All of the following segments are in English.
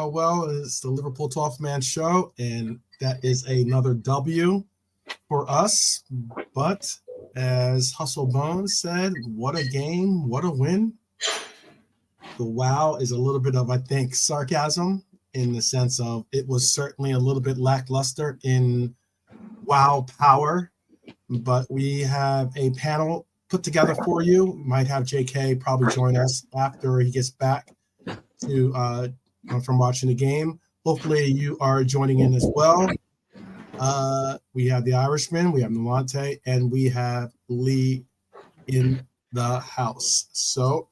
Well. It's the Liverpool 12-man show, and that is another W for us. But as Hustle Bones said, what a game, what a win. The wow is a little bit of, I think, sarcasm in the sense of it was certainly a little bit lackluster in wow power. But we have a panel put together for you. We might have JK probably join us after he gets back to from watching the game. Hopefully you are joining in as well. We have the Irishman, we have Nalante, and we have Lee in the house. So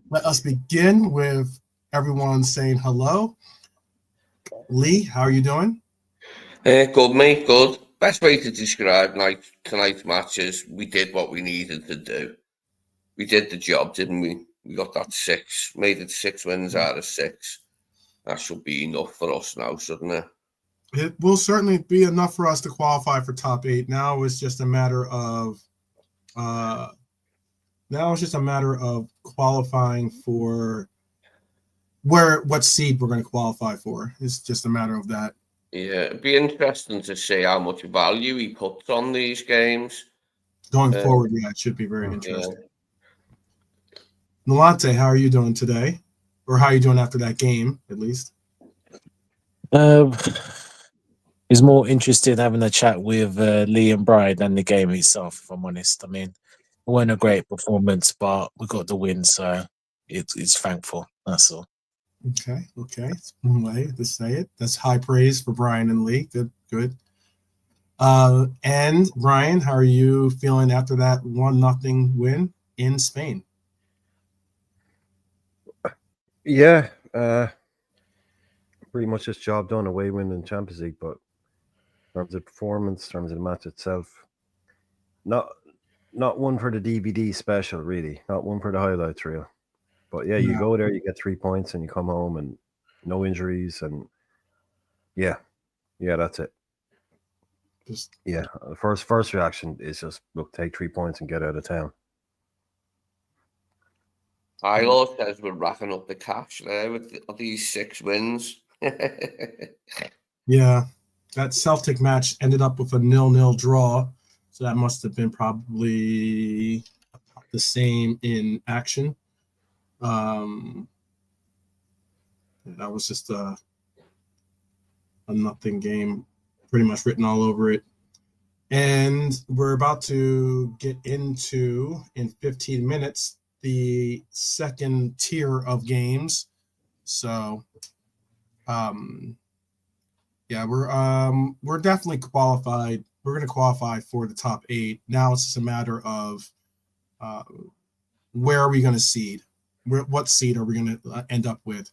let us begin with everyone saying hello. Lee, how are you doing? Good, mate, good. Best way to describe tonight's match is we did what we needed to do. We did the job, didn't we? We got that 6, made it 6 wins out of 6. That should be enough for us now, shouldn't it? It will certainly be enough for us to qualify for top 8. Now it's just a matter of qualifying for what seed we're going to qualify for. It's just a matter of that. Yeah, it'd be interesting to see how much value he puts on these games. Going forward, yeah, it should be very interesting. Yeah. Nalante, how are you doing today? Or how are you doing after that game, at least? He's more interested in having a chat with Lee and Brian than the game itself, if I'm honest. I mean, it wasn't a great performance, but we got the win, so it's thankful. That's all. Okay. It's one way to say it. That's high praise for Brian and Lee. Good. And Brian, how are you feeling after that 1-0 win in Spain? Yeah, pretty much this job done, away win in Champions League, but in terms of performance, in terms of the match itself, not one for the DVD special, really. Not one for the highlights reel. But yeah, you go there, you get 3 points, and you come home, and no injuries, and yeah, that's it. The first reaction is just, look, take 3 points and get out of town. I also says we're racking up the cash there with these 6 wins. Yeah, that Celtic match ended up with a 0-0 draw, so that must have been probably the same in action. That was just a nothing game, pretty much written all over it. And we're about to get into, in 15 minutes, the second tier of games. So, we're definitely qualified. We're going to qualify for the top 8. Now it's just a matter of where are we going to seed? What seed are we going to end up with?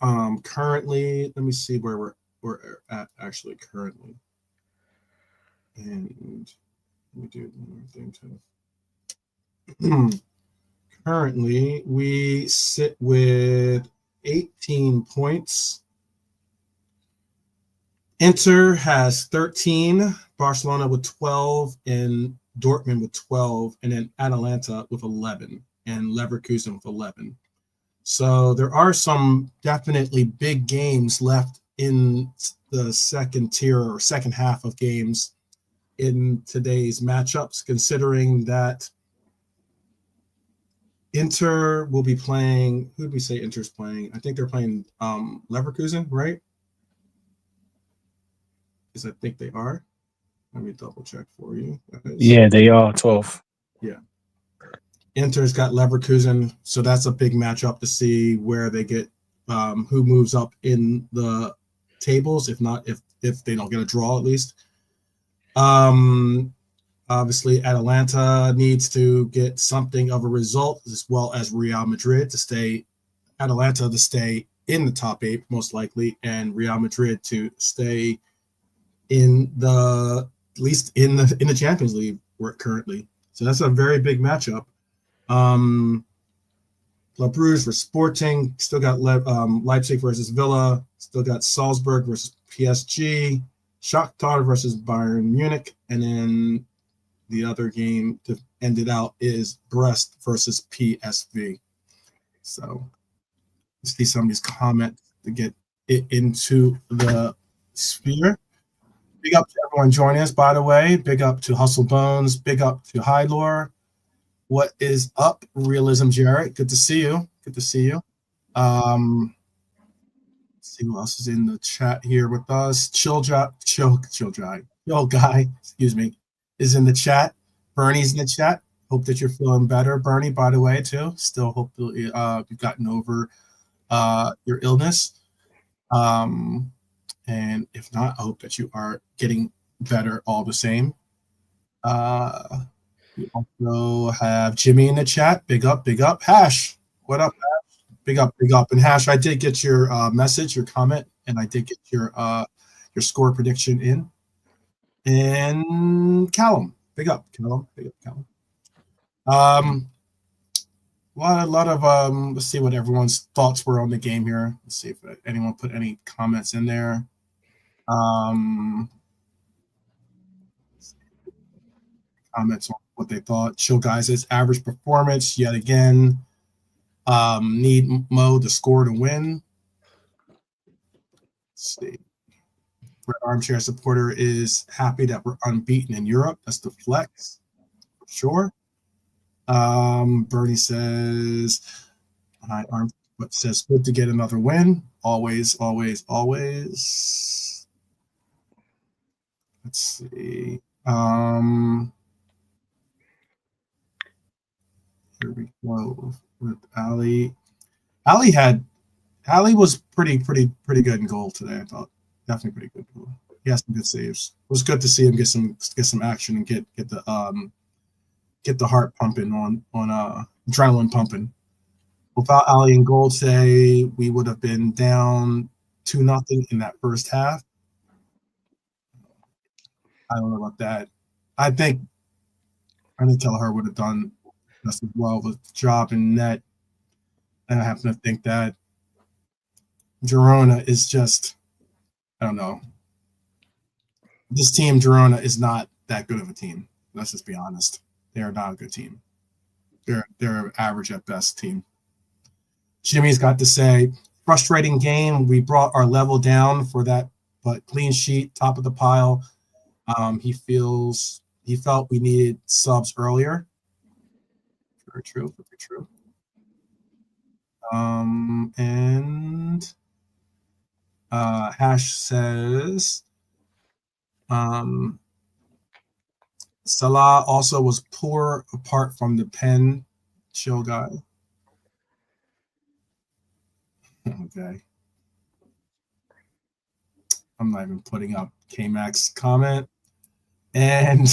Currently, let me see where we're at actually currently. And let me do one more thing too. Currently, we sit with 18 points. Inter has 13, Barcelona with 12, and Dortmund with 12, and then Atalanta with 11, and Leverkusen with 11. So there are some definitely big games left in the second tier or second half of games in today's matchups, considering that Inter will be playing, who did we say Inter's playing? I think they're playing Leverkusen, right? Because I think they are. Let me double check for you. Yeah, they are 12. Yeah. Inter's got Leverkusen, so that's a big matchup to see where they get who moves up in the tables, if they don't get a draw at least. Obviously, Atalanta needs to get something of a result, as well as Real Madrid to stay in the top 8, most likely, and Real Madrid to stay in at least in the Champions League currently. So that's a very big matchup. La Bruges versus Sporting, still got Leipzig versus Villa, still got Salzburg versus PSG, Shakhtar versus Bayern Munich, and then the other game to end it out is Brest versus PSV. So see somebody's comment to get it into the sphere. Big up to everyone joining us, by the way. Big up to Hustle Bones. Big up to Hylor. What is up, Realism Jarrett? Good to see you. Good to see you. Let's see who else is in the chat here with us. Chill guy, excuse me, is in the chat. Bernie's in the chat. Hope that you're feeling better, Bernie, by the way, too. Still hope you've gotten over your illness. And if not, I hope that you are getting better all the same. We also have Jimmy in the chat. Big up, big up. Hash, what up, Hash? Big up, big up. And Hash, I did get your message, your comment, and I did get your score prediction in. And Callum, big up, Callum, big up, Callum. A lot of let's see what everyone's thoughts were on the game here. Let's see if anyone put any comments in there. Comments on what they thought. Chill guys, it's average performance yet again. Need Mo to score to win. Let's see. Red Armchair Supporter is happy that we're unbeaten in Europe. That's the flex, for sure. Bernie says, "Hi, but says good to get another win. Always, always, always." Let's see. Here we go with Ali. Ali was pretty good in goal today. I thought definitely pretty good goal. He has some good saves. It was good to see him get some action and get the heart pumping on adrenaline pumping. Without Ali in goal today, we would have been down 2-0 in that first half. I don't know about that. I think Kelleher would have done just as well with the job in net. And I happen to think that Girona is just, I don't know. This team, Girona, is not that good of a team. Let's just be honest. They are not a good team. They're an average at best team. Jimmy's got to say, frustrating game. We brought our level down for that, but clean sheet, top of the pile. He felt we needed subs earlier. Very true, very true. And Hash says, Salah also was poor apart from the pen. Chill guy. Okay. I'm not even putting up K-Mac's comment. And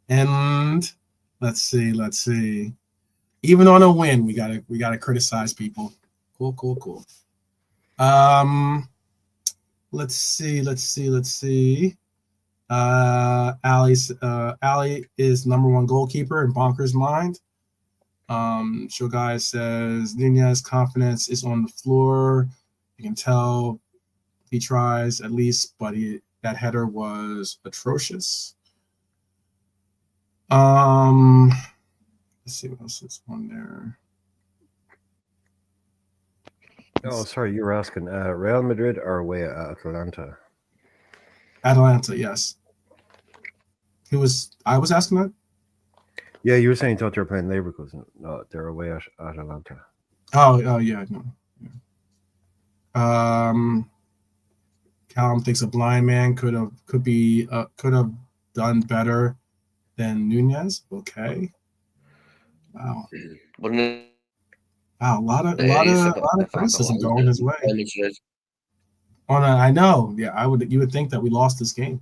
and let's see. Even on a win, we gotta criticize people. Cool. Let's see. Ali is number one goalkeeper in Bonker's mind. Show guy says Nunez confidence is on the floor. You can tell he tries at least, but that header was atrocious. Let's see what else is on there. Oh, sorry, you were asking Real Madrid or away at Atalanta? Atalanta, yes. I was asking that? Yeah, you were saying you thought they were playing Leverkusen. No, they're away at Atalanta. Oh yeah, no. Callum thinks a blind man could have done better than Nunez. Okay. Wow. Wow, a lot of criticism going his way. I know. Yeah, you would think that we lost this game.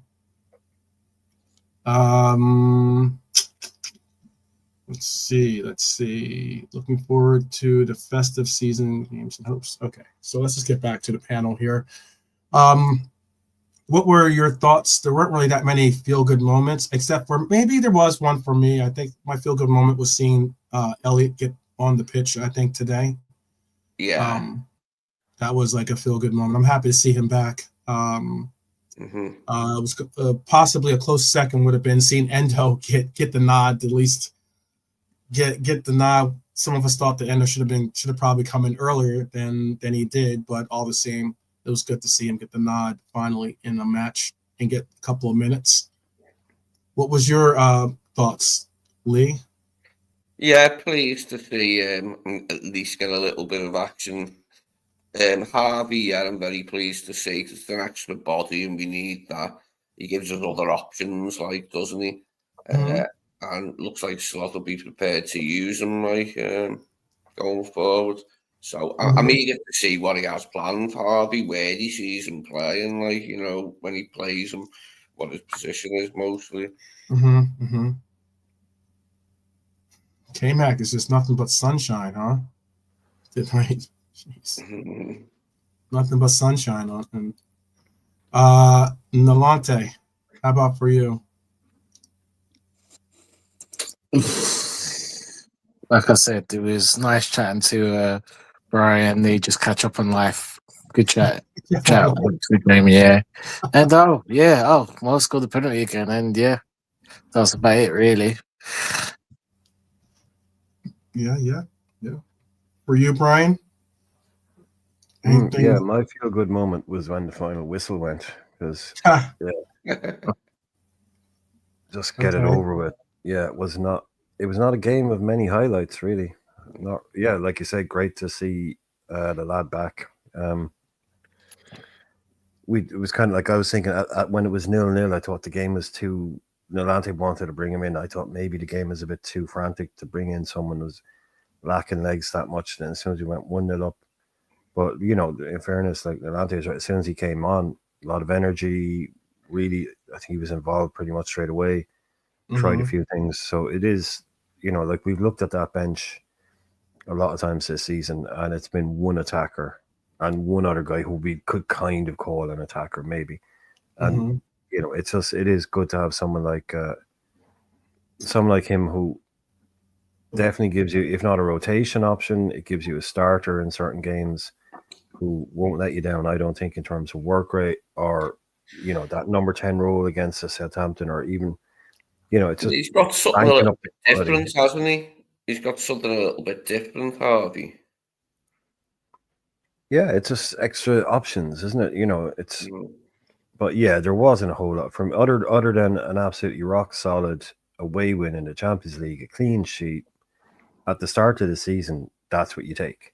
Let's see. Looking forward to the festive season games and hopes. Okay, so let's just get back to the panel here. What were your thoughts? There weren't really that many feel-good moments, except for maybe there was one for me. I think my feel-good moment was seeing Elliot get on the pitch, I think, today. Yeah. That was like a feel-good moment. I'm happy to see him back. It was possibly a close second would have been seeing Endo get the nod, at least get the nod some of us thought the ender should have probably come in earlier than he did, but all the same, it was good to see him get the nod finally in a match and get a couple of minutes. What was your thoughts, Lee? Yeah, pleased to see him at least get a little bit of action. Harvey, yeah, I'm very pleased to see, 'cause it's an extra body and we need that. He gives us other options, like, doesn't he? And looks like Slot will be prepared to use him, like, going forward. So I'm eager to see what he has planned, Harvey, where he sees him playing, like, you know, when he plays him, what his position is mostly. K-Mac is just nothing but sunshine, huh? Right. Jeez. Nothing but sunshine on him. Nalante, how about for you? Like I said, it was nice chatting to Brian. They just catch up on life. Good chat. Good game, yeah. And Mo scored the penalty again, and yeah, that's about it, really. Yeah. For you, Brian? Yeah, my feel-good moment was when the final whistle went, because just get it over with. Yeah, it was not a game of many highlights, really. Like you said, great to see the lad back. It was kind of like I was thinking when it was 0-0, I thought the game was too. Nolante wanted to bring him in. I thought maybe the game was a bit too frantic to bring in someone who's lacking legs that much. Then as soon as we went 1-0 up, but you know, in fairness, like Nolante was right. As soon as he came on, a lot of energy. Really, I think he was involved pretty much straight away. Tried a few things, so it is, you know, like we've looked at that bench a lot of times this season, and it's been one attacker and one other guy who we could kind of call an attacker, maybe. And you know, it is good to have someone like him who definitely gives you, if not a rotation option, it gives you a starter in certain games who won't let you down. I don't think in terms of work rate or, you know, that number 10 role against a Southampton, or even, you know, it's just he's got something a little bit different, hasn't he? He's got something a little bit different, Harvey. Yeah, it's just extra options, isn't it? You know, it's. But yeah, there wasn't a whole lot from other than an absolutely rock solid away win in the Champions League, a clean sheet at the start of the season. That's what you take.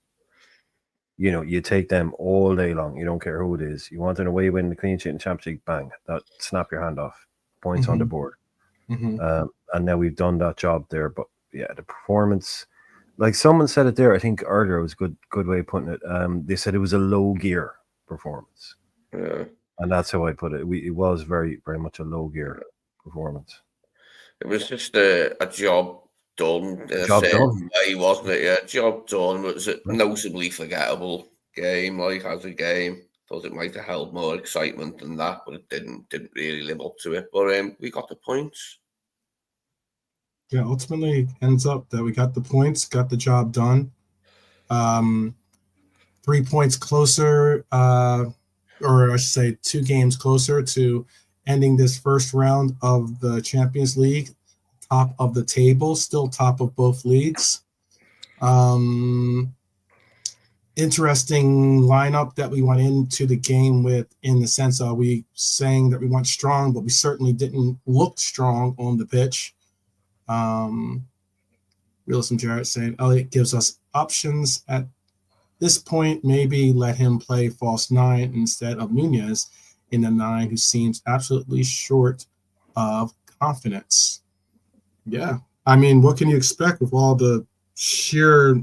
You know, you take them all day long. You don't care who it is. You want an away win, a clean sheet in the Champions League, bang, that snap your hand off, points on the board. And now we've done that job there. But yeah, the performance, like someone said it there, I think earlier, was good way of putting it. They said it was a low gear performance. Yeah. And that's how I put it. It was very, very much a low gear performance. It was just a job done in a certain way, wasn't it? Yeah, job done. It was a noticeably forgettable game, like as a game. Thought it might have held more excitement than that, but it didn't really live up to it. But we got the points. Yeah, ultimately ends up that we got the points, got the job done. 3 points closer, or I should say 2 games closer to ending this first round of the Champions League, top of the table, still top of both leagues. Interesting lineup that we went into the game with, in the sense of we saying that we went strong, but we certainly didn't look strong on the pitch. Realism Jarrett saying Elliott gives us options at this point. Maybe let him play false 9 instead of Nunez in the 9, who seems absolutely short of confidence. Yeah, I mean, what can you expect with all the sheer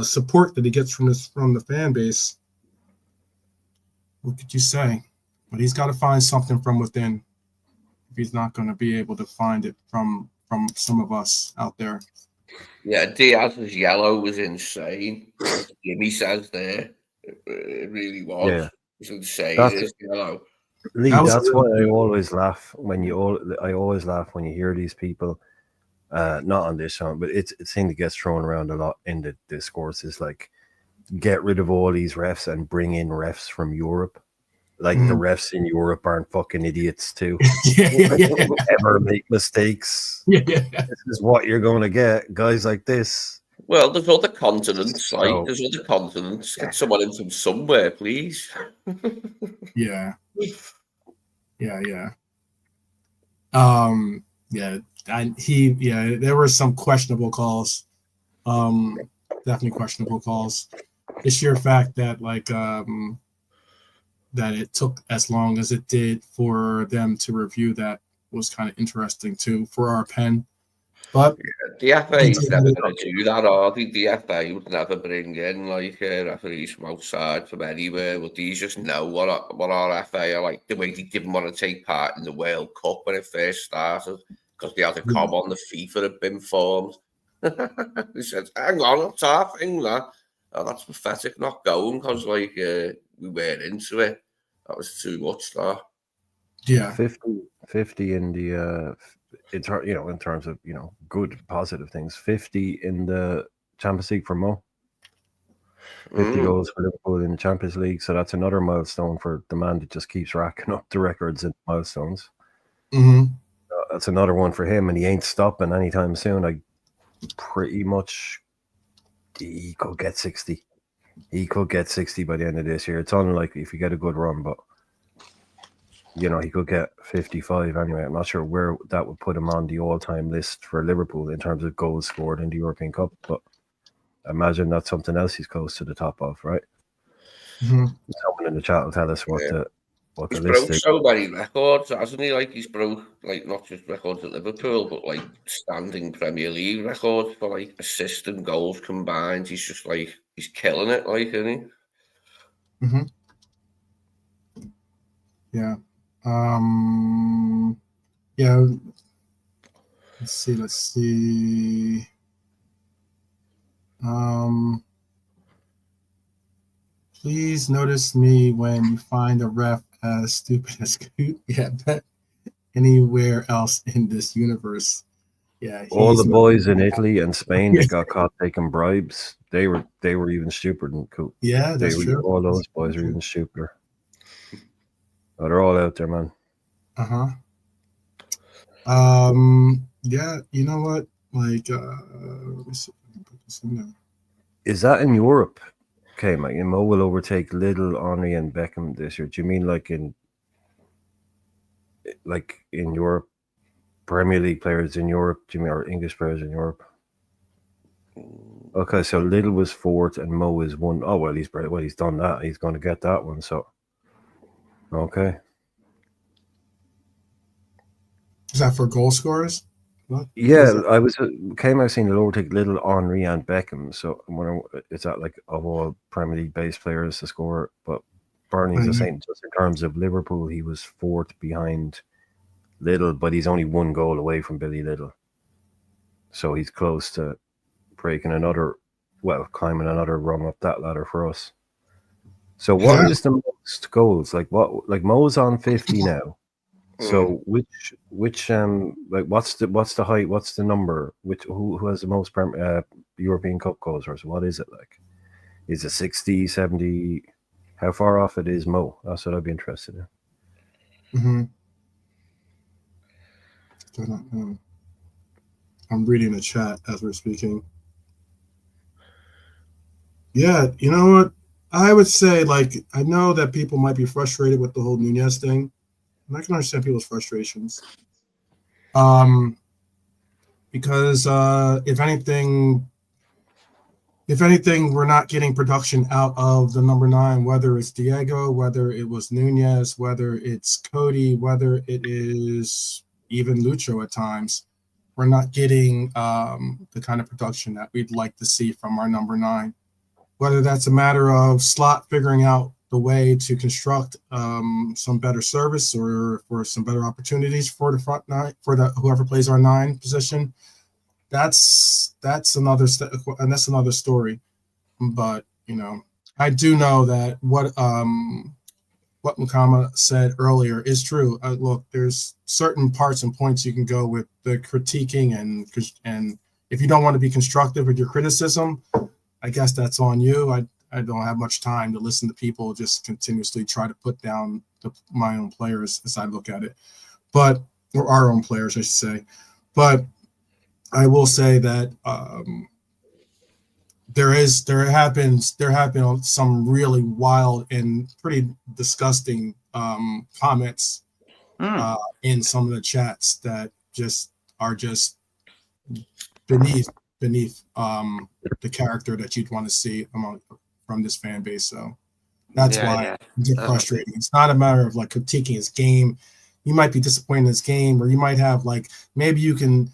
support that he gets from the fan base? What could you say? But he's got to find something from within if he's not going to be able to find it from some of us out there. Yeah, Diaz's yellow was insane. As Jimmy says there, it really was. Yeah. It was insane. His yellow. Lee, that's why I always laugh when you hear these people. Not on this show, but it's a thing that gets thrown around a lot in the discourse, is like, get rid of all these refs and bring in refs from Europe. Like the refs in Europe aren't fucking idiots too. Ever make mistakes. This is what you're going to get, guys like this. Well, there's other continents, like So- there's other continents. Get someone in from somewhere, please. Yeah. There were some questionable calls. Definitely questionable calls. The sheer fact that that it took as long as it did for them to review that was kind of interesting too for our pen. But The FA is never going to do that, are they? The FA would never bring in referees from outside, from anywhere. But these just know what our FA are like. The way they didn't want to take part in the World Cup when it first started because they had to come on the FIFA had been formed. They said, "Hang on, that's our thing, that." Oh, that's pathetic. Not going because we weren't into it. That was too much. That. yeah, 50 in the in terms of good positive things. 50 in the Champions League for Mo. 50 goals for Liverpool in the Champions League. So that's another milestone for the man that just keeps racking up the records and milestones. Mm-hmm. That's another one for him, and he ain't stopping anytime soon. Like pretty much, he could get 60. He could get 60 by the end of this year. It's unlikely if you get a good run, but he could get 55 anyway. I'm not sure where that would put him on the all-time list for Liverpool in terms of goals scored in the European Cup, but I imagine that's something else he's close to the top of, right? Mm-hmm. Someone in the chat will tell us what the He's list broke is. so many records, hasn't he? Like he's broke not just records at Liverpool, but standing Premier League records for assists and goals combined. He's just he's killing it, isn't he? Mm-hmm. Yeah. Yeah. Let's see. Please notice me when you find a ref as stupid as Scoot. Yeah, bet anywhere else in this universe. Yeah, All the boys in Italy and Spain that got caught taking bribes, they were even stupider than Coop. Yeah, that's true. All those boys are even stupider. But they're all out there, man. Yeah, you know what? Let me see if I can put this in there. Is that in Europe? Okay, Mike. Mo will overtake Little, Henry, and Beckham this year. Do you mean in Europe, Premier League players in Europe? Do you mean or English players in Europe? Okay, so Little was fourth and Mo is one. Oh well, he's done that. He's going to get that one. So, okay. Is that for goal scorers? What? Yeah, I came out saying he'll overtake Little, Henry, and Beckham. So it's that of all Premier League based players to score, but Bernie's the same. Just in terms of Liverpool, he was fourth behind Little, but he's only one goal away from Billy Little. So he's close to climbing another rung up that ladder for us. So what is the most goals? Mo's on 50 now. So which what's the height? What's the number? Who has the most European Cup goals? Or so what is it like? Is it 60, 70? How far off it is Mo? That's what I'd be interested in. I'm reading the chat as we're speaking. Yeah, you know what? I would say I know that people might be frustrated with the whole Nunez thing. And I can understand people's frustrations. Because if anything, we're not getting production out of the number 9, whether it's Diego, whether it was Nunez, whether it's Cody, whether it is even Lucho at times. We're not getting the kind of production that we'd like to see from our number 9. Whether that's a matter of Slot figuring out the way to construct some better service or for some better opportunities for the front 9, for whoever plays our 9 position. That's another and that's another story. But I do know that what Mukama said earlier is true. Look, there's certain parts and points you can go with the critiquing, and if you don't want to be constructive with your criticism, I guess that's on you. I don't have much time to listen to people just continuously try to put down my own players as I look at it, or our own players, I should say. But I will say that there have been some really wild and pretty disgusting comments in some of the chats that are just beneath the character that you'd want to see from this fan base. So that's why you get frustrating. It's not a matter of like critiquing his game. You might be disappointed in his game, or you might have like, maybe you can,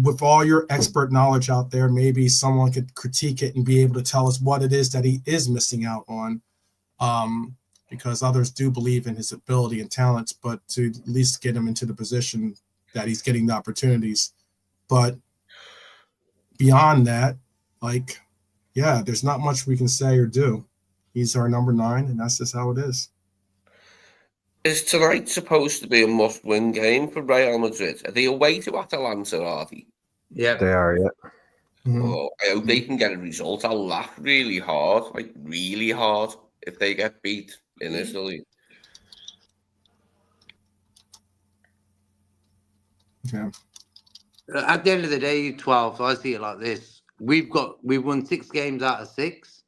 with all your expert knowledge out there, maybe someone could critique it and be able to tell us what it is that he is missing out on. Because others do believe in his ability and talents, but to at least get him into the position that he's getting the opportunities. But beyond that, like, yeah, there's not much we can say or do. He's our number 9, and that's just how it is. Is tonight supposed to be a must-win game for Real Madrid? Are they away to Atalanta, are they? Yeah. They are, yeah. Mm-hmm. Oh, I hope they can get a result. I'll laugh really hard, if they get beat in Italy. Yeah. At the end of the day, 12, I see it like this. We've won 6 games out of 6.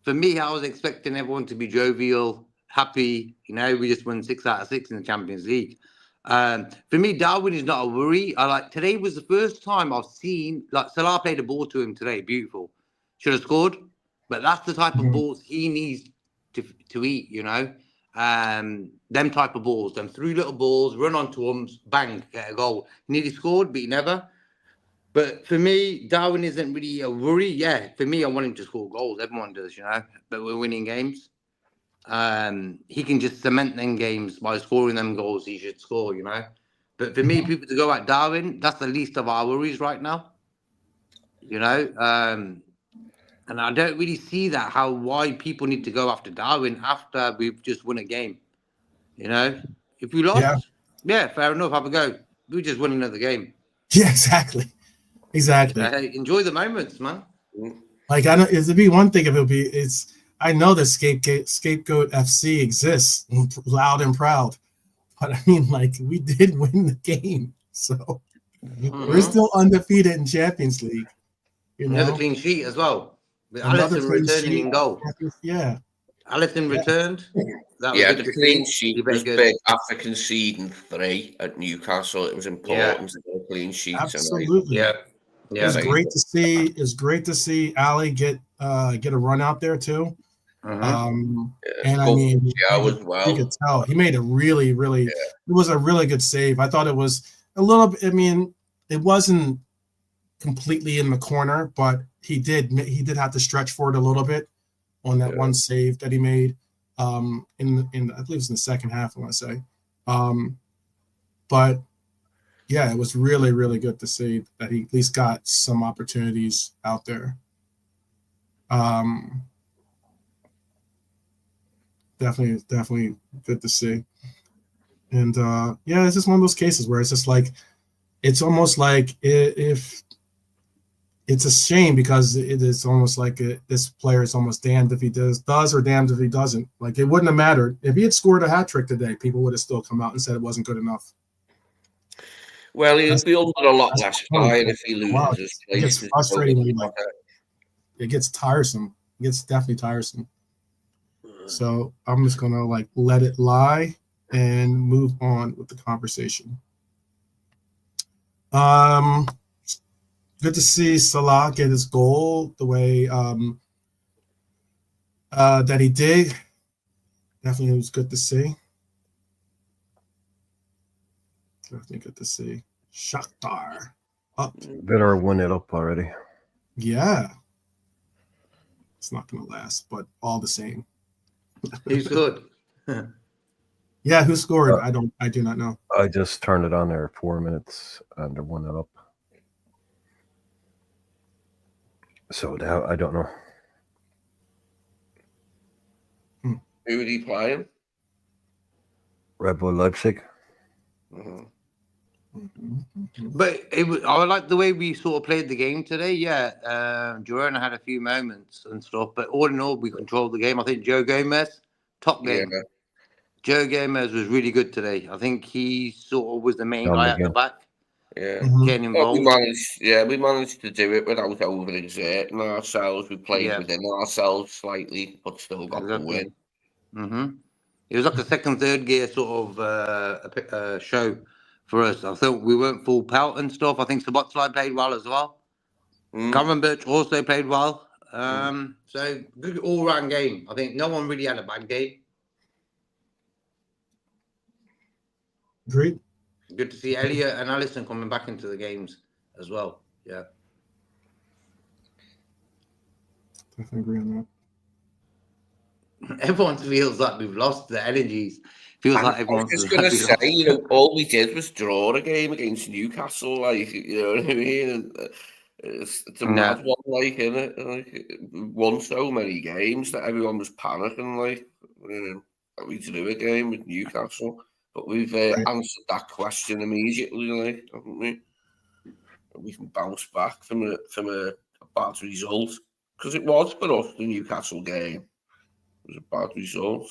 For me, I was expecting everyone to be jovial, happy. You know, we just won 6 out of 6 in the Champions League. For me, Darwin is not a worry. Today was the first time I've seen, like, Salah played a ball to him today, beautiful. Should have scored, but that's the type of balls he needs to eat, you know. Them type of balls, them 3 little balls, run onto them, bang, get a goal. He nearly scored, but he never. But for me, Darwin isn't really a worry. Yeah, for me, I want him to score goals. Everyone does, you know. But we're winning games. He can just cement them games by scoring them goals he should score, you know. But for me, people to go at Darwin, that's the least of our worries right now. You know. And I don't really see why people need to go after Darwin after we've just won a game. You know, if we lost, yeah, fair enough, have a go. We just won another game. Yeah, exactly. Enjoy the moments, man. Like, I know it'd be one thing if I know that Scapegoat FC exists, loud and proud, but I mean, like, we did win the game, so we're still undefeated in Champions League. You know? Another clean sheet as well. With Alisson returning in goal. Yeah. Alisson returned. That was the clean sheet was big after conceding 3 at Newcastle. It was important to get a clean sheet. Absolutely. Tonight. Yeah. It's great to see. It's great to see Ali get a run out there too. And I mean, as well. You could tell he made a really, really. It was a really good save. I thought it was a little bit. I mean, it wasn't completely in the corner, but he did have to stretch for it a little bit on that one save that he made. In I believe it's in the second half, I want to say. But yeah, it was really, really good to see that he at least got some opportunities out there. Definitely good to see. And it's just one of those cases where it's just like, it's almost like if it's a shame because it is almost like this player is almost damned if he does or damned if he doesn't. Like, it wouldn't have mattered. If he had scored a hat trick today, people would have still come out and said it wasn't good enough. Well, he'll be under a lot less fire if he loses his place. It gets frustrating when it gets tiresome. It gets definitely tiresome. So I'm just going to let it lie and move on with the conversation. Good to see Salah get his goal the way that he did. Definitely was good to see. Definitely good to see. Shakhtar up. Better 1-0 up already. Yeah. It's not going to last, but all the same. Who's good? Yeah, who scored? I do not know. I just turned it on there 4 minutes and they're 1-0 up. So now I don't know. Who would he play? Red Bull Leipzig. But I like the way we sort of played the game today. Yeah, Girona had a few moments and stuff, but all in all, we controlled the game. I think Joe Gomez, top game. Yeah. Joe Gomez was really good today. I think he sort of was the main guy at the back. Yeah. Mhm. getting But we involved. managed to do it without overexerting ourselves. We played Yeah. within ourselves slightly, but still got the win. It was like a second, third gear sort of show for us. I thought we weren't full pelt and stuff. I think Sabotzlai played well as well. Mm. Cameron Birch also played well. So good all-round game. I think no one really had a bad game. Agreed. Good to see Elliot and Allison coming back into the games as well. Yeah. Definitely agree on that. Everyone feels like we've lost the energies. Feels And like I was everyone just feels going like to we say, lost. all we did was draw a game against Newcastle, like, you know what I mean? And it's a mad one, like, innit? Like, we won so many games that everyone was panicking, like, are we to do a game with Newcastle? But we've answered that question immediately, like, haven't we? We can bounce back from a bad result. Because it was for us, the Newcastle game. It was a bad result.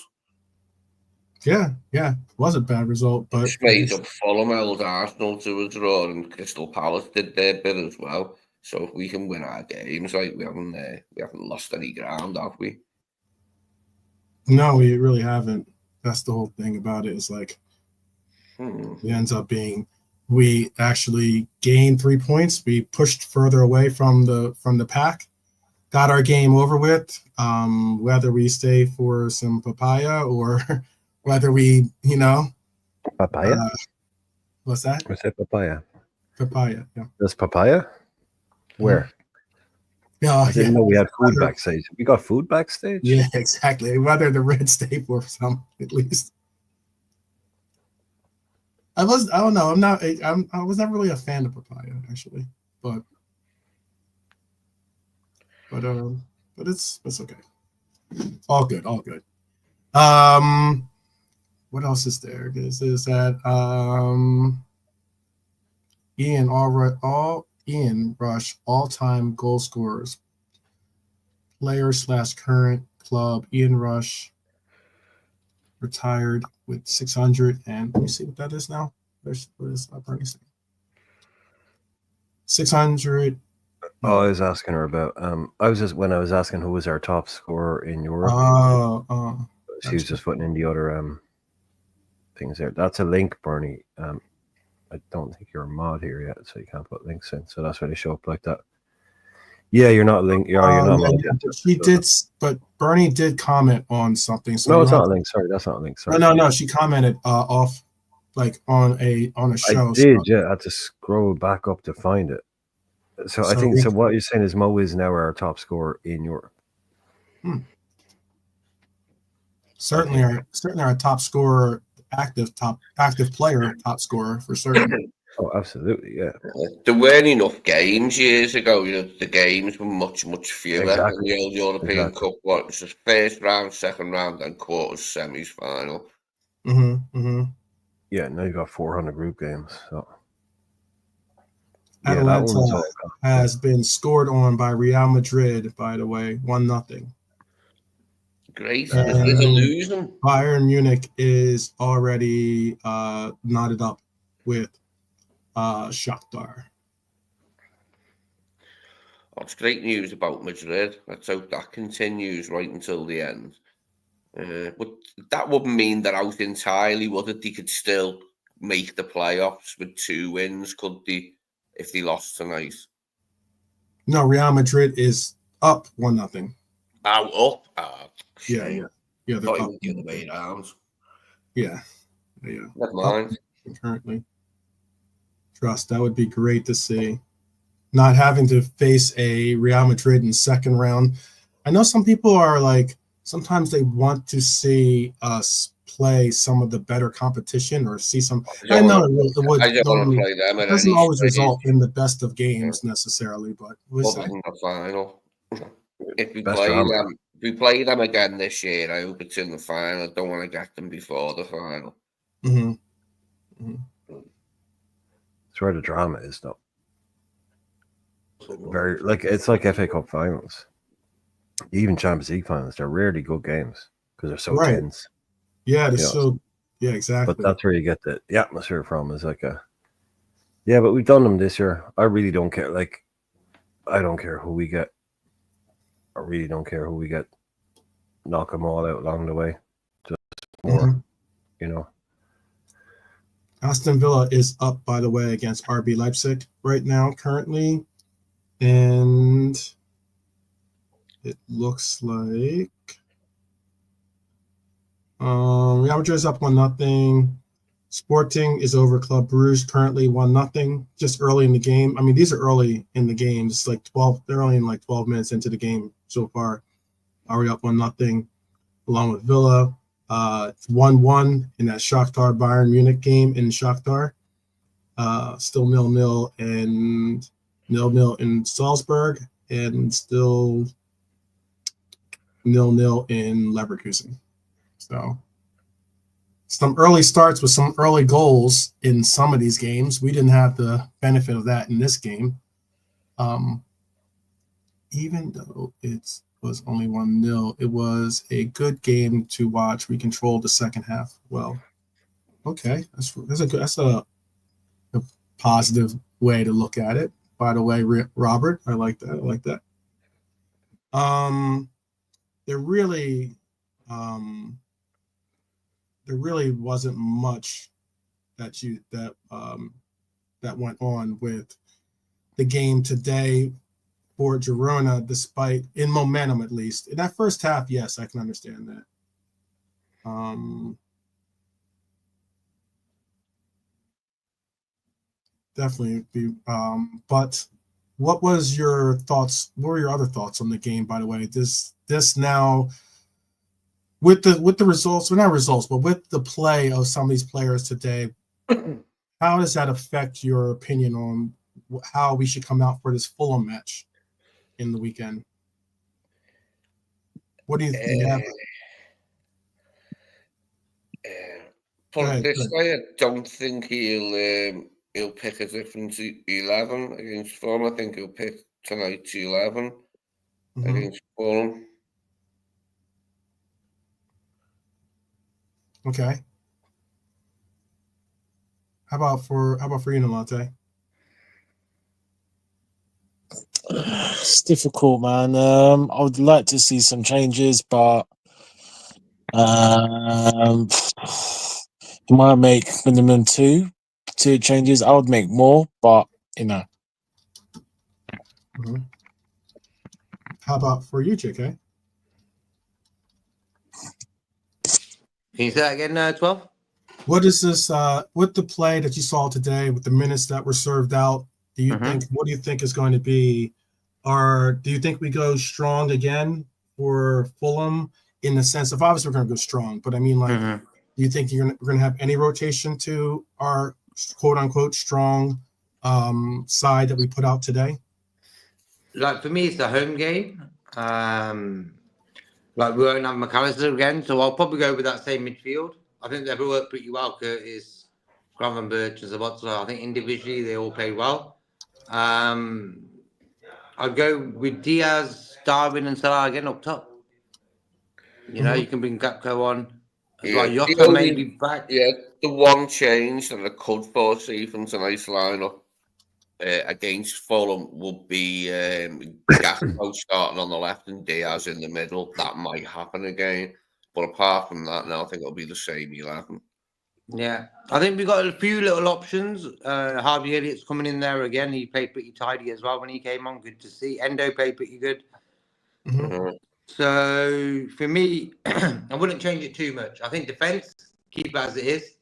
Yeah, it was a bad result, but It's made up Fulham held Arsenal to a draw, and Crystal Palace did their bit as well. So if we can win our games, like we haven't lost any ground, have we? no, we really haven't. That's the whole thing about it. Is like it ends up being we actually gained 3 points. We pushed further away from the pack, got our game over with. Whether we stay for some papaya or whether we, Papaya? What's that? What's that papaya? Papaya. Yeah. There's papaya? Where? Yeah. I didn't know we had food backstage. We got food backstage? Yeah, exactly. Whether the Red stay for some, at least. I don't know. I was never really a fan of papaya, actually, but it's okay. All good. What else is there? Is that Ian Rush all-time goal scorers, player / current club. Ian Rush retired with 600, and let me see what that is now. What is Bernie's thing? 600. Oh, I was asking her about. I was asking who was our top scorer in Europe. She was just putting in the other things there. That's a link, Bernie. I don't think you're a mod here yet, so you can't put links in. So that's why they show up like that. Yeah, you're not linked. You're not mod yet. She did, but Bernie did comment on something. So no, it's not a link. Sorry, that's not a link. Sorry. No. She commented off, like on a show. I did. Yeah, I had to scroll back up to find it. So I think so. What you're saying is Mo is now our top scorer in Europe. Certainly our top scorer, active player, top scorer for certain. Oh, absolutely, yeah. There weren't enough games years ago. The games were much fewer. Exactly. In the old European Cup, what was the first round, second round, and quarters, semis, final. Yeah, now you got 400 group games. So. Atalanta has been scored on by Real Madrid, by the way, 1-0. Great. There's a losing. Bayern Munich is already knotted up with Shakhtar. It's great news about Madrid. Let's hope that continues right until the end. But that wouldn't mean they're out entirely, would it? They could still make the playoffs with 2 wins, could they? If they lost tonight. No, Real Madrid is up 1-0. Oh, up. Yeah. They're up the other way around. Yeah. Never mind. Currently, trust that would be great to see. Not having to face a Real Madrid in second round. I know some people are like, sometimes they want to see us play some of the better competition or see some. I know it doesn't always result in the best of games necessarily, but we'll see. In the final. If we play them again this year, I hope it's in the final. I don't want to get them before the final. It's where the drama is, though. Very it's like FA Cup finals, even Champions League finals. They're rarely good games because they're so tense. Yeah, they're so. Yeah, exactly. But that's where you get the atmosphere from. Is like Yeah, but we've done them this year. I really don't care. Like, I don't care who we get. I really don't care who we get. Knock them all out along the way. Just more, Mhm. you know. Aston Villa is up, by the way, against RB Leipzig right now, currently. And it looks like Real Madrid is up 1-0. Sporting is over Club Bruges, currently 1-0. Just early in the game. I mean, these are early in the game. It's like 12. They're only in like 12 minutes into the game so far. Already up 1-0, along with Villa. It's 1-1 in that Shakhtar Bayern Munich game in Shakhtar. Still 0-0 and 0-0 in Salzburg, and still 0-0 in Leverkusen. So some early starts with some early goals in some of these games. We didn't have the benefit of that in this game. Even though it was only 1-0, it was a good game to watch. We controlled the second half well. Okay, that's a positive way to look at it. By the way, Robert, I like that. I like that. There really wasn't much that went on with the game today for Girona, despite in momentum at least. In that first half, yes, I can understand that. Definitely be but what was your thoughts? What were your other thoughts on the game, by the way? This now with the results, well, not results, but with the play of some of these players today, how does that affect your opinion on how we should come out for this Fulham match in the weekend? What do you think? Put it this Good. way, I don't think he'll pick a different 11 against Fulham. I think he'll pick tonight's 11 against Fulham. Okay. How about for you, Nalante? It's difficult, man. I would like to see some changes, but you might make minimum two changes. I would make more, but you know. How about for you, JK? Can you say that again, 12? What is this? With the play that you saw today, with the minutes that were served out, do you think? What do you think is going to be? Do you think we go strong again for Fulham in the sense of obviously we're going to go strong, but I mean, like, do you think we're going to have any rotation to our quote unquote strong side that we put out today? Like for me, it's a home game. Like we won't have McAllister again, so I'll probably go with that same midfield. I think they've worked pretty well. Curtis, Gravenberch, and Zabotza. I think individually they all play well. I'd go with Diaz, Darwin, and Salah again up top. You know, you can bring Gakpo on as well. Jota maybe back. Yeah, the one change that I could foresee from tonight's lineup against Fulham would be Gakpo starting on the left and Diaz in the middle. That might happen again. But apart from that, no, I think it'll be the same 11. Yeah, I think we got a few little options. Harvey Elliott's coming in there again. He played pretty tidy as well when he came on. Good to see. Endo played pretty good. So for me, I wouldn't change it too much. I think defense, keep it as it is.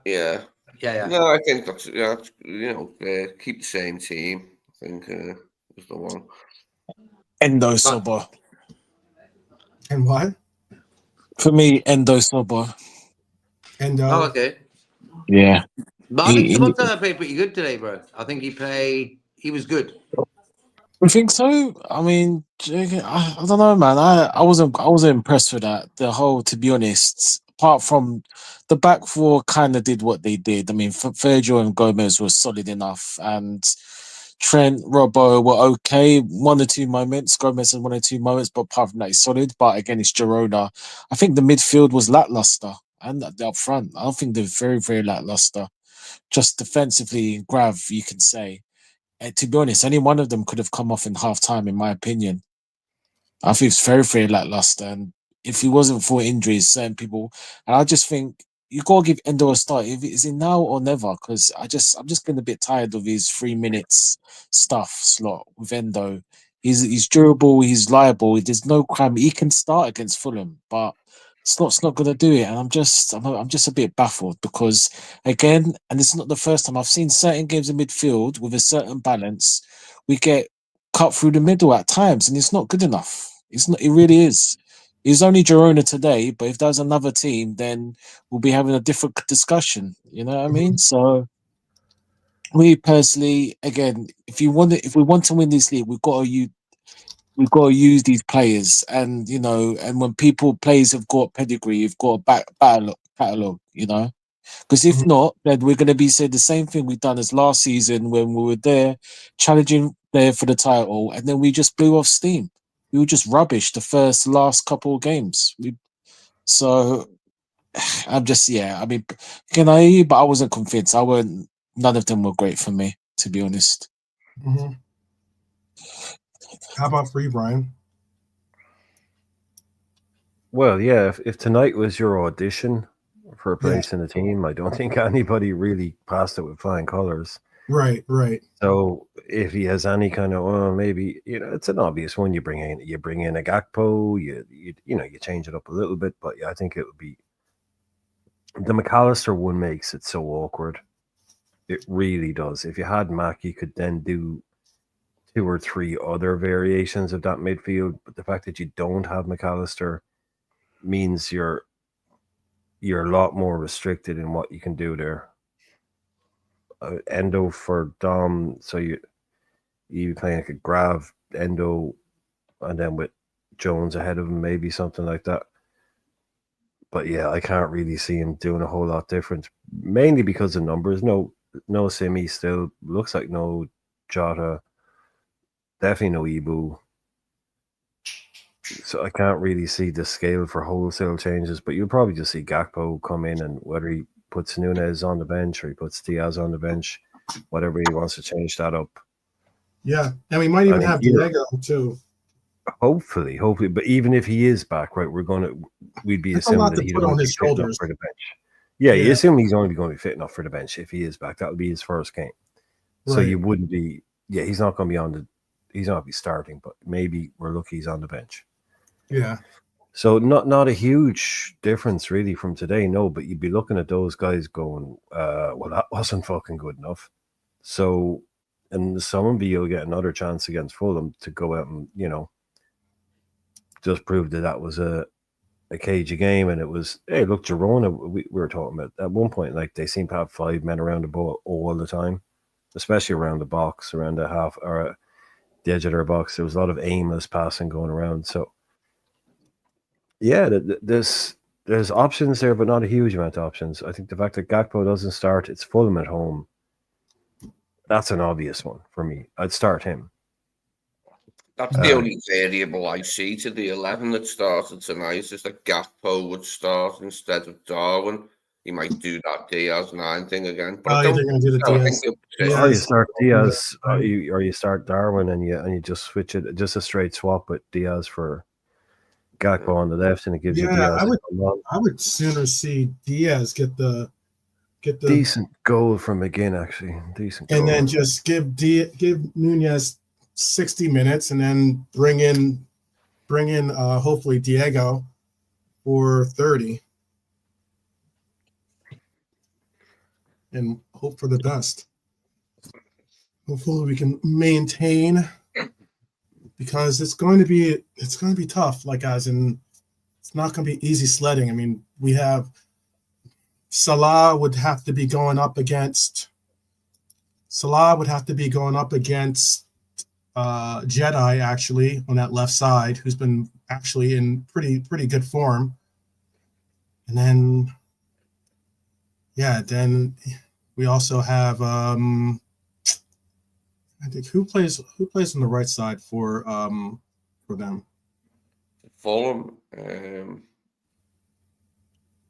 Yeah. No, I think that's keep the same team. I think is the one. Endo Soba. And what? For me, Endo Soba. Endo. Oh, okay. Yeah. But I think Sabota played pretty good today, bro. I think he was good. You think so? I mean, I don't know, man. I wasn't impressed with that. The whole, to be honest, apart from the back four, kind of did what they did. I mean, Virgil and Gomez were solid enough, and Trent, Robbo were okay. One or two moments. Gomez had one or two moments, but apart from that, he's solid. But again, it's Girona. I think the midfield was lackluster, and the up front, I think they're very, very lackluster. just defensively, Grav, you can say. To be honest, any one of them could have come off in half time, in my opinion. I think it's very, very lackluster. And if he wasn't for injuries, certain people, and I just think you gotta give Endo a start. If is it now or never? Because I'm just getting a bit tired of his 3 minutes stuff slot with Endo. He's durable, he's liable. There's no crime. He can start against Fulham, but slot's not gonna do it. And I'm just a bit baffled because again, and it's not the first time I've seen certain games in midfield with a certain balance, we get cut through the middle at times, and it's not good enough. It's not. It really is. It's only Girona today, but if there's another team, then we'll be having a different discussion. You know what I mean? So, we personally, again, if we want to win this league, we've got to use these players, and and when players have got pedigree, you've got a catalog. Because if not, then we're going to be saying the same thing we've done as last season when we were there, challenging there for the title, and then we just blew off steam. We were just rubbish the last couple of games. So I'm just, I mean, but I wasn't convinced. None of them were great for me, to be honest. Mm-hmm. How about for you, Brian? Well, yeah, if tonight was your audition for a place in the team, I don't think anybody really passed it with flying colors. Right. So if he has any kind of, maybe it's an obvious one. You bring in a Gakpo, you change it up a little bit, but I think it would be the McAllister one makes it so awkward. It really does. If you had Mac, you could then do 2 or 3 other variations of that midfield, but the fact that you don't have McAllister means you're a lot more restricted in what you can do there. Endo for Dom, so you playing like a Grav, Endo, and then with Jones ahead of him, maybe something like that. But yeah, I can't really see him doing a whole lot different, mainly because of numbers. No Simi still, looks like no Jota, definitely no Ibu. So I can't really see the scale for wholesale changes, but you'll probably just see Gakpo come in, and whether he puts Nunez on the bench or he puts Diaz on the bench, whatever he wants to change that up. Yeah, and we might even have Diego too. Hopefully, but even if he is back, right, we'd be assuming that he'd only be fit enough for the bench. Yeah, you assume he's only going to be fit enough for the bench if he is back. That would be his first game. Right. So you wouldn't be. Yeah, he's not going to be he's not going to be starting, but maybe we're lucky he's on the bench. Yeah. So not a huge difference really from today, no. But you'd be looking at those guys going, well, that wasn't fucking good enough. So, and somebody will get another chance against Fulham to go out and just prove that was a cagey game, and it was. Hey, look, Girona. We were talking about at one point, like they seem to have 5 men around the ball all the time, especially around the box, around the half or the edge of their box. There was a lot of aimless passing going around. So. Yeah, there's options there, but not a huge amount of options. I think the fact that Gakpo doesn't start, it's Fulham at home. That's an obvious one for me. I'd start him. That's the only variable I see to the 11 that started tonight is that Gakpo would start instead of Darwin. He might do that Diaz 9 thing again. But they're going to do the Diaz. Or you start Diaz, or you start Darwin, and you just switch it, just a straight swap with Diaz for Gakpo on the left, and it gives you Diaz. I would sooner see Diaz get the decent goal from McGinn, actually. Decent goal. And then just give Nunez 60 minutes, and then bring in hopefully Diego for 30, and hope for the best. Hopefully we can maintain, because it's going to be tough, like guys, and it's not going to be easy sledding. I mean, we have Salah would have to be going up against Jedi, actually, on that left side, who's been actually in pretty good form. And then then we also have I think who plays on the right side for them? Fulham,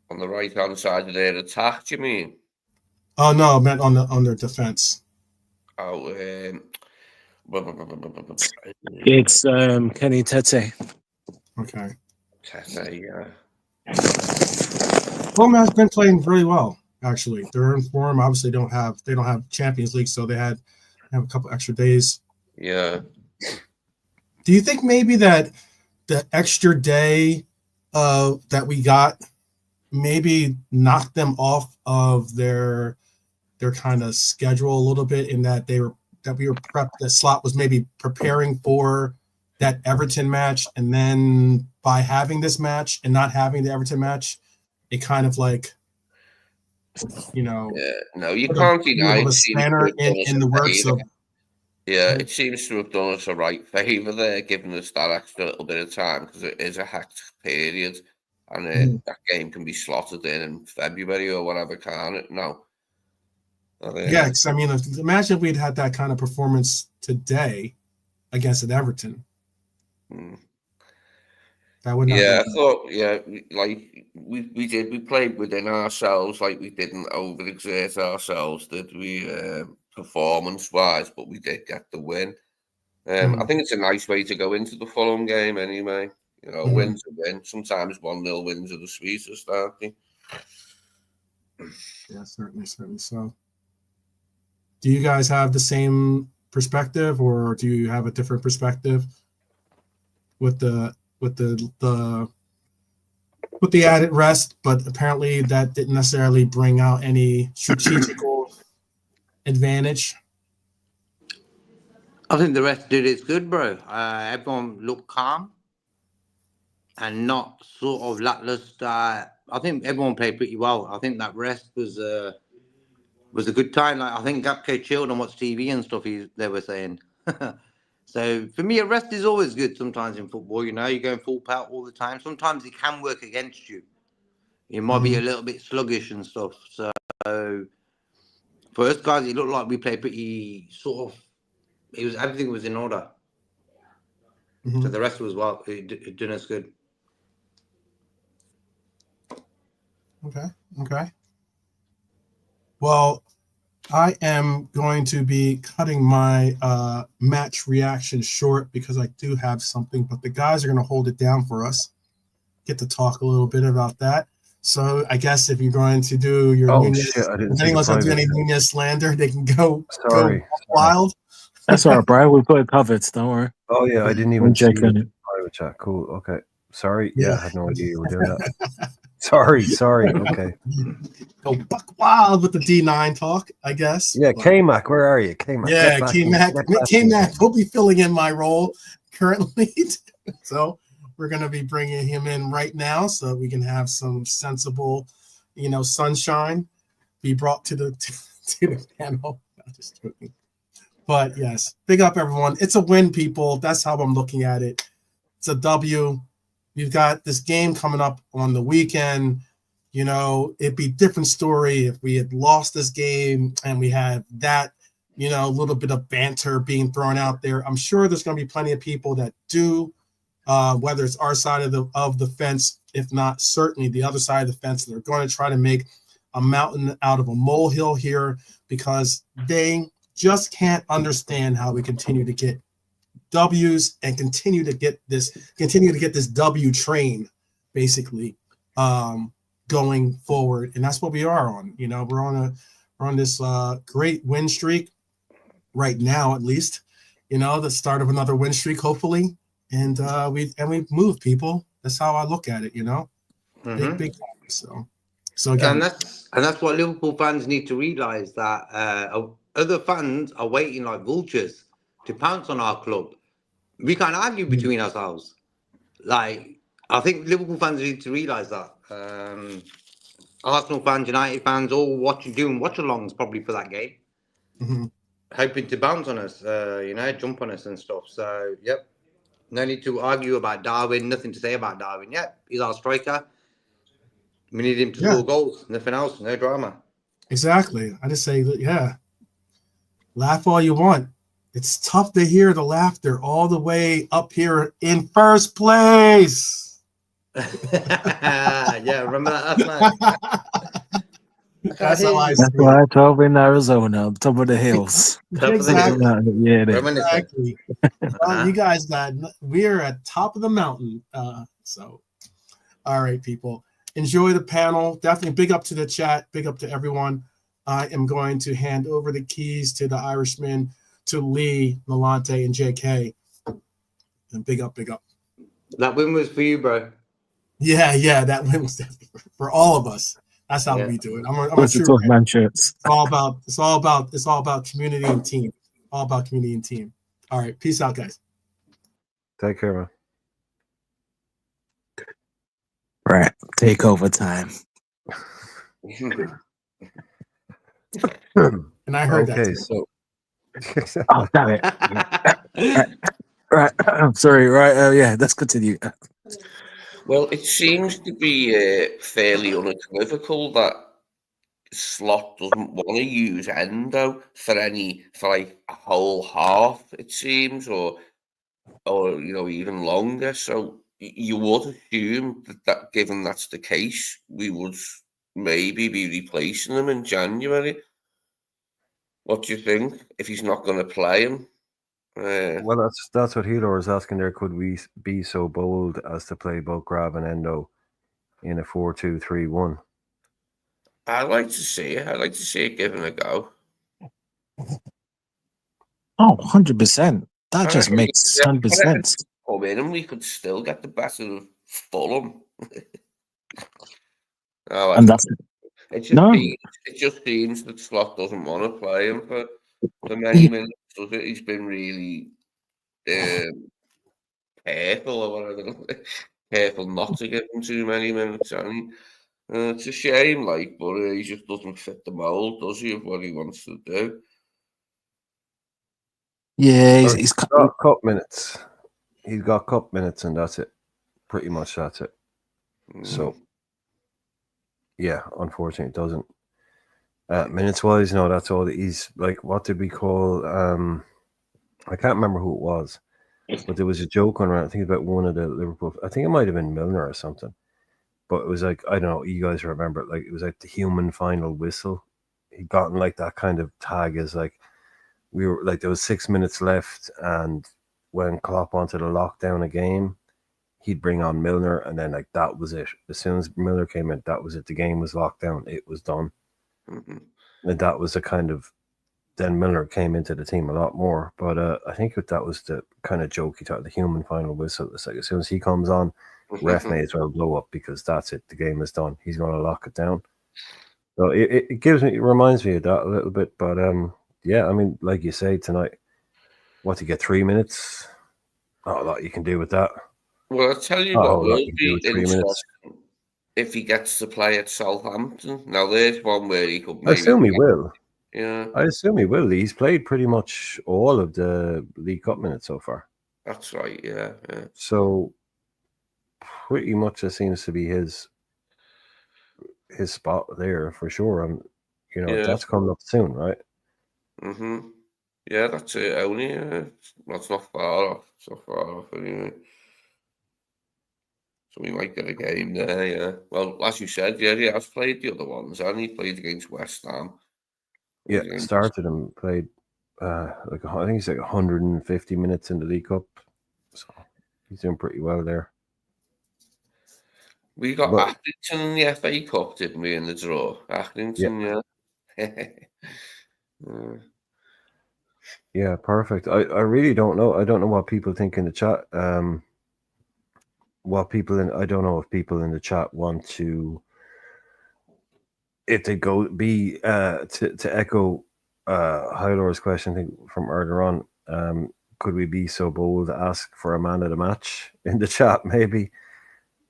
on the right hand side of their attack, do you mean? Oh no, I meant on their defense. Oh, It's Kenny Tete. Okay. Tete, yeah. Fulham has been playing really well. Actually, they're in form. Obviously, they don't have Champions League, so they have a couple extra days. Yeah. Do you think maybe that the extra day that we got maybe knocked them off of their kind of schedule a little bit, in that we were prepped, that Slot was maybe preparing for that Everton match, and then by having this match and not having the Everton match, it kind of like, Yeah. No, you put can't a deny it. Seems to spanner have done us in a the works favour. of. Yeah, it seems to have done us a right favour there, giving us that extra little bit of time, because it is a hectic period, and that game can be slotted in February or whatever, can't it? No. Yeah, because I mean, imagine if we'd had that kind of performance today against an Everton. That would not. Yeah, I thought, we played within ourselves, like we didn't overexert ourselves, did we, performance-wise, but we did get the win. I think it's a nice way to go into the Fulham game anyway. Win's a win. Sometimes 1-0 wins are the sweetest, aren't they? Yeah, certainly. So, do you guys have the same perspective, or do you have a different perspective with the added rest? But apparently that didn't necessarily bring out any strategical advantage. I think the rest did its good, bro. Everyone looked calm and not sort of lackluster. I think everyone played pretty well. I think that rest was a good time. Like, I think Gapco chilled and watched TV and stuff. They were saying. So for me, a rest is always good. Sometimes in football, you're going full power all the time. Sometimes it can work against you. You might be a little bit sluggish and stuff. So for us guys, it looked like we played pretty sort of. Everything was in order. So the rest was well. It did us good. Okay. Well, I am going to be cutting my match reaction short because I do have something, but the guys are going to hold it down for us. Get to talk a little bit about that. So I guess if you're going to do your Nunez, if anyone's going to do any Nunez slander, they can go wild. That's all right, Brian. We put it covered. Don't worry. Oh yeah, I didn't even see it. Private chat. Cool. Okay. Sorry. Yeah, I had no idea you were doing that. Sorry. Okay. Go buck wild with the D9 talk, I guess. Yeah, K-Mac, where are you? K-Mac. Yeah, K-Mac will be filling in my role currently. So we're going to be bringing him in right now so we can have some sensible, sunshine be brought to the panel. Not just joking. But yes, big up everyone. It's a win, people. That's how I'm looking at it. It's a W. We've got this game coming up on the weekend. It'd be a different story if we had lost this game and we had that, a little bit of banter being thrown out there. I'm sure there's going to be plenty of people that do, whether it's our side of the fence, if not certainly the other side of the fence. They're going to try to make a mountain out of a molehill here because they just can't understand how we continue to get W's and continue to get this W train basically going forward. And that's what we are on. We're on this great win streak right now, at least, the start of another win streak, hopefully. And we've moved, people. That's how I look at it, big. So again, and that's what Liverpool fans need to realize, that other fans are waiting like vultures to pounce on our club. We can't argue between ourselves. Like, I think Liverpool fans need to realize that. Arsenal fans, United fans, all doing watch-alongs probably for that game, hoping to bounce on us, jump on us and stuff. So, yep, no need to argue about Darwin. Nothing to say about Darwin. Yep, he's our striker. We need him to score goals. Nothing else. No drama. Exactly. I just say, laugh all you want. It's tough to hear the laughter all the way up here in first place. Yeah, remember that last night? That's how I see That's it. why I told in Arizona, top of the hills. Top of the Exactly. hill. Yeah, it is. Reminiscent. Exactly. Well, you guys we're at top of the mountain. So, all right, people, enjoy the panel. Definitely big up to the chat. Big up to everyone. I am going to hand over the keys to the Irishman, to Lee, Nalante, and JK. And big up, big up. That win was for you, bro. Yeah, that win was definitely for all of us. That's how we do it. I'm a What's the true talk fan. man shirts? It's all about community and team. All about community and team. All right, peace out, guys. Take care, man. Right, take over time. And I heard that. Okay, Too. so Oh, damn it. Right. I'm sorry. Right. Yeah, let's continue. Well, it seems to be fairly unequivocal that Slot doesn't want to use Endo for like a whole half, it seems, or even longer. So you would assume that given that's the case, we would maybe be replacing him in January. What do you think? If he's not going to play him? well, that's what Hilo was asking there. Could we be so bold as to play both Grab and Endo in a 4-2-3-1? I'd like to see it. I'd like to see it given a go. Oh, 100%. That I just reckon makes 100 sense. come in and we could still get the better of Fulham. And that's It just seems that Slot doesn't want to play him for many minutes, does it? He's been really careful or whatever. Careful not to give him too many minutes, and it's a shame, like, but he just doesn't fit the mold, does he, of what he wants to do? Yeah, Well, he's got cup minutes. He's got cup minutes, and that's it. Pretty much that's it. So, yeah, unfortunately, it doesn't. Minutes wise, no, that's all. He's like, what did we call? I can't remember who it was, but there was a joke on around. I think about one of the Liverpool. I think it might have been Milner or something. But it was like, I don't know, you guys remember it, like it was like the human final whistle. He'd gotten like that kind of tag as like we were like there was 6 minutes left, and when Klopp wanted to lock down a game, he'd bring on Milner, and then like that was it. As soon as Milner came in, that was it. The game was locked down. It was done. Mm-hmm. And that was a kind of then Milner came into the team a lot more. But I think that was the kind of joke he thought, the human final whistle. It's like as soon as he comes on, ref may as well blow up because that's it. The game is done. He's going to lock it down. So it reminds me of that a little bit. But yeah, I mean, like you say tonight, what, to get 3 minutes? Not a lot you can do with that. Well, I'll tell you what will be interesting if he gets to play at Southampton. Now, there's one where he could maybe... I assume he will. Yeah. I assume he will. He's played pretty much all of the League Cup minutes so far. That's right, yeah. So pretty much it seems to be his spot there for sure. And that's coming up soon, right? Mm-hmm. Yeah, that's it. Only that's not far off. It's not far off anyway. So we might get a game there, yeah. Well, as you said, yeah, he has played the other ones, and he played against West Ham. Yeah, started and played I think he's like 150 minutes in the League Cup. So he's doing pretty well there. We got Accrington in the FA Cup, didn't we, in the draw? Accrington, yeah. Yeah, perfect. I really don't know. I don't know what people think in the chat. I don't know if people in the chat want to, if they go be to echo Hylor's question, I think from earlier on, could we be so bold to ask for a man of the match in the chat? Maybe,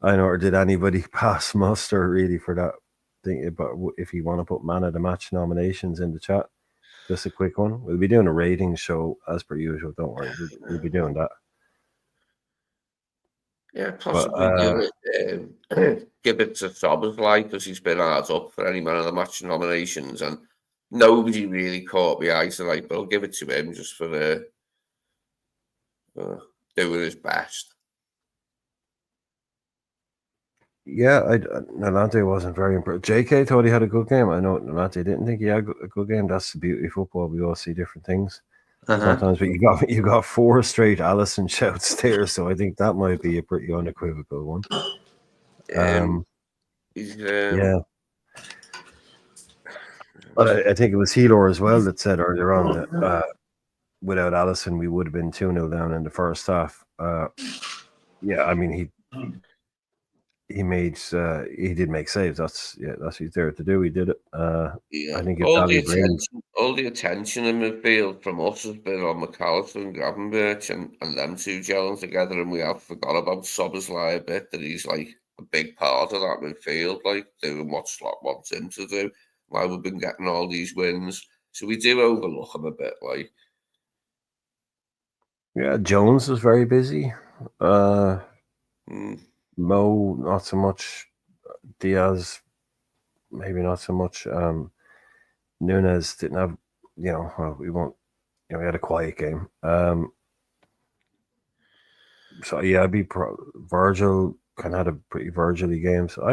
I know, or did anybody pass muster really for that thing? But if you want to put man of the match nominations in the chat, just a quick one. We'll be doing a rating show as per usual. Don't worry, we'll be doing that. Yeah, possibly do it. Give it to Szoboszlai because he's been hard up for any man of the match nominations, and nobody really caught the eye tonight. But I'll give it to him just for doing his best. Yeah, Nolante wasn't very impressed. JK thought he had a good game. I know Nolante didn't think he had a good game. That's the beauty of football. We all see different things sometimes, but you got 4 straight Allison shouts there, so I think that might be a pretty unequivocal one. He's, Yeah. But I think it was Healor as well that said earlier on that without Allison, we would have been 2-0 down in the first half. Yeah, I mean, he did make saves. That's what he's there to do. He did it. I think if all the attention in midfield from us has been on McAllister and Gravenberch and them two gelling together, and we have forgot about Szoboszlai a bit, that he's like a big part of that midfield, like doing what Slot wants him to do. Why we've been getting all these wins, so we do overlook him a bit, like. Yeah, Jones was very busy. Mo, not so much. Diaz, maybe not so much. Nunes didn't have, we won't, we had a quiet game. So yeah, Virgil kind of had a pretty Virgil-y game. So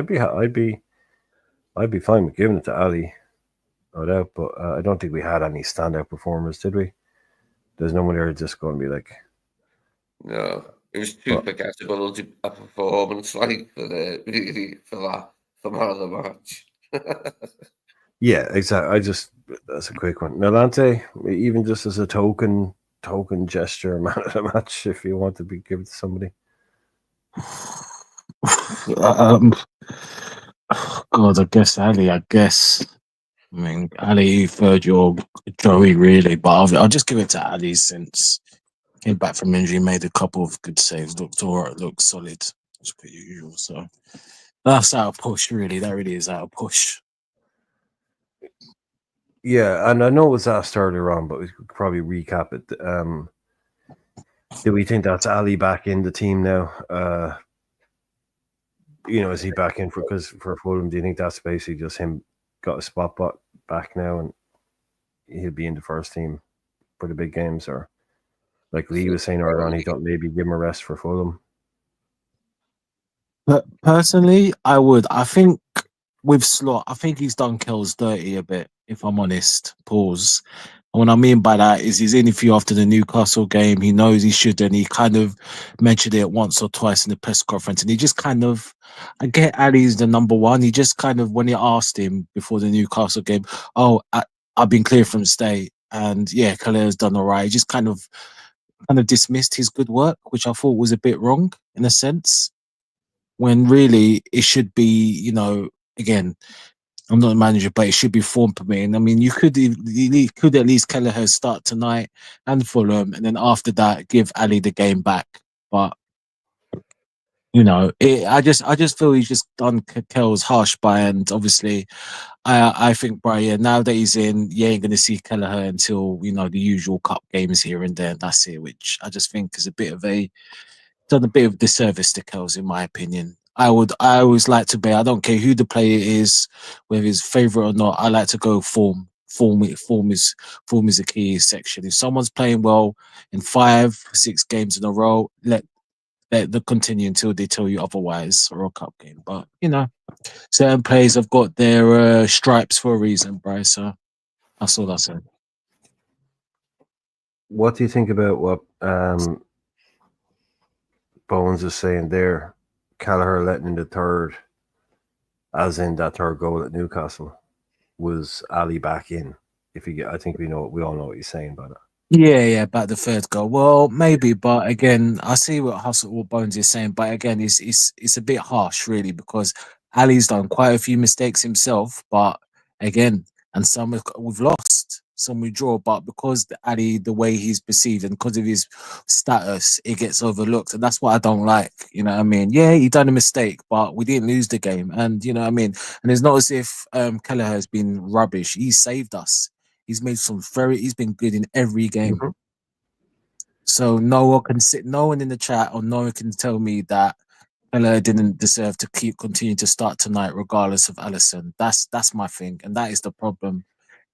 I'd be fine with giving it to Ali, no doubt. But I don't think we had any standout performers, did we? There's no one there just going to be like. No, it was too forgettable a performance like for man of the match. Yeah, exactly. That's a quick one. Nolante, even just as a token gesture, man of the match, if you want to be given to somebody. God, I guess Ali. I mean, Ali, third your Joey, really, but I'll just give it to Ali since came back from injury, made a couple of good saves, looked alright, looked solid, as per usual. So that's out of push, really. That really is out of push. Yeah, and I know it was asked earlier on, but we could probably recap it. Do we think that's Ali back in the team now? Is he back in for Fulham? Do you think that's basically just him got a spot back now and he'll be in the first team for the big games? Or like Lee was saying earlier on, he thought maybe give him a rest for Fulham? But personally, I would. I think with Slot, I think he's done Kells dirty a bit, if I'm honest. Pause. And what I mean by that is he's in a few after the Newcastle game. He knows he shouldn't. He kind of mentioned it once or twice in the press conference. And he just kind of, I get Ali's the number one. He just kind of, when he asked him before the Newcastle game, I've been clear from state. And yeah, Kalera's done all right. He just kind of dismissed his good work, which I thought was a bit wrong in a sense. When really it should be, again, I'm not a manager, but it should be form permitting. I mean, you could at least Kelleher start tonight and Fulham, and then after that, give Ali the game back. But I just feel he's just done Kel's harsh by, and obviously, I think, Brian, now that he's in, you ain't going to see Kelleher until the usual cup games here and there. And that's it, which I just think is done a bit of disservice to Kells, in my opinion. I always like to bet. I don't care who the player is, whether he's favourite or not. I like to go form. Form is a key section. If someone's playing well in 5-6 games in a row, let them continue until they tell you otherwise, or a cup game. But certain players have got their stripes for a reason, Bryce. So that's all I say. What do you think about what Bones is saying there? Kelleher letting in the third, as in that third goal at Newcastle, was Ali back in? I think we all know what he's saying about it. Yeah, about the third goal. Well, maybe, but again, I see what Bones is saying, but again, it's a bit harsh, really, because Ali's done quite a few mistakes himself, but again, and some we've lost, some we draw, but because Ali, the way he's perceived and because of his status, it gets overlooked, and that's what I don't like. You know what I mean? Yeah, he done a mistake, but we didn't lose the game, and you know what I mean. And it's not as if Kelleher has been rubbish. He saved us. He's made he's been good in every game. Mm-hmm. So no one in the chat or no one can tell me that Kelleher didn't deserve to continue to start tonight, regardless of Alisson. That's my thing, and that is the problem.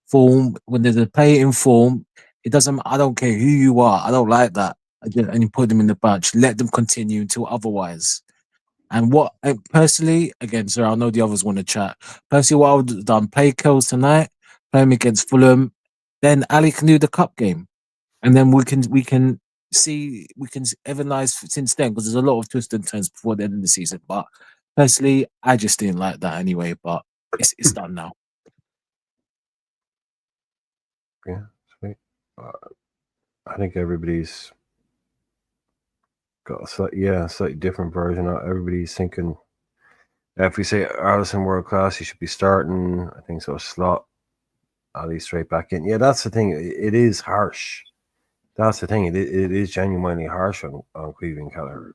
Form, when there's a player in form, it doesn't. I don't care who you are. I don't like that. And you put them in the bunch. Let them continue until otherwise. And what personally, again, sir, I know the others want to chat. Personally, what I would have done: play Kells tonight, play him against Fulham, then Ali can do the cup game, and then we can evernize since then because there's a lot of twists and turns before the end of the season. But personally, I just didn't like that anyway. But it's done now. Yeah, sweet. I think everybody's got a slightly different version. Everybody's thinking if we say Alisson world class, he should be starting. I think so. Slot Ali straight back in. Yeah, that's the thing. It is harsh. That's the thing. It is genuinely harsh on Cleveland Keller.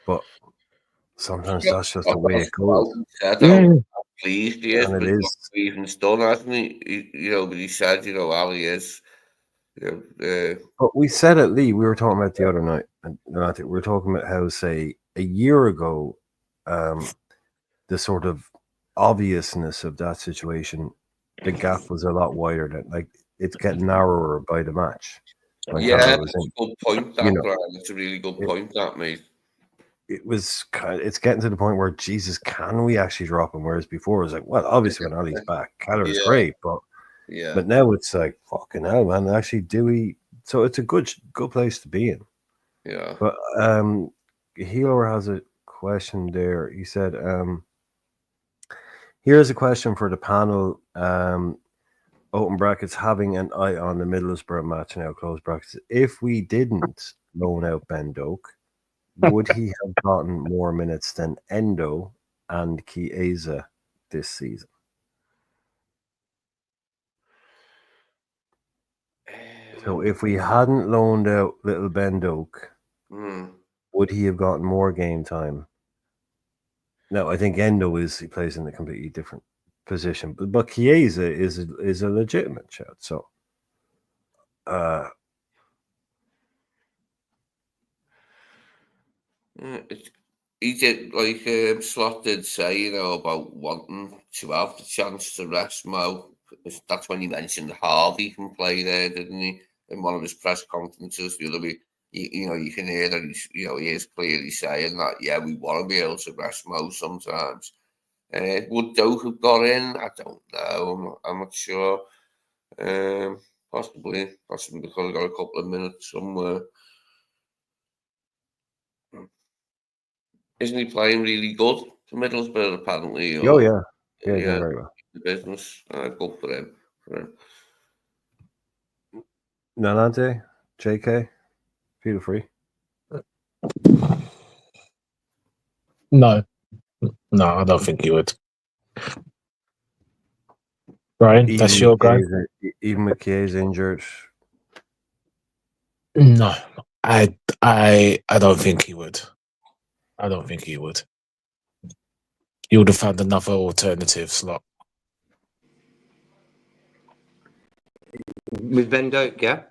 But sometimes that's just the way it goes. I'm pleased he is, And but it is. Cleveland's done, hasn't he? But he said, Ali is. But we said it, Lee. We were talking about the other night, and we were talking about how, say, a year ago, the sort of obviousness of that situation, the gap was a lot wider. Than like it's getting narrower by the match. Yeah, that's a good point. That Brian, it's a really good point, that mate. It's getting to the point where Jesus, can we actually drop him? Whereas before it was like, well, obviously when Ali's back, Keller is great, but now it's like fucking hell, man. Actually, do we? So it's a good place to be in. Yeah. But Healer has a question there. He said, "Here's a question for the panel. Open brackets, having an eye on the Middlesbrough match now. Close brackets. If we didn't loan out Ben Doak, would he have gotten more minutes than Endo and Chiesa this season?" So if we hadn't loaned out little Ben Doak, would he have gotten more game time? No, I think Endo he plays in a completely different position, but Chiesa is a legitimate shout. So, he did, like Slot did say, about wanting to have the chance to rest Mo. That's when he mentioned Harvey can play there, didn't he? In one of his press conferences the other week, you can hear that he is clearly saying that, yeah, we want to be able to rest Mo sometimes. Would Doak have got in? I don't know. I'm not sure. Possibly because he got a couple of minutes somewhere. Isn't he playing really good for Middlesbrough, apparently? Oh, yeah. Yeah, doing very well. The business. Good for him. Nalante, JK, feel free. No, I don't think he would. Brian, that's your guy. Even with Chiesa injured. No, I don't think he would. I don't think he would. He would have found another alternative slot. With Ben Doak, yeah?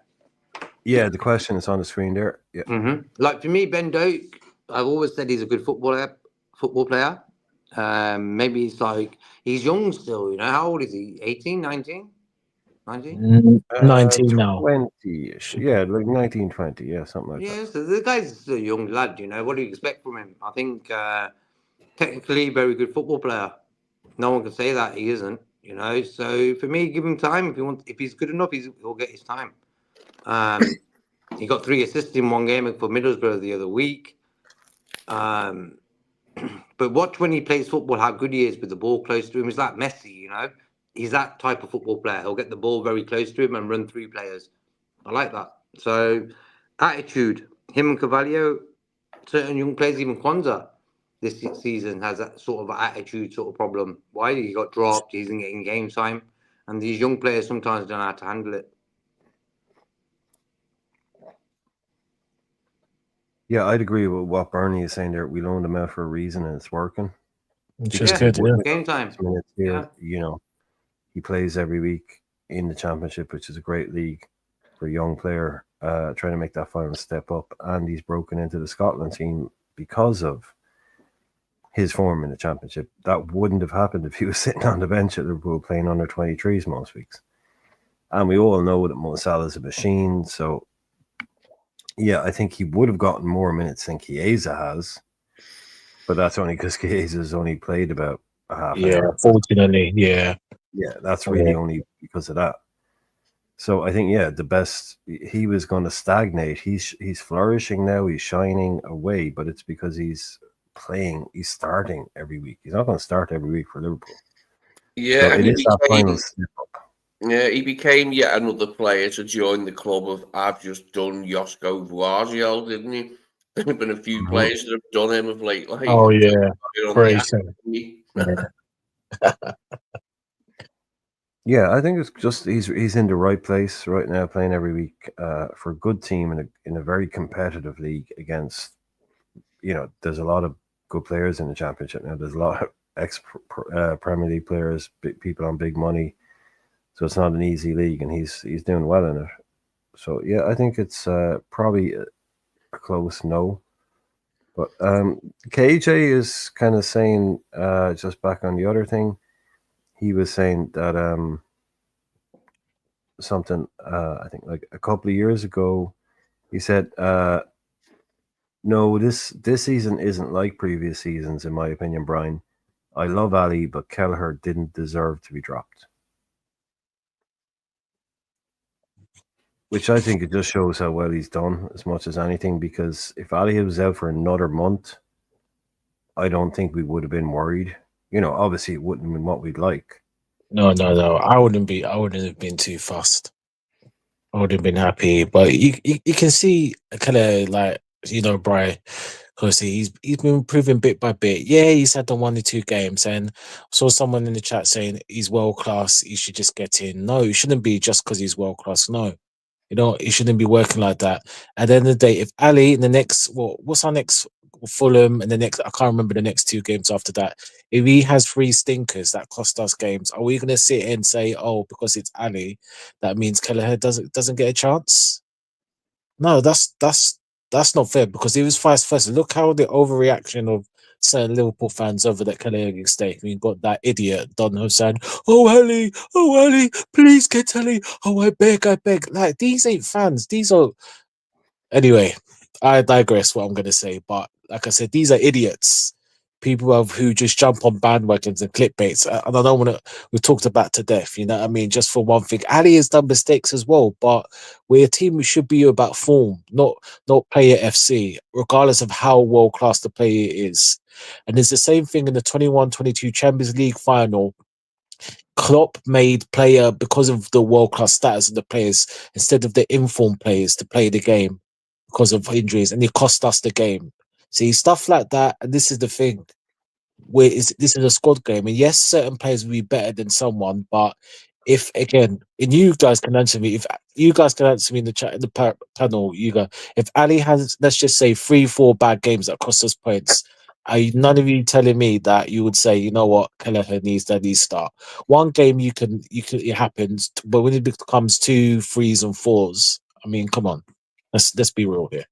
Yeah, the question is on the screen there. Yeah. Mm-hmm. Like for me, Ben Doak, I've always said he's a good football player. Maybe he's young still, How old is he? 18, 19? 19? 19 now. 20-ish. Yeah, like 19, 20. Yeah, something like that. Yeah, so the guy's still a young lad, What do you expect from him? I think technically very good football player. No one can say that he isn't, So for me, give him time. If he's good enough, he'll get his time. He got 3 assists in one game for Middlesbrough the other week. But watch when he plays football, how good he is with the ball close to him. He's like Messi, He's that type of football player. He'll get the ball very close to him and run 3 players. I like that. So, attitude. Him and Carvalho, certain young players, even Kwanzaa, this season has that sort of attitude sort of problem. Why? He got dropped. He isn't getting game time. And these young players sometimes don't know how to handle it. Yeah, I'd agree with what Bernie is saying there. We loaned him out for a reason and it's working. It's just good, Game time. Here, he plays every week in the Championship, which is a great league for a young player trying to make that final step up. And he's broken into the Scotland team because of his form in the Championship. That wouldn't have happened if he was sitting on the bench at Liverpool playing under 23s most weeks. And we all know that Mo Salah's a machine, so yeah, I think he would have gotten more minutes than Chiesa has. but that's only because Chiesa's only played about a half Yeah, hour. fortunately, yeah. Yeah, that's really only because of that. So I think, yeah, the best, he was going to stagnate. He's flourishing now. He's shining away, but it's because he's playing. He's starting every week. He's not going to start every week for Liverpool. Yeah, So and it is that final step up. Yeah, he became yet another player to join the club of I've just done Josko Vuaziel, didn't he? There have been a few players that have done him of late. Like, Oh yeah, on very the soon. Yeah, I think it's just he's in the right place right now, playing every week for a good team in a very competitive league against. There's a lot of good players in the championship now. There's a lot of ex Premier League players, people on big money. So it's not an easy league, and he's doing well in it. So yeah, I think it's probably a close no. But KJ is kind of saying, just back on the other thing, he was saying that something, I think like a couple of years ago, he said, no, this season isn't like previous seasons, in my opinion, Brian. I love Ali, but Kelleher didn't deserve to be dropped. Which I think it just shows how well he's done as much as anything, because if Ali was out for another month, I don't think we would have been worried. Obviously it wouldn't have been what we'd like. No. I wouldn't have been too fussed. I would have been happy. But you can see kind of like, Brian, because he's been improving bit by bit. Yeah, he's had the 1 or 2 games, and I saw someone in the chat saying he's world class. He should just get in. No, it shouldn't be just because he's world class. No, it shouldn't be working like that. At the end of the day, if Ali in the next, what's our next, Fulham, and the next, I can't remember the next 2 games after that. If he has 3 stinkers that cost us games, are we going to sit and say, oh, because it's Ali, that means Kelleher doesn't get a chance? No, that's not fair, because it was vice versa. Look how the overreaction of certain Liverpool fans over that Kelleher mistake. I mean, got that idiot Don Hussein. Oh Ali, please get Ali. Oh, I beg. Like, these ain't fans. These are. Anyway, I digress. What I'm gonna say, but like I said, these are idiots. People who just jump on bandwagons and clickbaits, and I don't want to. We've talked about to death. You know what I mean? Just for one thing, Ali has done mistakes as well, but we're a team who should be about form, not player FC, regardless of how world class the player is. And it's the same thing in the 21-22 Champions League final. Klopp made player, because of the world class status of the players, instead of the informed players to play the game because of injuries, and it cost us the game. See, stuff like that, and this is the thing. This is a squad game, and yes, certain players will be better than someone, but if again, and you guys can answer me, if you guys can answer me in the chat, in the panel, you go, if Ali has, let's just say 3-4 bad games that cost us points, are none of you telling me that you would say, you know what, Kelleher needs to start? One game you can it happens, but when it becomes 2, 3s, and 4s, I mean, come on, let's be real here.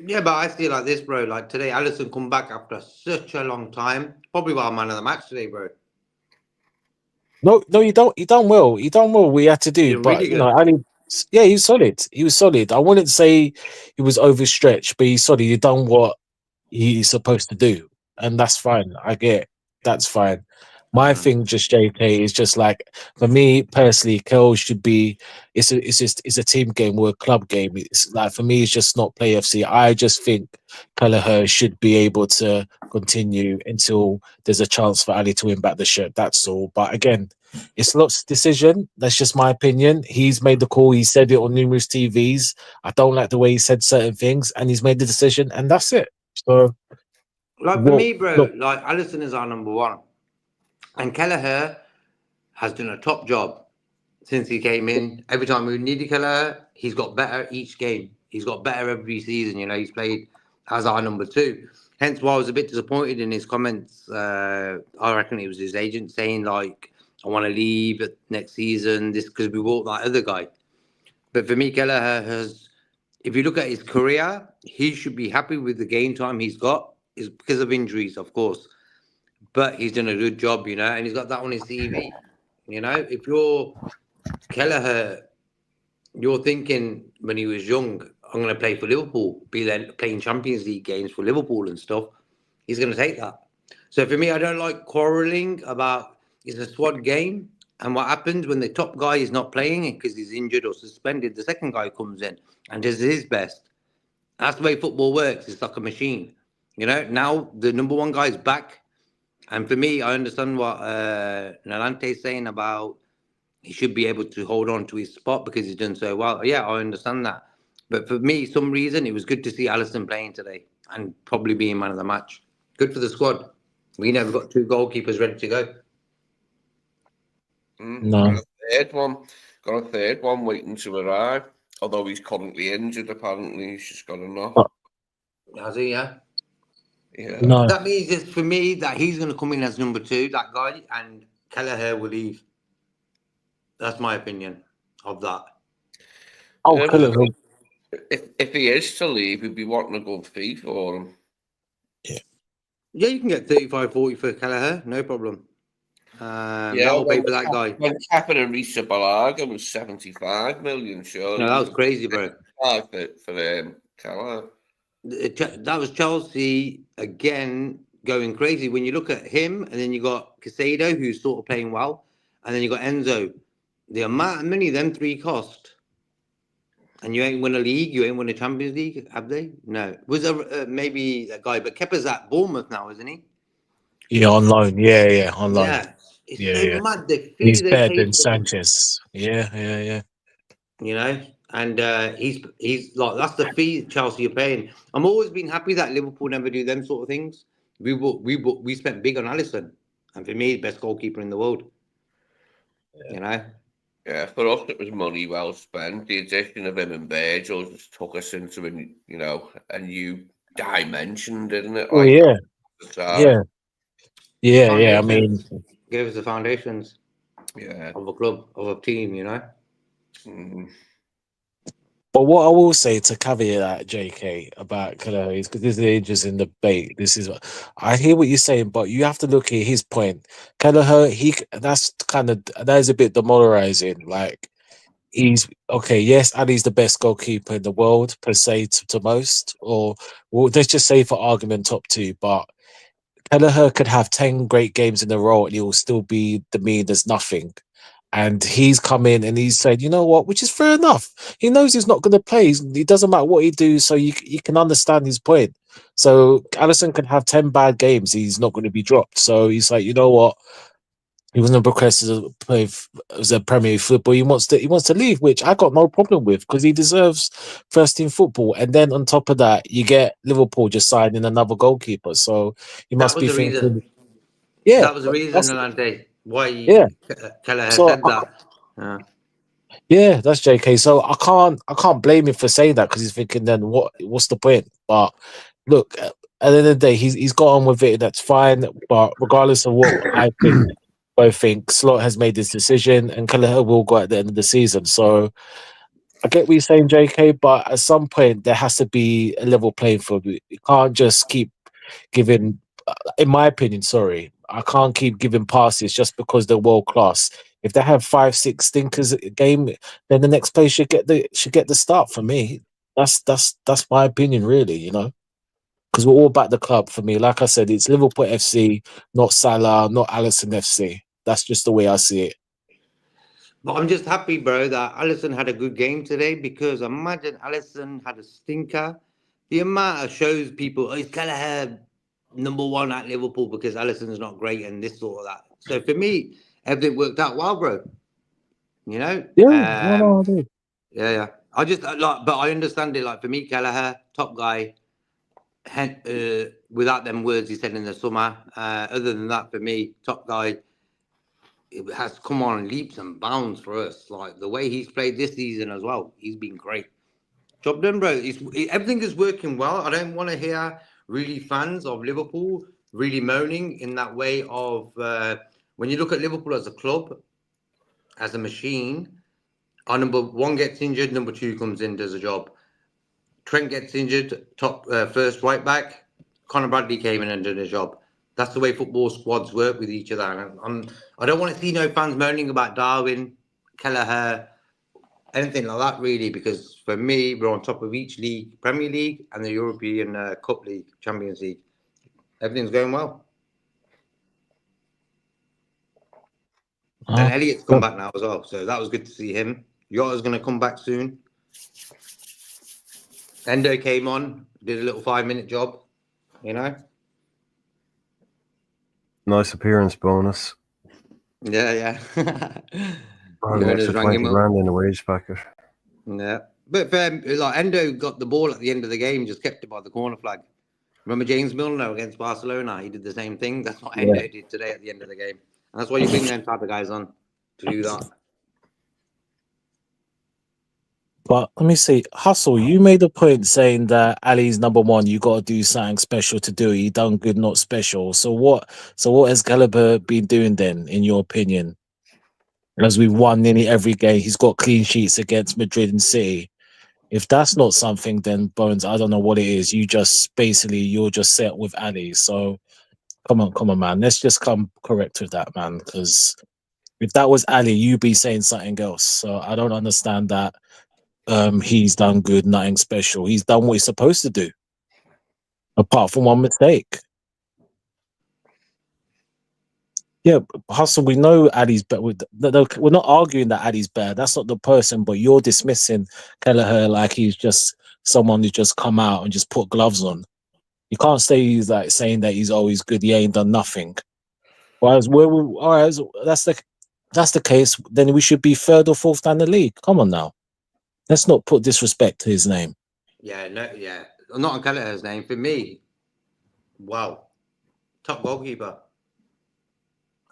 Yeah, but I see it like this, bro. Like today, Alisson come back after such a long time. Probably got a man of the match today, bro. No, you don't. You done well. You done well. We had to do, You're but really good. yeah, he was solid. He was solid. I wouldn't say he was overstretched, but he's solid. He done what he's supposed to do, and that's fine. I get it. That's fine. My thing, just JK, is just like, for me personally, Kel should be. It's a team game or a club game. It's like, for me, it's just not play FC. I just think Kelleher should be able to continue until there's a chance for Ali to win back the shirt. That's all. But again, it's Lot's decision. That's just my opinion. He's made the call. He said it on numerous TVs. I don't like the way he said certain things, and he's made the decision, and that's it. So, Like for me, bro, like Alisson is our number 1. And Kelleher has done a top job since he came in. Every time we needed Kelleher, he's got better each game. He's got better every season. He's played as our number 2. Hence why I was a bit disappointed in his comments. I reckon it was his agent saying, like, I want to leave at next season, this because we bought that other guy. But for me, Kelleher has, if you look at his career, he should be happy with the game time he's got. Is because of injuries, of course. But he's done a good job, and he's got that on his CV. If you're Kelleher, you're thinking when he was young, I'm going to play for Liverpool, be then playing Champions League games for Liverpool and stuff. he's going to take that. So for me, I don't like quarrelling about it's a squad game. And what happens when the top guy is not playing because he's injured or suspended, the second guy comes in and does his best. That's the way football works. It's like a machine. Now the number one guy is back. And for me, I understand what Nalante is saying about he should be able to hold on to his spot because he's done so well. Yeah, I understand that. But for me, some reason, it was good to see Alisson playing today and probably being man of the match. Good for the squad. We never got 2 goalkeepers ready to go. No. Got a third one waiting to arrive. Although he's currently injured, apparently he's just got enough. Has he? Yeah. Yeah. No. That means it's for me that he's going to come in as number 2, that guy, and Kelleher will leave. That's my opinion of that. Oh, Yeah, Kelleher. if he is to leave, he'd be wanting a good fee for him. Yeah, you can get 35, 40 for Kelleher, no problem. That'll pay for that guy. When Capital Balaga was 75 million, sure. No, that was crazy, bro. For Kelleher. That was Chelsea again going crazy. When you look at him, and then you got Casado, who's sort of playing well, and then you got Enzo. The amount of money them 3 cost, and you ain't win a league, you ain't win a Champions League, have they? No. Was there maybe that guy, but Kepa's at Bournemouth now, isn't he? Yeah, on loan. Yeah, on loan. Yeah, it's Yeah, so yeah. mad. The fee He's they better paid than for him. Sanchez. Yeah. And he's like that's the fee Chelsea are paying. I'm always been happy that Liverpool never do them sort of things. We spent big on Alisson, and for me, best goalkeeper in the world. Yeah, for us it was money well spent. The addition of him and Virgil just took us into a new dimension, didn't it? Oh yeah. I mean, gave us the foundations. Yeah. Of a club, of a team, But what I will say to caveat that, JK, about Kelleher is because this is an interesting debate. I hear what you're saying, but you have to look at his point. Kelleher, that is a bit demoralizing. Like, he's okay. Yes, Ali's the best goalkeeper in the world per se to most, or well, let's just say for argument top 2. But Kelleher could have 10 great games in a row and he will still be demeaned as nothing. And he's come in and he's said, you know what, which is fair enough. He knows he's not going to play. It doesn't matter what he do, so you can understand his point. So Alisson can have 10 bad games. He's not going to be dropped. So he's like, you know what? He wasn't requested to play as a Premier League football. He wants to leave, which I got no problem with because he deserves first team football. And then on top of that, you get Liverpool just signing another goalkeeper. So you must be thinking, yeah, that was the reason, Nalante, why Kelleher So said that. Yeah, that's JK. So I can't blame him for saying that because he's thinking then what's the point? But look, at the end of the day, he's got on with it. That's fine. But regardless of what I think Slot has made his decision, and Kelleher will go at the end of the season. So I get what you're saying, JK. But at some point, there has to be a level playing field. You can't just keep giving. In my opinion, sorry, I can't keep giving passes just because they're world class. If they have 5-6 stinkers a game, then the next player should get the start for me. That's my opinion, really, because we're all about the club for me. Like I said, it's Liverpool FC, not Salah, not Alisson FC. That's just the way I see it. But I'm just happy, bro, that Alisson had a good game today because imagine Alisson had a stinker. The amount of shows people, is Kelleher number 1 at Liverpool because Alisson's not great and this sort of that. So for me, everything worked out well, bro. Yeah, yeah. I just but I understand it. Like for me, Kelleher, top guy. Without them words he said in the summer. Other than that, for me, top guy. It has come on leaps and bounds for us. Like the way he's played this season as well, he's been great. Job done, bro. Everything is working well. I don't want to hear really fans of Liverpool really moaning in that way of when you look at Liverpool as a club, as a machine, our number 1 gets injured, number 2 comes in, does a job. Trent gets injured, first right back. Conor Bradley came in and did a job. That's the way football squads work with each other. And I don't want to see no fans moaning about Darwin, Kelleher, anything like that, really, because for me, we're on top of each league, Premier League and the European Cup League, Champions League. Everything's going well. Uh-huh. And Elliot's come back now as well, so that was good to see him. Yota's going to come back soon. Endo came on, did a little 5-minute job, you know. Nice appearance bonus. Yeah. Probably an extra 20 grand in the wage packet. Yeah, but like Endo got the ball at the end of the game, just kept it by the corner flag. Remember James Milner against Barcelona? He did the same thing. That's what Endo did today at the end of the game, and that's why you bring them type of guys on to do that. But let me see, Hustle, you made a point saying that Ali's number one, you got to do something special to do it. You done good, not special. So what has Gallagher been doing then, in your opinion? As we've won nearly every game, he's got clean sheets against Madrid and City. If that's not something, then Bones, I don't know what it is. You're just set with Ali. So come on, man. Let's just come correct with that, man. Because if that was Ali, you'd be saying something else. So I don't understand that. He's done good, nothing special. He's done what he's supposed to do, apart from one mistake. Yeah, Hustle, we know Ali's better. We're not arguing that Ali's better. That's not the person, but you're dismissing Kelleher like he's just someone who just come out and just put gloves on. You can't say he's like saying that he's always good. He ain't done nothing. Whereas that's the case, then we should be third or fourth down the league. Come on now. Let's not put disrespect to his name. Yeah, not on Kelleher's name. For me, wow, top goalkeeper,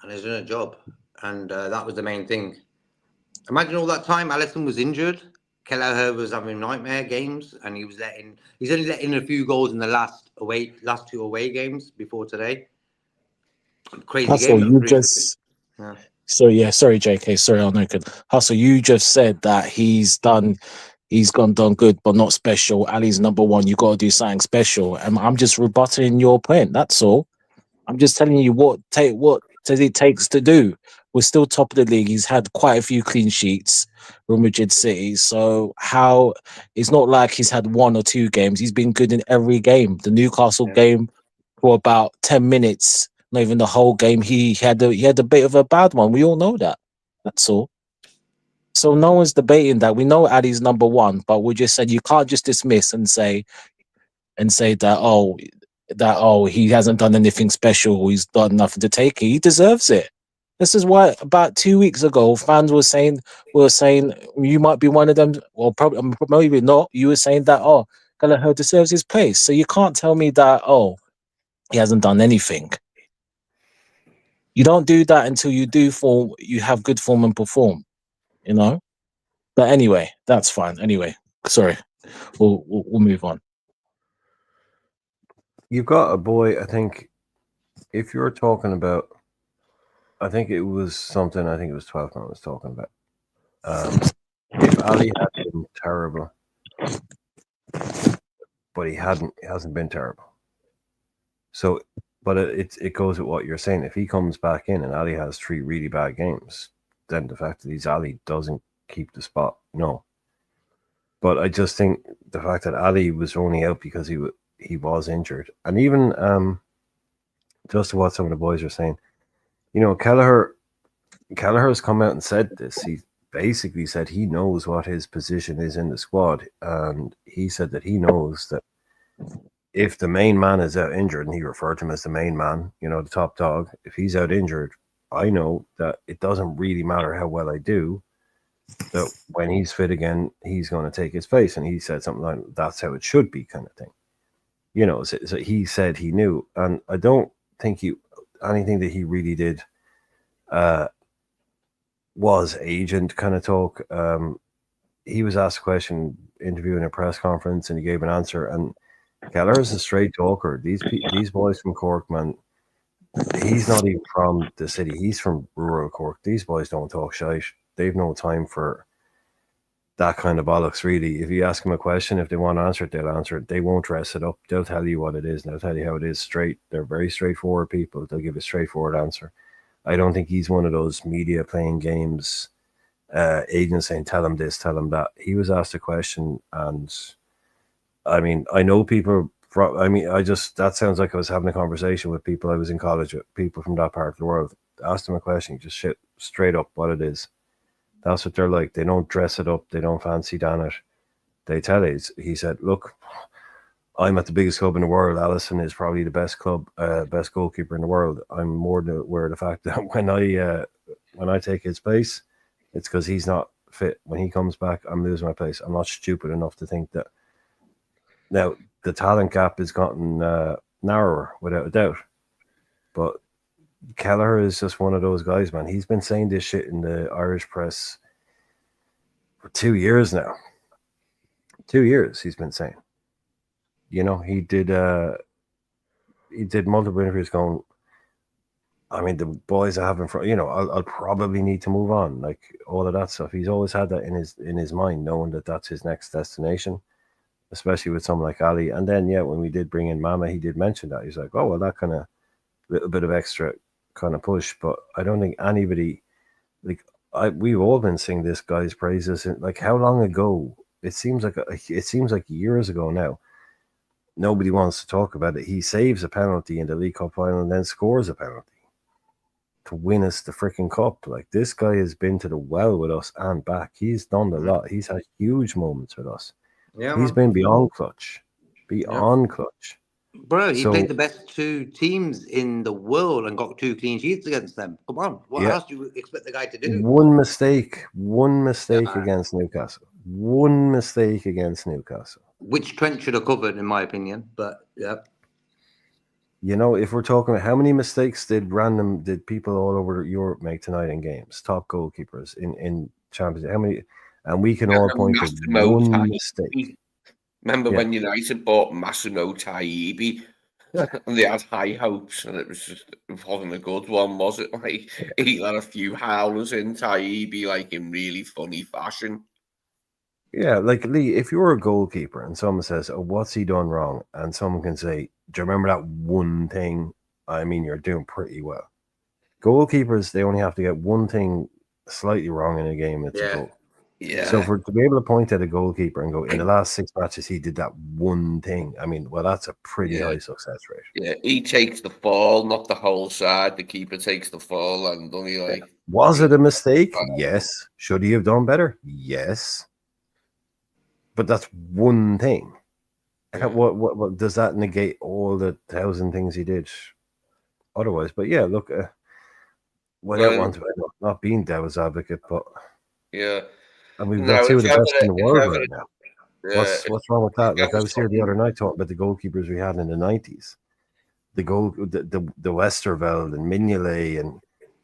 and he's doing a job, and that was the main thing. Imagine all that time Alisson was injured. Kelleher was having nightmare games, and he's only letting a few goals in the last two away games before today. Crazy Hustle, game. you just. Yeah. So yeah, sorry, JK. Sorry, I'm naked. Hustle, you just said that he's done good, but not special. Ali's number one. You got to do something special, and I'm just rebutting your point. That's all. I'm just telling you what it takes to do. We're still top of the league. He's had quite a few clean sheets, Real Madrid City. So it's not like he's had 1 or 2 games. He's been good in every game. The Newcastle game for about 10 minutes. Not even the whole game. He had a bit of a bad one. We all know that. That's all. So no one's debating that. We know Ali's number one, but we just said you can't just dismiss and say that he hasn't done anything special. He's done nothing to take it. He deserves it. This is why about 2 weeks ago fans were saying you might be one of them. Well, probably maybe not. You were saying that Gallagher deserves his place. So you can't tell me that he hasn't done anything. You don't do that until you have good form and perform, you know? But anyway, that's fine. Anyway, sorry. We'll move on. You've got a boy, I think, if you're talking about, I think it was 12 man was talking about. If Ali had been terrible, but he hasn't been terrible. So, but it goes with what you're saying. If he comes back in and Ali has 3 really bad games, then the fact that he's Ali doesn't keep the spot. No. But I just think the fact that Ali was only out because he was injured, and even just to what some of the boys are saying, you know, Kelleher has come out and said this. He basically said he knows what his position is in the squad, and he said that he knows that if the main man is out injured, and he referred to him as the main man, you know, the top dog, if he's out injured, I know that it doesn't really matter how well I do, that when he's fit again, he's going to take his place. And he said something like, that's how it should be, kind of thing. You know, so he said he knew. And I don't think anything that he really did was agent kind of talk. He was asked a question, interviewing a press conference, and he gave an answer. And Keller is a straight talker. These boys from Cork, man, he's not even from the city. He's from rural Cork. These boys don't talk shite. They've no time for that kind of bollocks, really. If you ask them a question, if they want to answer it, they'll answer it. They won't dress it up. They'll tell you what it is, and they'll tell you how it is straight. They're very straightforward people. They'll give a straightforward answer. I don't think he's one of those media playing games, agents saying, tell him this, tell him that. He was asked a question, and I mean, I know people I mean, that sounds like I was having a conversation with people I was in college with, people from that part of the world. Ask them a question, just shit straight up what it is. That's what they're like. They don't dress it up. They don't fancy down it. They tell it. He said, look, I'm at the biggest club in the world. Alisson is probably the best goalkeeper in the world. I'm more than aware of the fact that when I take his place, it's because he's not fit. When he comes back, I'm losing my place. I'm not stupid enough to think that. Now, the talent gap has gotten narrower, without a doubt. But Kelleher is just one of those guys, man. He's been saying this shit in the Irish press for 2 years now. 2 years he's been saying. You know, he did multiple interviews going, I mean, the boys I have in front, you know, I'll probably need to move on, like all of that stuff. He's always had that in his mind, knowing that that's his next destination, especially with someone like Ali. And then, yeah, when we did bring in Mama, he did mention that. He's like, oh, well, that kind of little bit of extra kind of push. But I don't think anybody, like, we've all been singing this guy's praises. And like, how long ago? It seems like years ago now. Nobody wants to talk about it. He saves a penalty in the League Cup final and then scores a penalty to win us the freaking cup. Like, this guy has been to the well with us and back. He's done a lot. He's had huge moments with us. Yeah, he's been beyond clutch. Clutch. Bro, he played the best two teams in the world and got 2 clean sheets against them. Come on. What else do you expect the guy to do? One mistake against Newcastle. One mistake against Newcastle. Which Trent should have covered, in my opinion. But, yeah. You know, if we're talking about how many mistakes did people all over Europe make tonight in games, top goalkeepers in Champions League, how many? And we can all point to one mistake. Remember when United bought Massimo Taibbi and they had high hopes and it wasn't a good one, was it? Like, he let a few howlers in Taibbi, like, in really funny fashion. Yeah, like, Lee, if you're a goalkeeper and someone says, oh, what's he done wrong? And someone can say, do you remember that one thing? I mean, you're doing pretty well. Goalkeepers, they only have to get one thing slightly wrong in a game. It's a goal. Yeah. So to be able to point at a goalkeeper and go, in the last 6 matches, he did that one thing. I mean, well, that's a pretty high success rate. Yeah, he takes the fall, not the whole side. The keeper takes the fall and only like... Was it a mistake? Yes. Should he have done better? Yes. But that's one thing. What does that negate all the 1,000 things he did otherwise? But yeah, look, not being devil's advocate, but yeah, and we've got 2 of the best in the world right now. Yeah, what's wrong with that? Like, I was here the other night talking about the goalkeepers we had in the 90s, the Westerveld and Mignolet and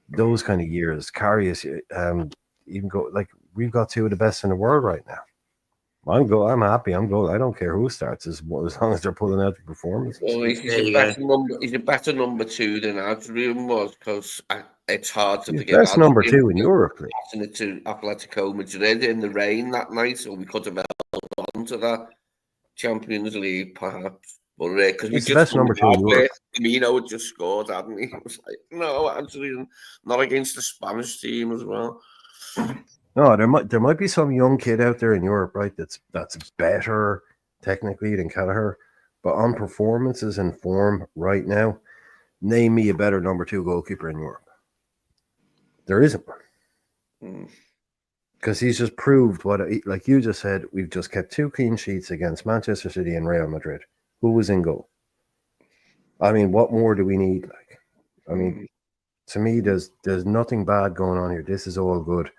those kind of years. Karius, even go like we've got 2 of the best in the world right now. I'm happy. I don't care who starts as long as they're pulling out the performance. Well, he's a better number 2 than Adrian was, because it's hard to forget. Best number 2 in Europe. Passing it to Atletico Madrid in the rain that night, so we could have held on to that Champions League, perhaps. But because it's the best number 2 in Europe. Firmino had just scored, hadn't he? It was like, no, actually, not against the Spanish team as well. No, there might be some young kid out there in Europe, right? That's better technically than Kelleher, but on performances and form right now, name me a better number 2 goalkeeper in Europe. There isn't one, because he's just proved like you just said. We've just kept 2 clean sheets against Manchester City and Real Madrid. Who was in goal? I mean, what more do we need? Like, I mean, to me, there's nothing bad going on here. This is all good.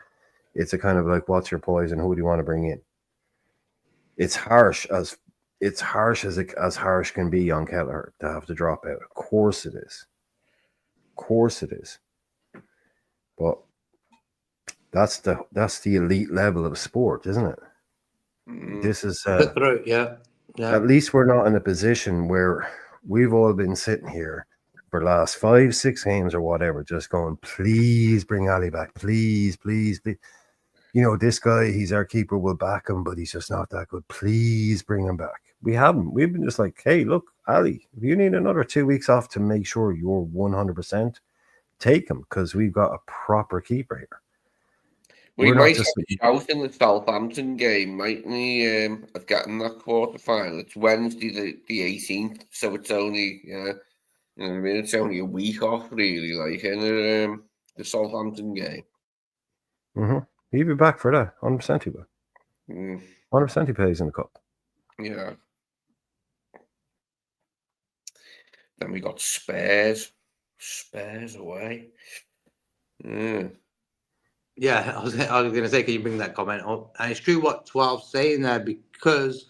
It's a kind of like, what's your poison? Who do you want to bring in? It's harsh as harsh can be on Kelleher to have to drop out. Of course it is. But that's the elite level of sport, isn't it? This is yeah. At least we're not in a position where we've all been sitting here for the last 5-6 games or whatever, just going, please bring Ali back, please. You know, this guy, he's our keeper, we'll back him, but he's just not that good. Please bring him back. We haven't. We've been just like, hey, look, Ali, if you need another 2 weeks off to make sure you're 100%, take him, because we've got a proper keeper here. We We're not might just have a shout in the Southampton game, mightn't we? Of getting that quarter final. It's Wednesday, the 18th, so it's only you know what I mean. It's only a week off, really. Like in the Southampton game. He'd be back for that. 100% he will. 100% he plays in the cup. Yeah. Then we got Spurs. Spurs away. Yeah, I was going to say, can you bring that comment up? And it's true what 12's saying there, because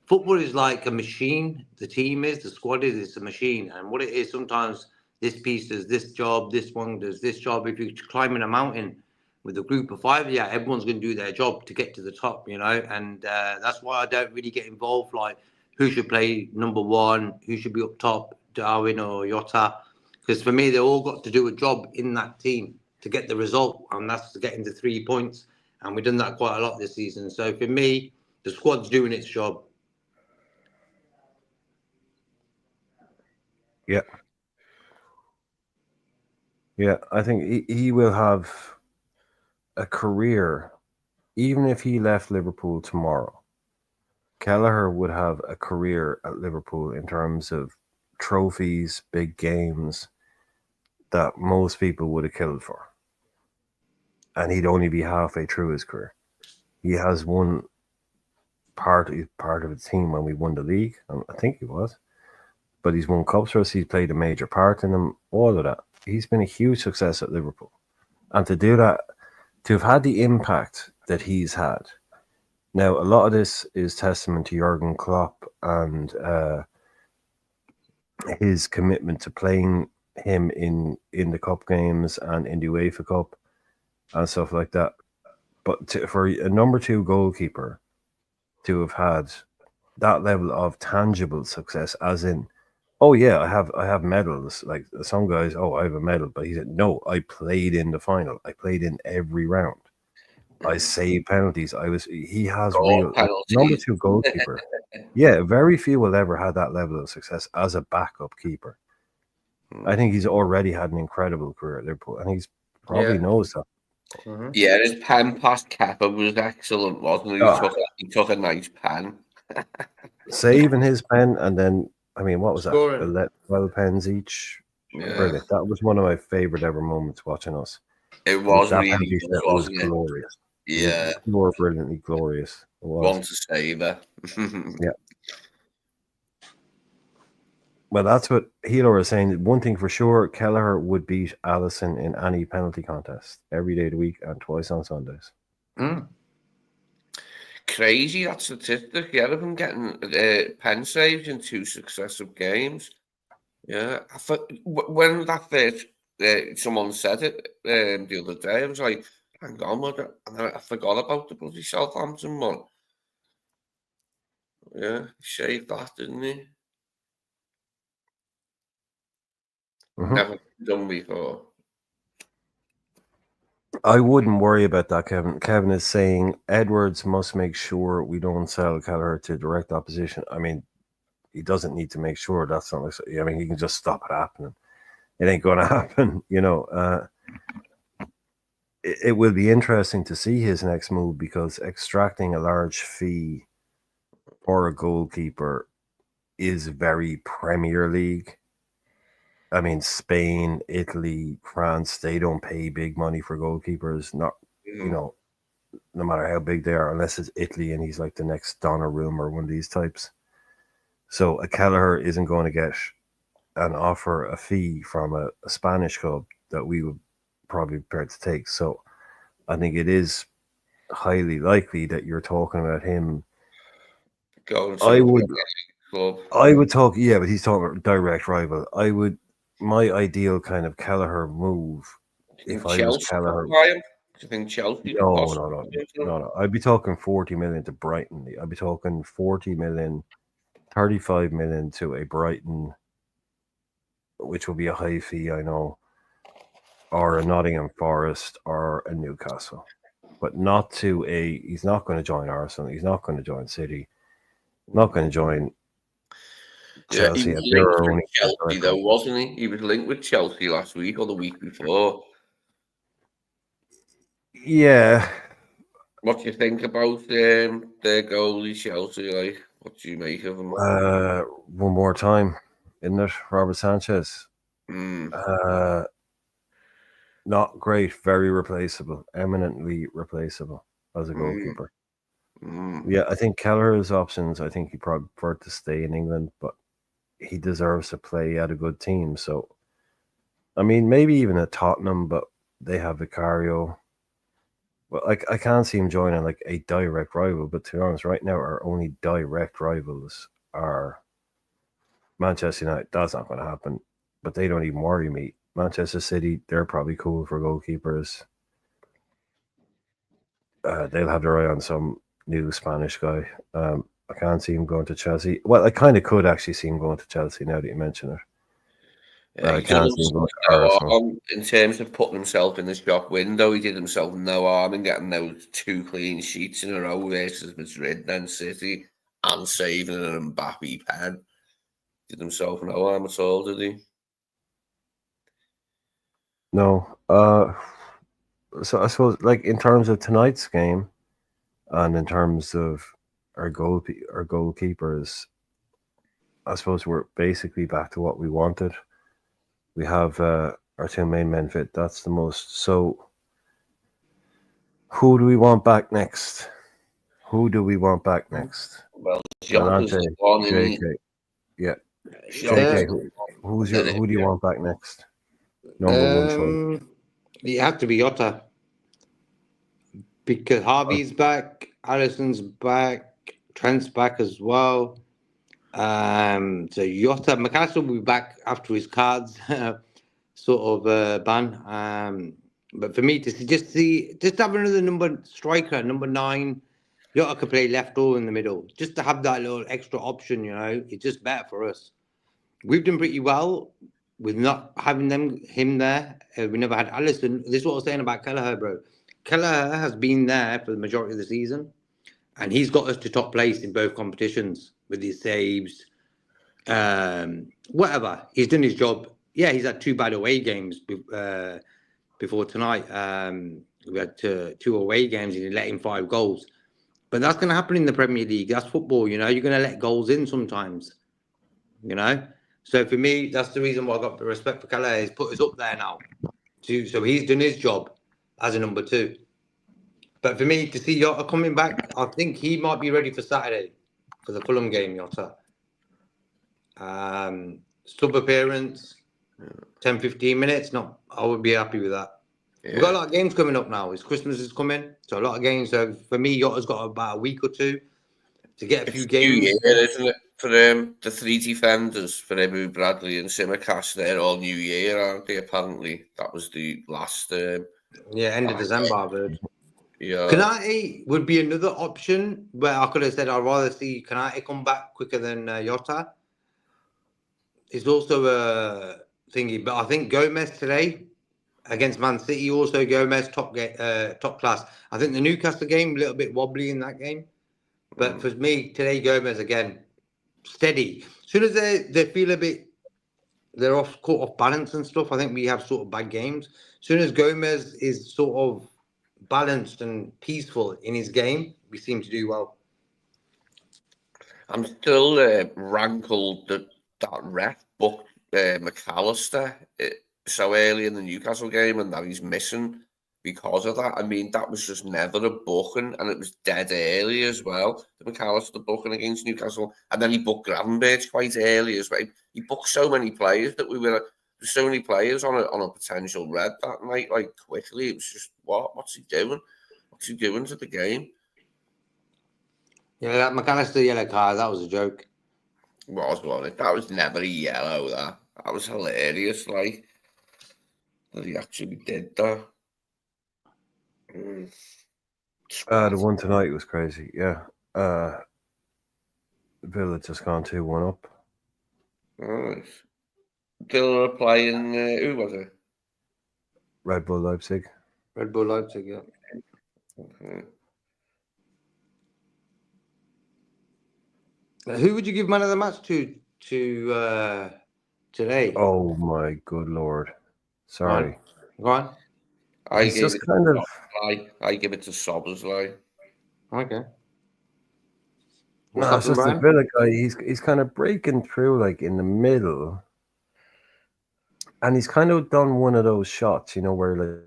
football is like a machine. The team is, the squad is, it's a machine. And what it is, sometimes this piece does this job, this one does this job. If you're climbing a mountain with a group of 5, yeah, everyone's going to do their job to get to the top, you know. And that's why I don't really get involved, like who should play number 1, who should be up top, Darwin or Jota. Because for me, they all got to do a job in that team to get the result, and that's getting to 3 points. And we've done that quite a lot this season. So for me, the squad's doing its job. Yeah. Yeah, I think he will have a career, even if he left Liverpool tomorrow. Kelleher would have a career at Liverpool in terms of trophies, big games that most people would have killed for. And he'd only be halfway through his career. He has won part of his team when we won the league. I think he was. But he's won cups for us. He's played a major part in them. All of that. He's been a huge success at Liverpool. And to do that, to have had the impact that he's had. Now, a lot of this is testament to Jurgen Klopp and his commitment to playing him in the cup games and in the UEFA Cup and stuff like that. But for a number 2 goalkeeper to have had that level of tangible success, as in, oh yeah, I have medals. Like some guys, oh, I have a medal, but he said, no, I played in the final. I played in every round. I saved penalties. He has real number 2 goalkeeper. Yeah, very few will ever have that level of success as a backup keeper. I think he's already had an incredible career at Liverpool, and he's probably knows that. Yeah, his pen past Kepa was excellent, wasn't it? He took a nice pen. Saving his pen, and then, I mean, what was Scoring. that? 12 pens each. Yeah. Brilliant. That was one of my favorite ever moments watching us. It was that really penalty good, was wasn't it? glorious. Yeah. More brilliantly glorious. It was. One to savour. Yeah. Well, that's what Hilo is saying. One thing for sure, Kelleher would beat Allison in any penalty contest every day of the week and twice on Sundays. Crazy, that statistic. Yeah, of him getting pen saves in 2 successive games. Yeah. When that first, someone said it the other day, I was like, hang on, and I forgot about the bloody Southampton one. Yeah, he saved that, didn't he? Never done before. I wouldn't worry about that, Kevin. Kevin is saying Edwards must make sure we don't sell Kelleher to direct opposition. I mean, he doesn't need to make sure. That's not. I mean, he can just stop it happening. It ain't going to happen, you know. It will be interesting to see his next move, because extracting a large fee for a goalkeeper is very Premier League. I mean, Spain, Italy, France, they don't pay big money for goalkeepers. Not, you know, no matter how big they are, unless it's Italy and he's like the next Donnarumma or one of these types. So a Kelleher isn't going to get an offer, a fee from a Spanish club that we would probably be prepared to take. So I think it is highly likely that you're talking about him. I would talk, yeah, but he's talking about direct rival. My ideal kind of Kelleher move, if I was Kelleher. Do you think Chelsea? No. I'd be talking 40 million to Brighton. I'd be talking 40 million, 35 million to a Brighton, which will be a high fee, I know, or a Nottingham Forest or a Newcastle. But not to he's not going to join Arsenal. He's not going to join City. Not going to join Chelsea. He was linked with Chelsea, though, wasn't he? He was linked with Chelsea last week or the week before. Yeah. What do you think about their goalie Chelsea? Like, what do you make of them? One more time, isn't it? Robert Sanchez. Not great, very replaceable, eminently replaceable as a goalkeeper. Yeah, I think Kelleher's options, I think he probably preferred to stay in England, but he deserves to play at a good team. So, I mean, maybe even at Tottenham, but they have Vicario. Well, like, I can't see him joining like a direct rival, but to be honest, right now our only direct rivals are Manchester United. That's not going to happen, but they don't even worry me. Manchester City, they're probably cool for goalkeepers. They'll have their eye on some new Spanish guy. I can't see him going to Chelsea. Well, I kind of could actually see him going to Chelsea now that you mention it. I He can't done see him going to no Arsenal. harm in terms of putting himself in the shop window. He did himself no harm in getting those 2 clean sheets in a row versus Madrid, then City, and saving an Mbappe pen. Did himself no harm at all, did he? No. So I suppose, like, in terms of tonight's game, and in terms of our goalkeepers, I suppose we're basically back to what we wanted. We have our 2 main men fit. That's the most. So, who do we want back next? Well, Jota's the one, isn't he? JK. Yeah. Jota's JK. Who do you want back next? Number 1 choice. You have to be Jota. Because Harvey's back, Alisson's back, Trent's back as well. So Jota, McAllister will be back after his cards sort of ban. But for me to just have another number striker, number 9, Jota could play left or in the middle. Just to have that little extra option, it's just better for us. We've done pretty well with not having him there. We never had Alisson. This is what I was saying about Kelleher, bro. Kelleher has been there for the majority of the season, and he's got us to top place in both competitions with his saves. Whatever. He's done his job. Yeah, he's had 2 bad away games before tonight. We had 2 away games and he let in 5 goals. But that's going to happen in the Premier League. That's football, You're going to let goals in sometimes, So for me, that's the reason why I got the respect for Kelleher. He's put us up there now. So he's done his job as a number 2. But for me, to see Jota coming back, I think he might be ready for Saturday for the Fulham game, Jota. Sub appearance, 10, 15 minutes. No, I would be happy with that. Yeah. We've got a lot of games coming up now. Christmas is coming, so a lot of games. So for me, Jota's got about a week or 2 to get a few games. New year, isn't it? For the 3 defenders, for Ebu, Bradley and Simicast, they're all New Year, aren't they? Apparently, that was the last. End of December, I've heard. Yeah. Kanate would be another option where I could have said I'd rather see Kanate come back quicker than Jota. It's also a thingy, but I think Gomez today against Man City, also Gomez top class. I think the Newcastle game a little bit wobbly in that game, but for me today Gomez again steady. As soon as they feel a bit they're caught off balance and stuff, I think we have sort of bad games. As soon as Gomez is sort of balanced and peaceful in his game, we seem to do well. I'm still rankled that ref booked McAllister so early in the Newcastle game and that he's missing because of that. I mean, that was just never a booking, and it was dead early as well. The McAllister booking against Newcastle, and then he booked Gravenberch quite early as well. He booked so many players that there's so many players on a potential red that night, like quickly. It was just what's he doing? What's he doing to the game? Yeah, that McAllister yellow card, that was a joke. That was never a yellow. That was hilarious. Like that he actually did that. The one tonight was crazy. Yeah. Villa just gone 2-1 up. Nice. Villa are playing. Who was it? Red Bull Leipzig. Yeah. Okay. Who would you give man of the match to today? Oh my good lord! Sorry. Go on. I He's gave just it kind of. I give it to Soboslai. Okay. What's No, it's happened, just the Brian? Villa guy. He's kind of breaking through like in the middle, and he's kind of done one of those shots, you know, where like.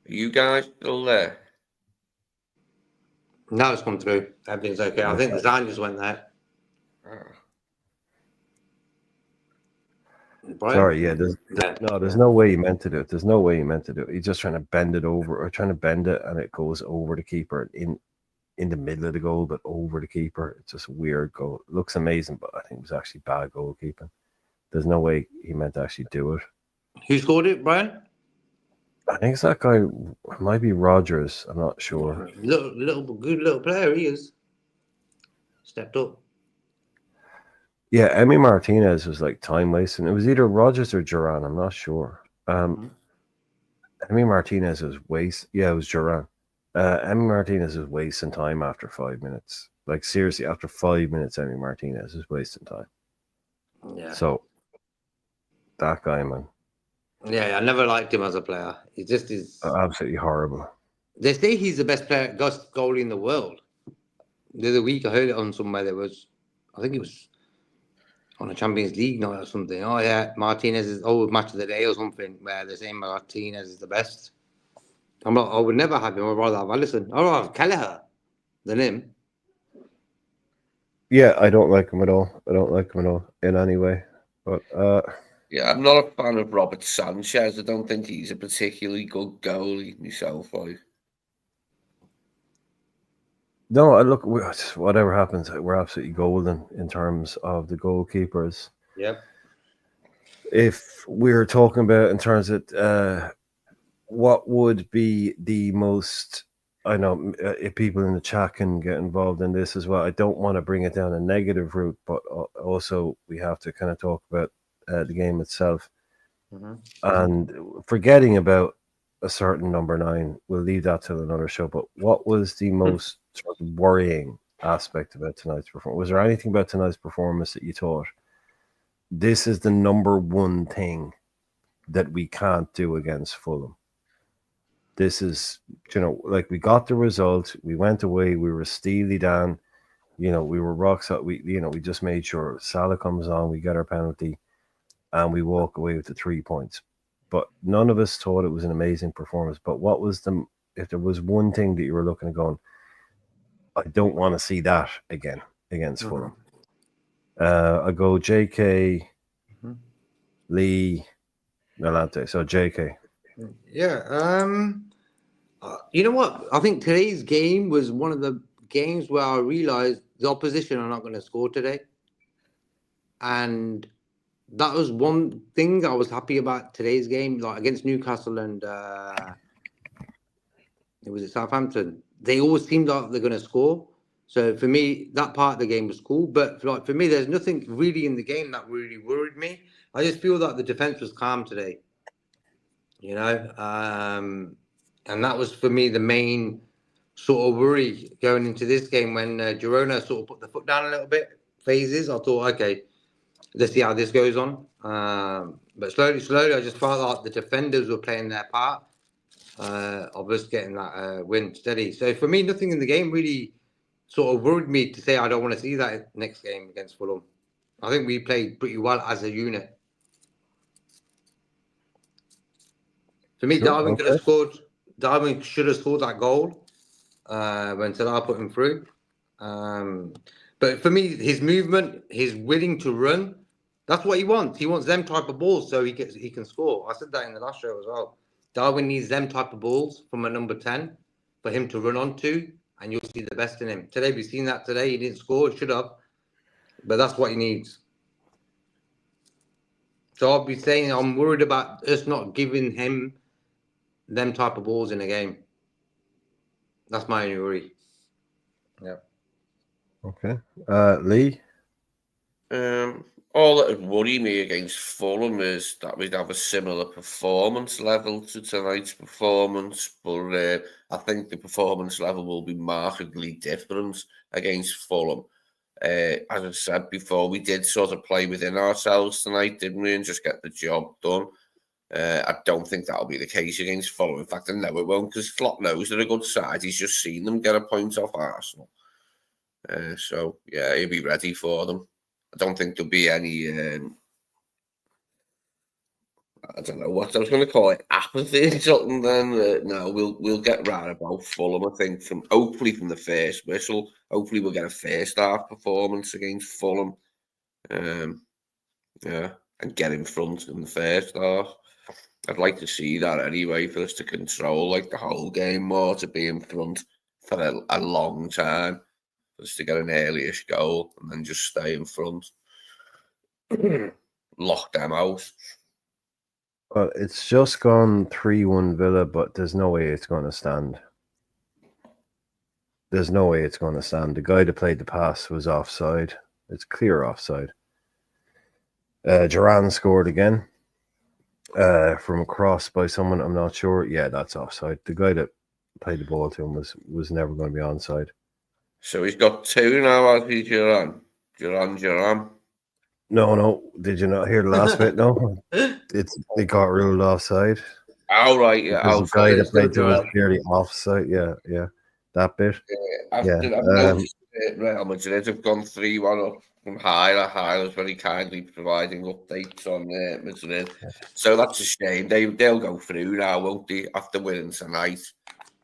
Are you guys still there? Now it's come through. Everything's okay. I think the sign just went there. Ah. Brian? Sorry, yeah. Yeah. There's no way he meant to do it. There's no way he meant to do it. He's just trying to bend it over, or trying to bend it, and it goes over the keeper in the middle of the goal, but over the keeper. It's just a weird goal. It looks amazing, but I think it was actually bad goalkeeping. There's no way he meant to actually do it. Who scored it, Brian? I think it's that guy. It might be Rogers. I'm not sure. Good little player he is. Stepped up. Yeah, Emi Martinez was like time wasting. It was either Rogers or Duran. I'm not sure. Emi Martinez was Yeah, it was Duran. Emi Martinez was wasting time after 5 minutes. Like seriously, after 5 minutes, Emi Martinez is wasting time. Yeah. So that guy, man, Yeah, I never liked him as a player. He just is. absolutely horrible. They say he's the best player, best goalie in the world. The other week I heard it on somewhere. I think it was on a Champions League night or something. Oh yeah, Martinez is match of the day or something where they're saying Martinez is the best. I'm like, I would never have him. I'd rather have Allison. I'd rather have Kelleher than him. Yeah, I don't like him at all. I don't like him at all in any way. But Yeah, I'm not a fan of Robert Sanchez. I don't think he's a particularly good goalie myself. Like. no, look, whatever happens, we're absolutely golden in terms of the goalkeepers. Yep. If we're talking about in terms of what would be the most, I know if people in the chat can get involved in this as well. I don't want to bring it down a negative route, but also we have to kind of talk about the game itself. Mm-hmm. And forgetting about a certain number 9, we'll leave that to another show. But what was the most sort of worrying aspect about tonight's performance? Was there anything about tonight's performance that you thought, this is the number one thing that we can't do against Fulham? This is, like, we got the result. We went away. We were Steely Dan. We were rock solid. We just made sure Salah comes on. We get our penalty, and we walk away with the 3 points. But none of us thought it was an amazing performance. But what was if there was one thing that you were looking at going, I don't want to see that again against Fulham? I go JK, Lee, Nalante. So JK. Yeah. You know what? I think today's game was one of the games where I realized the opposition are not going to score today. And that was one thing I was happy about today's game, like against Newcastle and it was at Southampton. They always seemed like they're going to score. So for me, that part of the game was cool. But for me, there's nothing really in the game that really worried me. I just feel that the defense was calm today. And that was for me the main sort of worry going into this game when Girona sort of put the foot down a little bit. Phases, I thought, okay, let's see how this goes on. But slowly, I just felt like the defenders were playing their part of us getting that win steady. So for me, nothing in the game really sort of worried me to say I don't want to see that next game against Fulham. I think we played pretty well as a unit. For me, Darwin could have scored. Darwin should have scored that goal when Salah put him through. But for me, his movement, his willing to run, that's what he wants. He wants them type of balls so he can score. I said that in the last show as well. Darwin needs them type of balls from a number 10 for him to run onto, and you'll see the best in him. Today, we've seen that today. He didn't score, should have, but that's what he needs. So I'll be saying I'm worried about us not giving him them type of balls in a game. That's my only worry. Yeah. Okay. Lee? All that would worry me against Fulham is that we'd have a similar performance level to tonight's performance, but I think the performance level will be markedly different against Fulham. As I said before, we did sort of play within ourselves tonight, didn't we, and just get the job done. I don't think that'll be the case against Fulham. In fact, I know it won't, because Klopp knows they're a good side. He's just seen them get a point off Arsenal. So, yeah, he'll be ready for them. I don't think there'll be any, I don't know what I was going to call it, apathy or something then. No, we'll get right about Fulham, I think, hopefully from the first whistle. Hopefully we'll get a first half performance against Fulham. Yeah, and get in front in the first half. I'd like to see that anyway, for us to control like the whole game more, to be in front for a long time, for us to get an early-ish goal and then just stay in front. Lock them out. Well, it's just gone 3-1 Villa, but there's no way it's going to stand. There's no way it's going to stand. The guy that played the pass was offside. It's clear offside. Giroنا scored again from a cross by someone. I'm not sure. Yeah, that's offside. The guy that played the ball to him was never going to be onside. So he's got 2 now, has he, Giroنا? Giroنا. No. Did you not hear the last bit? No. It got ruled offside. Oh, right, yeah. The guy that played to was clearly offside. Yeah. That bit. I've noticed Real Madrid have gone 3-1 up from Hyla very kindly providing updates on Madrid. So that's a shame. They'll go through now, won't they? After winning tonight,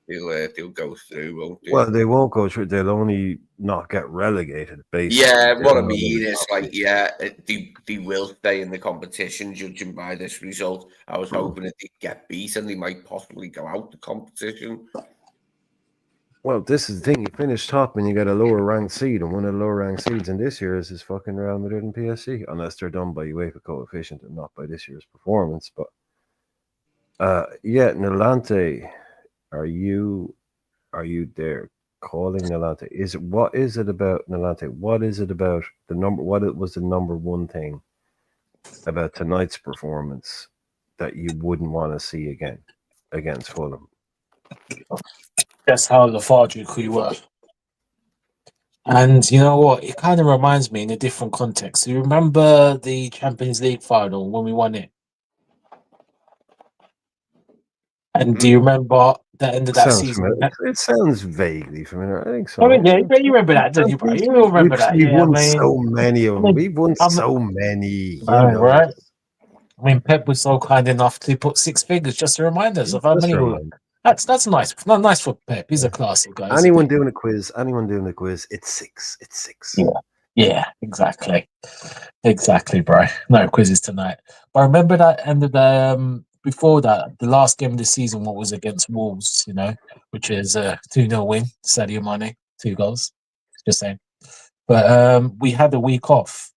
they'll go through, won't they? Well, they won't go through. They'll only not get relegated, basically. Yeah, what I mean is, like, they will stay in the competition, judging by this result. I was hoping if they get beaten, they might possibly go out the competition. Well, this is the thing. You finish top and you get a lower ranked seed, and one of the lower ranked seeds in this year is fucking Real Madrid and PSG, unless they're done by UEFA coefficient and not by this year's performance. But Nolante, are you there calling Nolante? What is it about Nolante? What is it about the number? What was the number one thing about tonight's performance that you wouldn't want to see again against Fulham? That's how lethargic we were. And you know what? It kind of reminds me in a different context. You remember the Champions League final when we won it? And do you remember the end of that season? It sounds vaguely familiar. I think so. I mean, yeah, you remember that, don't you, bro? You remember that. We've won so many of them. We've won so many. You know. Right? I mean, Pep was so kind enough to put 6 figures just to remind us of how many. That's nice. Not nice for Pep. He's a classy guy. Anyone doing a quiz? It's 6. It's 6. Yeah, exactly, bro. No quizzes tonight. But remember that end of the before that, the last game of the season, what was against Wolves, which is a 2-0 win. Sadio Mane, 2 goals. Just saying. But we had a week off,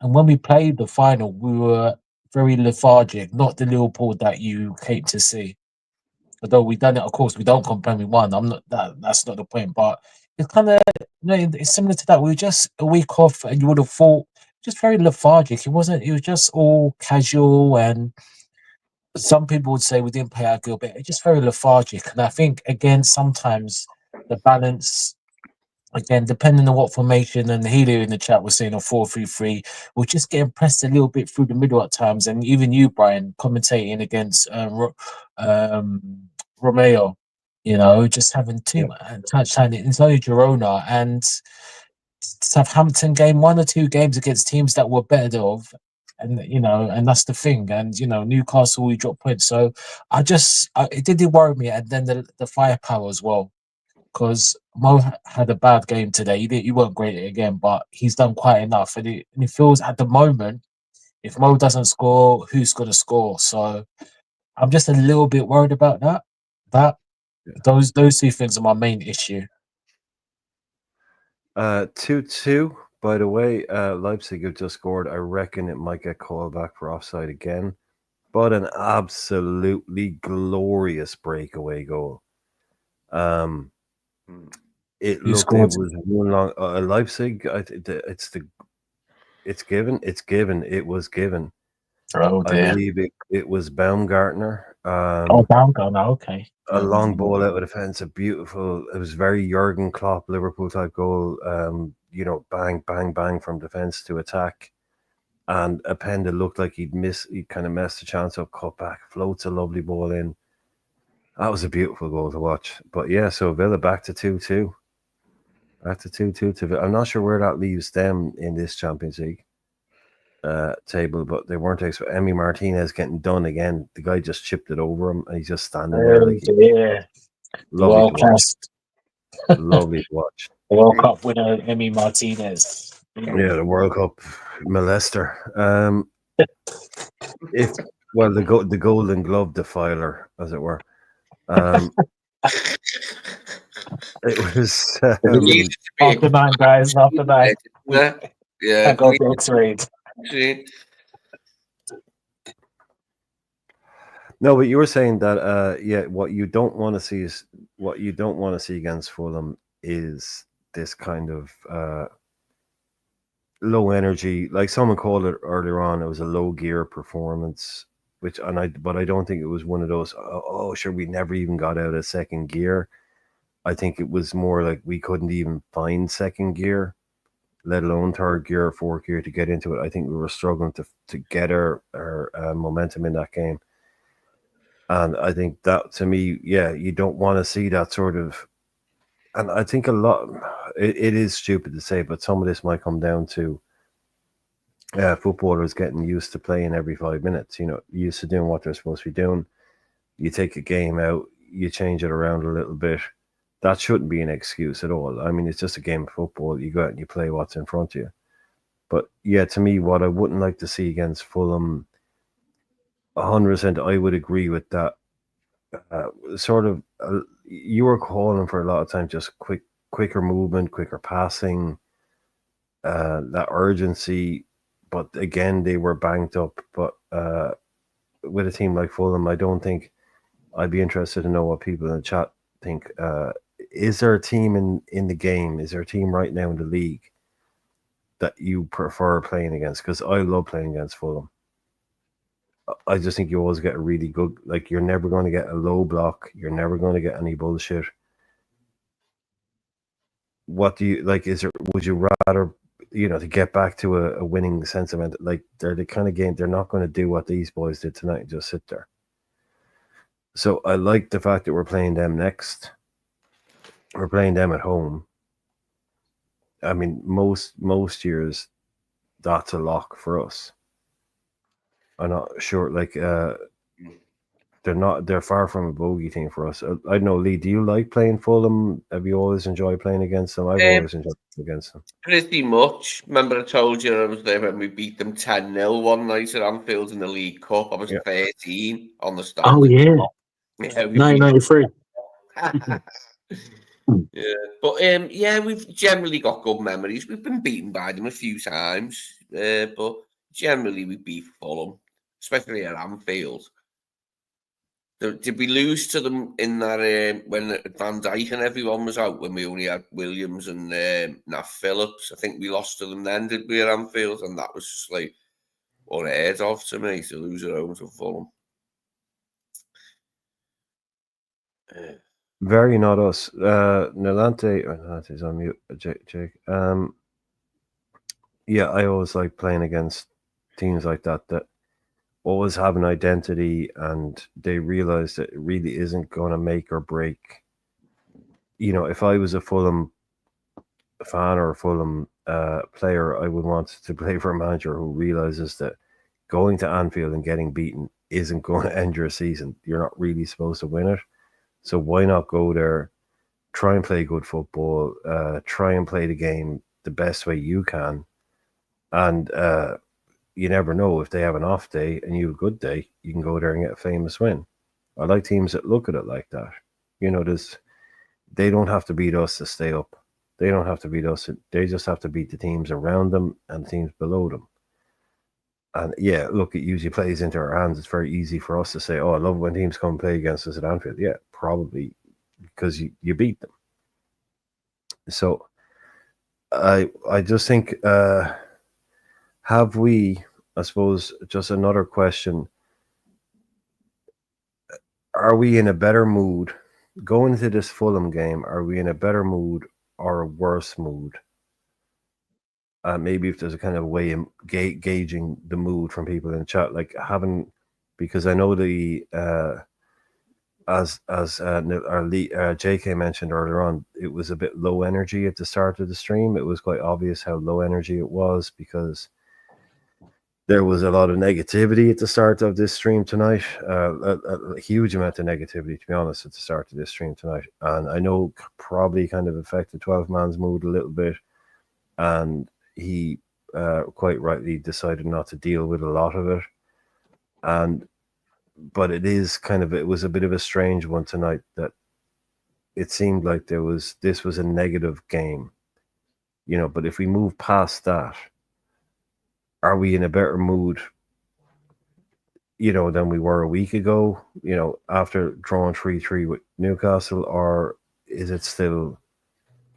and when we played the final, we were very lethargic. Not the Liverpool that you came to see. Although we done it, of course, we don't complain we won. That's not the point. But it's kind of, it's similar to that. We were just a week off, and you would have thought just very lethargic. It wasn't. It was just all casual, and some people would say we didn't play our good, but it's just very lethargic. And I think again, sometimes the balance, again, depending on what formation, and Helio in the chat was saying a 4-3-3, we're just getting pressed a little bit through the middle at times. And even you, Brian, commentating against Romeo, just having too much touchline. It's only Girona and Southampton game, 1 or 2 games against teams that we're better of, and and that's the thing. And Newcastle, we dropped points, so it did worry me. And then the firepower as well, because Mo had a bad game today. You weren't great again, but he's done quite enough, and it feels at the moment, if Mo doesn't score, who's going to score? So I'm just a little bit worried about that. Those 2 things are my main issue. 2-2. By the way, Leipzig have just scored. I reckon it might get called back for offside again, but an absolutely glorious breakaway goal. It was one long Leipzig. It's the It's given. It's given. It was given. Oh I dear. believe it was Baumgartner. Oh, Baumgartner. Okay. A long ball out of the fence, a beautiful. It was very Jurgen Klopp Liverpool type goal. Bang, bang, bang from defense to attack, and a pen that looked like he'd kind of messed the chance up. Cut back, floats a lovely ball in. That was a beautiful goal to watch. But yeah, so Villa back to 2-2. Back to 2-2 to Villa. I'm not sure where that leaves them in this Champions League table, but they weren't expecting Emi Martinez getting done again. The guy just chipped it over him, and he's just standing there like dear. lovely to watch. Class Lovely to watch. World Cup winner Emi Martinez. Yeah, the World Cup molester. The Golden Glove defiler, as it were. It was After 9, guys. After 9. Yeah. I got the X-rays. No, but you were saying that what you don't want to see against Fulham is this kind of low energy, like someone called it earlier on. It was a low gear performance, but I don't think it was one of those. Sure, we never even got out of second gear. I think it was more like we couldn't even find second gear, let alone third gear or fourth gear to get into it. I think we were struggling to get our momentum in that game. And I think that, to me, you don't want to see that sort of. And I think it is stupid to say, but some of this might come down to footballers getting used to playing every 5 minutes. Used to doing what they're supposed to be doing. You take a game out, you change it around a little bit. That shouldn't be an excuse at all. I mean, it's just a game of football. You go out and you play what's in front of you. But yeah, to me, what I wouldn't like to see against Fulham, 100%, I would agree with that. You were calling for a lot of times just quicker movement, quicker passing, that urgency. But again, they were banked up. But with a team like Fulham, I don't think I'd be interested to know what people in the chat think. Is there a team in the game? Is there a team right now in the league that you prefer playing against? Because I love playing against Fulham. I just think you always get a really good, like, you're never going to get a low block. You're never going to get any bullshit. What do you like? Would you rather, to get back to a winning sentiment? Like, they're the kind of game, they're not going to do what these boys did tonight and just sit there. So I like the fact that we're playing them next. We're playing them at home. I mean, most years, that's a lock for us. I'm not sure, like, they're far from a bogey team for us. I don't know, Lee, do you like playing Fulham? Have you always enjoyed playing against them? I've always enjoyed playing against them. Pretty much. Remember I told you I was there when we beat them 10-0 one night at Anfield in the League Cup. I was 13 on the start. Oh, yeah. 1993. Yeah, but we've generally got good memories. We've been beaten by them a few times, but generally we beat Fulham, especially at Anfield. Did we lose to them in that when Van Dijk and everyone was out, when we only had Williams and Nat Phillips? I think we lost to them then, did we, at Anfield? And that was just like unheard of to me, to lose at home to Fulham. Very not us. Nolante's on mute, Jake. I always like playing against teams like that always have an identity, and they realize that it really isn't going to make or break. If I was a Fulham fan or a Fulham player, I would want to play for a manager who realizes that going to Anfield and getting beaten isn't going to end your season. You're not really supposed to win it. So why not go there, try and play good football, try and play the game the best way you can. And you never know, if they have an off day and you have a good day, you can go there and get a famous win. I like teams that look at it like that. They don't have to beat us to stay up. They don't have to beat us. They just have to beat the teams around them and the teams below them. And yeah, look, it usually plays into our hands. It's very easy for us to say, oh, I love when teams come and play against us at Anfield. Yeah, probably because you beat them. So I just think have we, I suppose, just another question, are we in a better mood going into this Fulham game? Are we in a better mood or a worse mood? Maybe if there's a kind of way of gauging the mood from people in the chat, like because I know the as our JK mentioned earlier on, it was a bit low energy at the start of the stream. It was quite obvious how low energy it was because there was a lot of negativity at the start of this stream tonight. A huge amount of negativity, to be honest, at the start of this stream tonight. And I know probably kind of affected 12 Man's mood a little bit. And he quite rightly decided not to deal with a lot of it. But it was a bit of a strange one tonight that it seemed like this was a negative game, but if we move past that, are we in a better mood, than we were a week ago, after drawing 3-3 with Newcastle, or is it still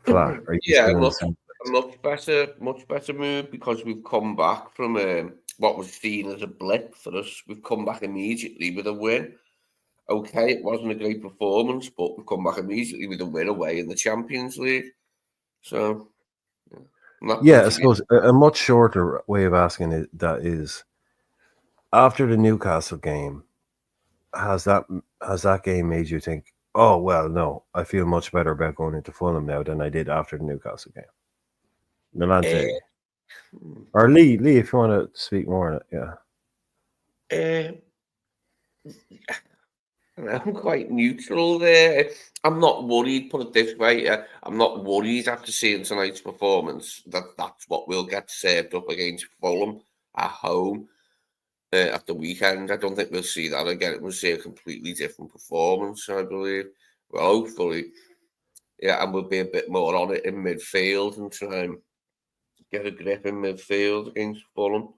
flat? Are you still in the same place? much better mood because we've come back from what was seen as a blip for us. We've come back immediately with a win. Okay, it wasn't a great performance, but we've come back immediately with a win away in the Champions League. So, I suppose a much shorter way of asking that is, after the Newcastle game, has that game made you think, oh, well, no, I feel much better about going into Fulham now than I did after the Newcastle game? Nolante. Or Lee, if you want to speak more on it, yeah. I'm quite neutral there. I'm not worried, put it this way. I'm not worried after seeing tonight's performance that's what we'll get served up against Fulham at home at the weekend. I don't think we'll see that again. We'll see a completely different performance, I believe. Well, hopefully. Yeah, and we'll be a bit more on it in midfield and try and get a grip in midfield against Fulham.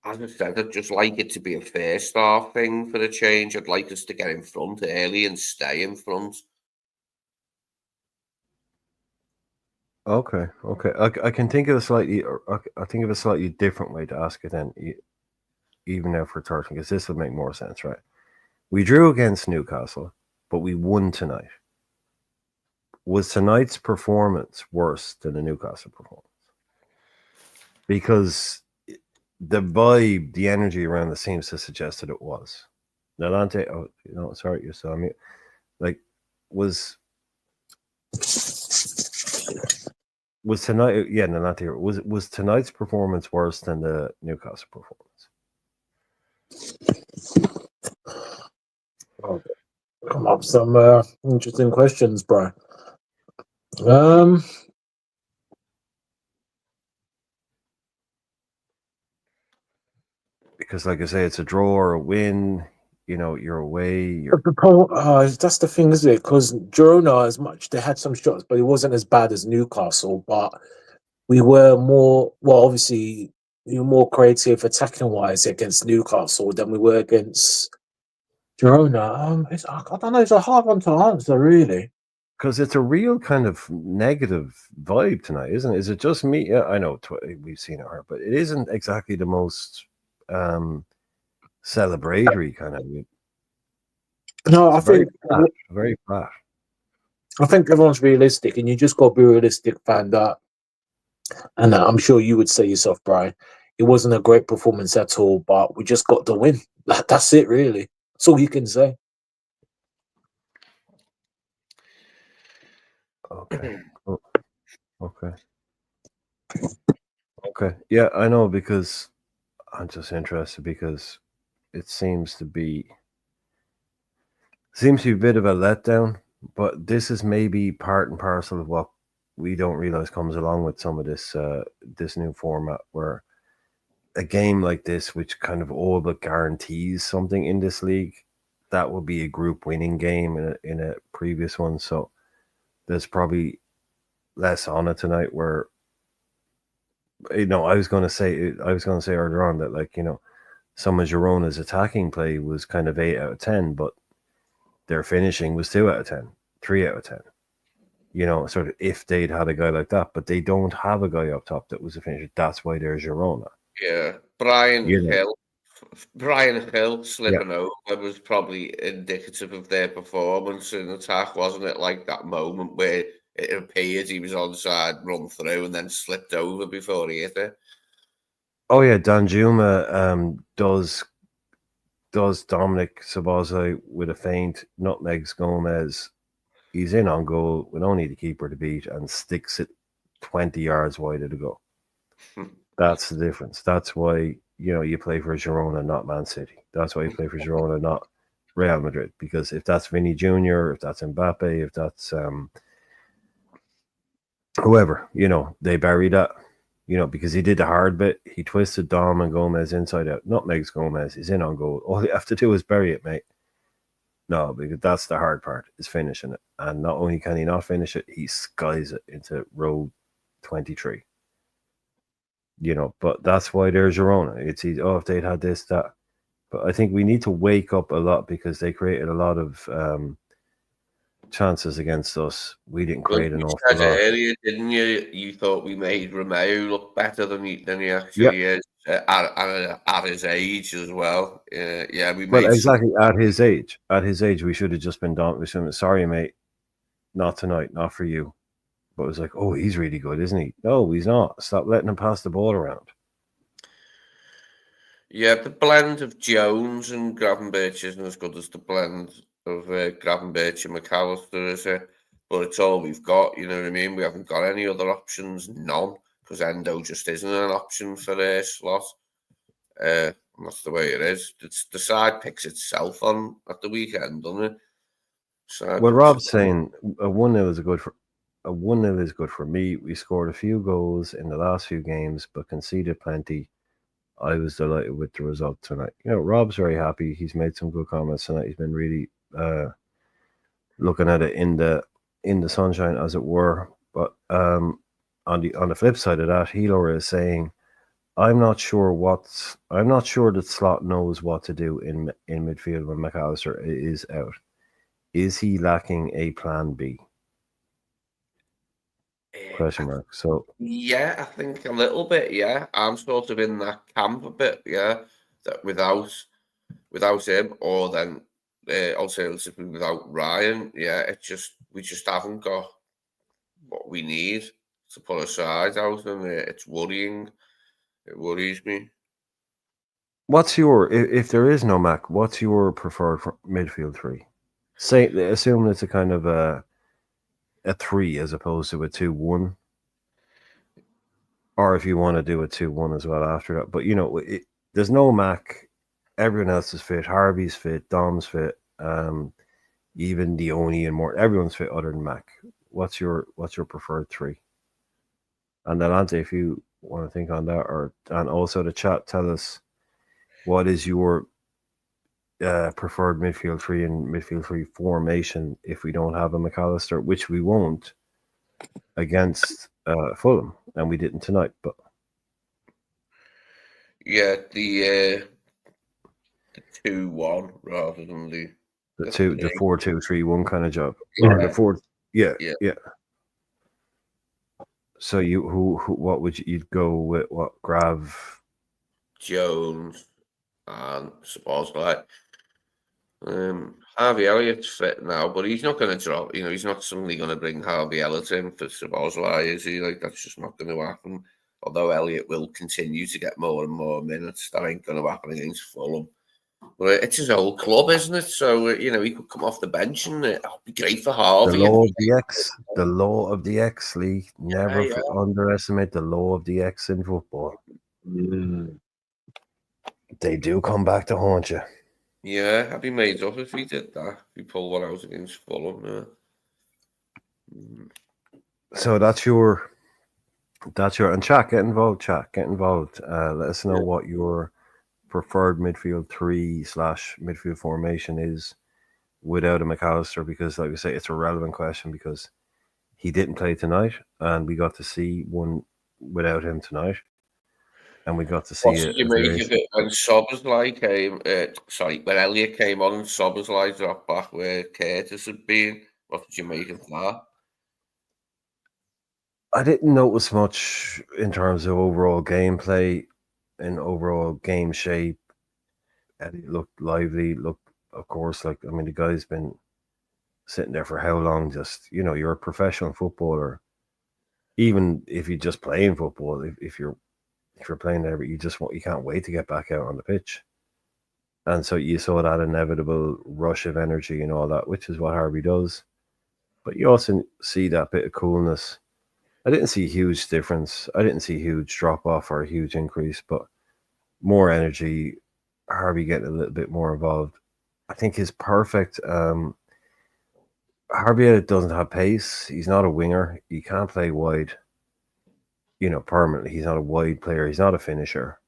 As I said, I'd just like it to be a first half thing for a change. I'd like us to get in front early and stay in front. Okay. I can think of a slightly different way to ask it then, even now for 13, because this would make more sense, right? We drew against Newcastle, but we won tonight. Was tonight's performance worse than the Newcastle performance? Because the vibe, the energy around it seems to suggest that it was. Nolante, sorry, you're still on mute. Like, was tonight? Yeah, Nolante. Was tonight's performance worse than the Newcastle performance? Come up some interesting questions, bro. Because, like I say, it's a draw or a win. You're away. That's the thing, isn't it? Because Girona, as much they had some shots, but it wasn't as bad as Newcastle. But we were more, obviously, we were more creative attacking wise against Newcastle than we were against Girona. I don't know. It's a hard one to answer, really. Because it's a real kind of negative vibe tonight, isn't it? Is it just me? Yeah, I know we've seen it, but it isn't exactly the most celebratory kind of. No, I think very flat. I think everyone's realistic, and you just got to be realistic, fan that. And I'm sure you would say yourself, Brian, it wasn't a great performance at all, but we just got the win. That's it, really. That's all you can say. Okay. Oh. Okay. Yeah, I know, because I'm just interested because it seems to be a bit of a letdown, but this is maybe part and parcel of what we don't realize comes along with some of this this new format, where a game like this, which kind of all but guarantees something in this league, that will be a group winning game in a previous one. So there's probably less on it tonight, where I was going to say earlier on that, some of Girona's attacking play was kind of 8 out of 10, but their finishing was 2 out of 10, 3 out of 10. Sort of if they'd had a guy like that, but they don't have a guy up top that was a finisher. That's why they're Girona. Yeah, Brian You know, Hill. Brian Hill slipping over was probably indicative of their performance in attack, wasn't it? Like that moment where it appeared he was onside, run through, and then slipped over before he hit it. oh yeah, Danjuma does Dominic Szoboszlai with a feint, nutmegs Gomez. He's in on goal with only the keeper to beat and sticks it 20 yards wide of the goal. That's the difference. That's why, you play for Girona, not Man City. That's why you play for Girona, not Real Madrid. Because if that's Vinny Jr., if that's Mbappe, if that's whoever, they bury that. Because he did the hard bit. He twisted Dom and Gomez inside out. Nutmegs Gomez. He's in on goal. All you have to do is bury it, mate. No, because that's the hard part, is finishing it. And not only can he not finish it, he skies it into row 23. But that's why there's Girona. It's easy. Oh, if they'd had this, that. But I think we need to wake up a lot because they created a lot of chances against us. We didn't create an awful lot. You said earlier, didn't you? You thought we made Romeo look better than he actually is at his age as well. Yeah, we made. Well, exactly at his age. At his age, we should have just been done. We should have been, sorry, mate, not tonight, not for you. But it was like, oh, he's really good, isn't he? No, he's not. Stop letting him pass the ball around. Yeah, the blend of Jones and Gravenberch isn't as good as the blend of Gravenberch and McAllister, is it? But it's all we've got, you know what I mean? We haven't got any other options, none, because Endo just isn't an option for their slot. That's the way it is. The side picks itself on at the weekend, doesn't it? Well, Rob's saying a 1-0 is good for me. We scored a few goals in the last few games, but conceded plenty. I was delighted with the result tonight. Rob's very happy. He's made some good comments tonight. He's been really looking at it in the sunshine, as it were. But on the flip side of that, Healer is saying, I'm not sure that Slot knows what to do in midfield when McAllister is out. Is he lacking a plan B? Question mark. So yeah, I think a little bit. Yeah, I'm sort of in that camp a bit. Yeah, that without him, or then alternatively without Ryan. Yeah, we just haven't got what we need to put aside out, and it's worrying. It worries me. What's your, if there is no Mac, what's your preferred midfield three? Say, assume it's a kind of a 3 as opposed to a 2-1. Or if you want to do a 2-1 as well after that. But, there's no Mac. Everyone else is fit. Harvey's fit. Dom's fit. Even Dione and more. Everyone's fit other than Mac. What's your preferred 3? And Delante, if you want to think on that, and also the chat, tell us what is your preferred midfield 3 and midfield 3 formation if we don't have a McAllister, which we won't against Fulham, and we didn't tonight. But yeah, the 2-1 rather than the 4-2-3-1 kind of job. Yeah. Or the 4. Yeah. So what would you'd go with? What, Grav, Jones, and Szoboszlai. Harvey Elliott's fit now, but he's not going to drop. He's not suddenly going to bring Harvey Elliott in for Szoboszlai, is he? Like, that's just not going to happen. Although Elliott will continue to get more and more minutes, that ain't going to happen against Fulham. But it's his old club, isn't it? So he could come off the bench, and it'll be great for Harvey. The law of the X, Lee. Never underestimate the law of the X in football. They do come back to haunt you. Yeah, I'd be made up if he did that. If he pulled one out against Fulham. So that's your and chat, get involved. Let us know what your preferred midfield 3/midfield formation is without a McAllister, because like we say, it's a relevant question because he didn't play tonight and we got to see one without him tonight. And we got to see it. You make of it when Szoboszlai came? When Elliott came on and Szoboszlai dropped back where Curtis had been. What did you make of that? I didn't notice much in terms of overall gameplay. in overall game shape. Eddie looked lively. Looked, of course, like I mean, the guy's been sitting there for how long? Just you're a professional footballer. Even if you're just playing football, if you're playing there, but you can't wait to get back out on the pitch. And so you saw that inevitable rush of energy and all that, which is what Harvey does. But you also see that bit of coolness. I didn't see a huge difference. I didn't see a huge drop off or a huge increase, but more energy. Harvey getting a little bit more involved. I think his perfect. Harvey doesn't have pace. He's not a winger. He can't play wide. Permanently. He's not a wide player. He's not a finisher.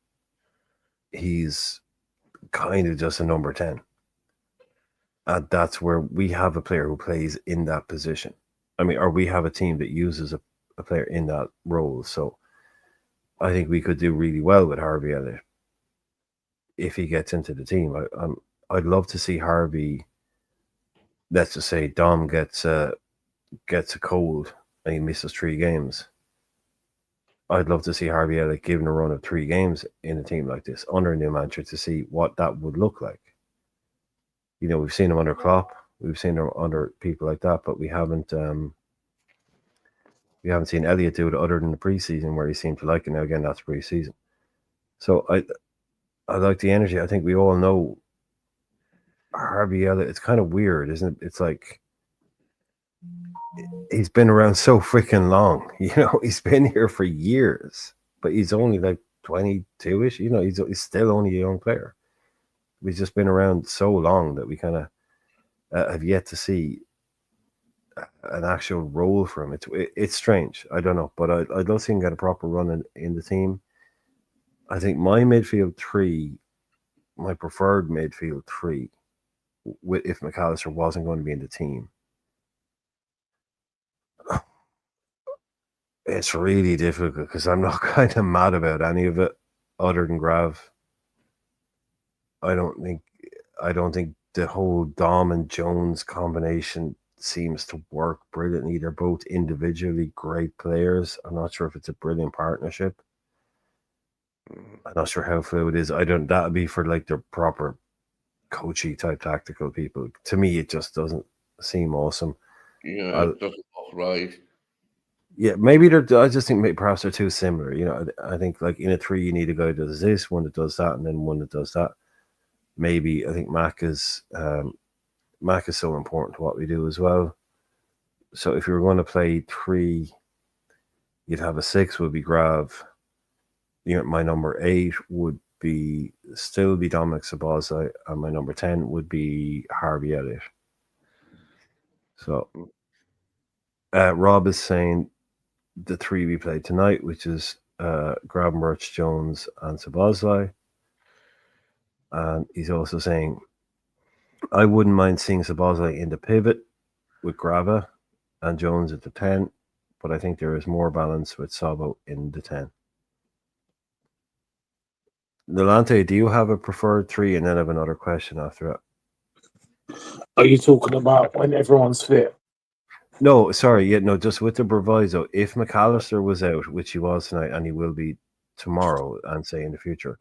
He's kind of just a number 10. And that's where we have a player who plays in that position. I mean, or we have a team that uses a player in that role. So I think we could do really well with Harvey Elliott if he gets into the team. I'd love to see Harvey. Let's just say Dom gets a cold and he misses 3 games. I'd love to see Harvey Elliott given a run of 3 games in a team like this under a new manager to see what that would look like. We've seen him under Klopp, we've seen him under people like that, but we haven't seen Elliott do it other than the preseason where he seemed to like it. Now again, that's preseason. So I like the energy. I think we all know Harvey Elliott. It's kind of weird, isn't it? It's like he's been around so freaking long. He's been here for years, but he's only like 22-ish. He's still only a young player. We've just been around so long that we kind of have yet to see an actual role for him. It's strange. I don't know, but I'd love to see him get a proper run in the team. I think my midfield 3, my preferred midfield 3, if McAllister wasn't going to be in the team, it's really difficult because I'm not kind of mad about any of it other than Grav. I don't think the whole Dom and Jones combination seems to work brilliantly. They're both individually great players. I'm not sure if it's a brilliant partnership. I'm not sure how fluid it is. That would be for like the proper coachy type tactical people. To me, it just doesn't seem awesome. Yeah, it doesn't look right. Yeah, maybe I just think perhaps they're too similar. I think like in a 3, you need a guy that does this, one that does that, and then one that does that. Maybe I think Mac is so important to what we do as well. So if you were going to play 3, you'd have a 6 would be Grav. My number 8 would still be Dominic Szoboszlai, and my number 10 would be Harvey Elliott. So Rob is saying the 3 we played tonight, which is Gravenberch, Jones, and Szoboszlai. And he's also saying, I wouldn't mind seeing Szoboszlai in the pivot with Grava and Jones at the 10, but I think there is more balance with Sabo in the 10. Nolante, do you have a preferred 3? And then I have another question after that. Are you talking about when everyone's fit? No, sorry. Yeah, no, just with the proviso. If McAllister was out, which he was tonight, and he will be tomorrow, and say in the future,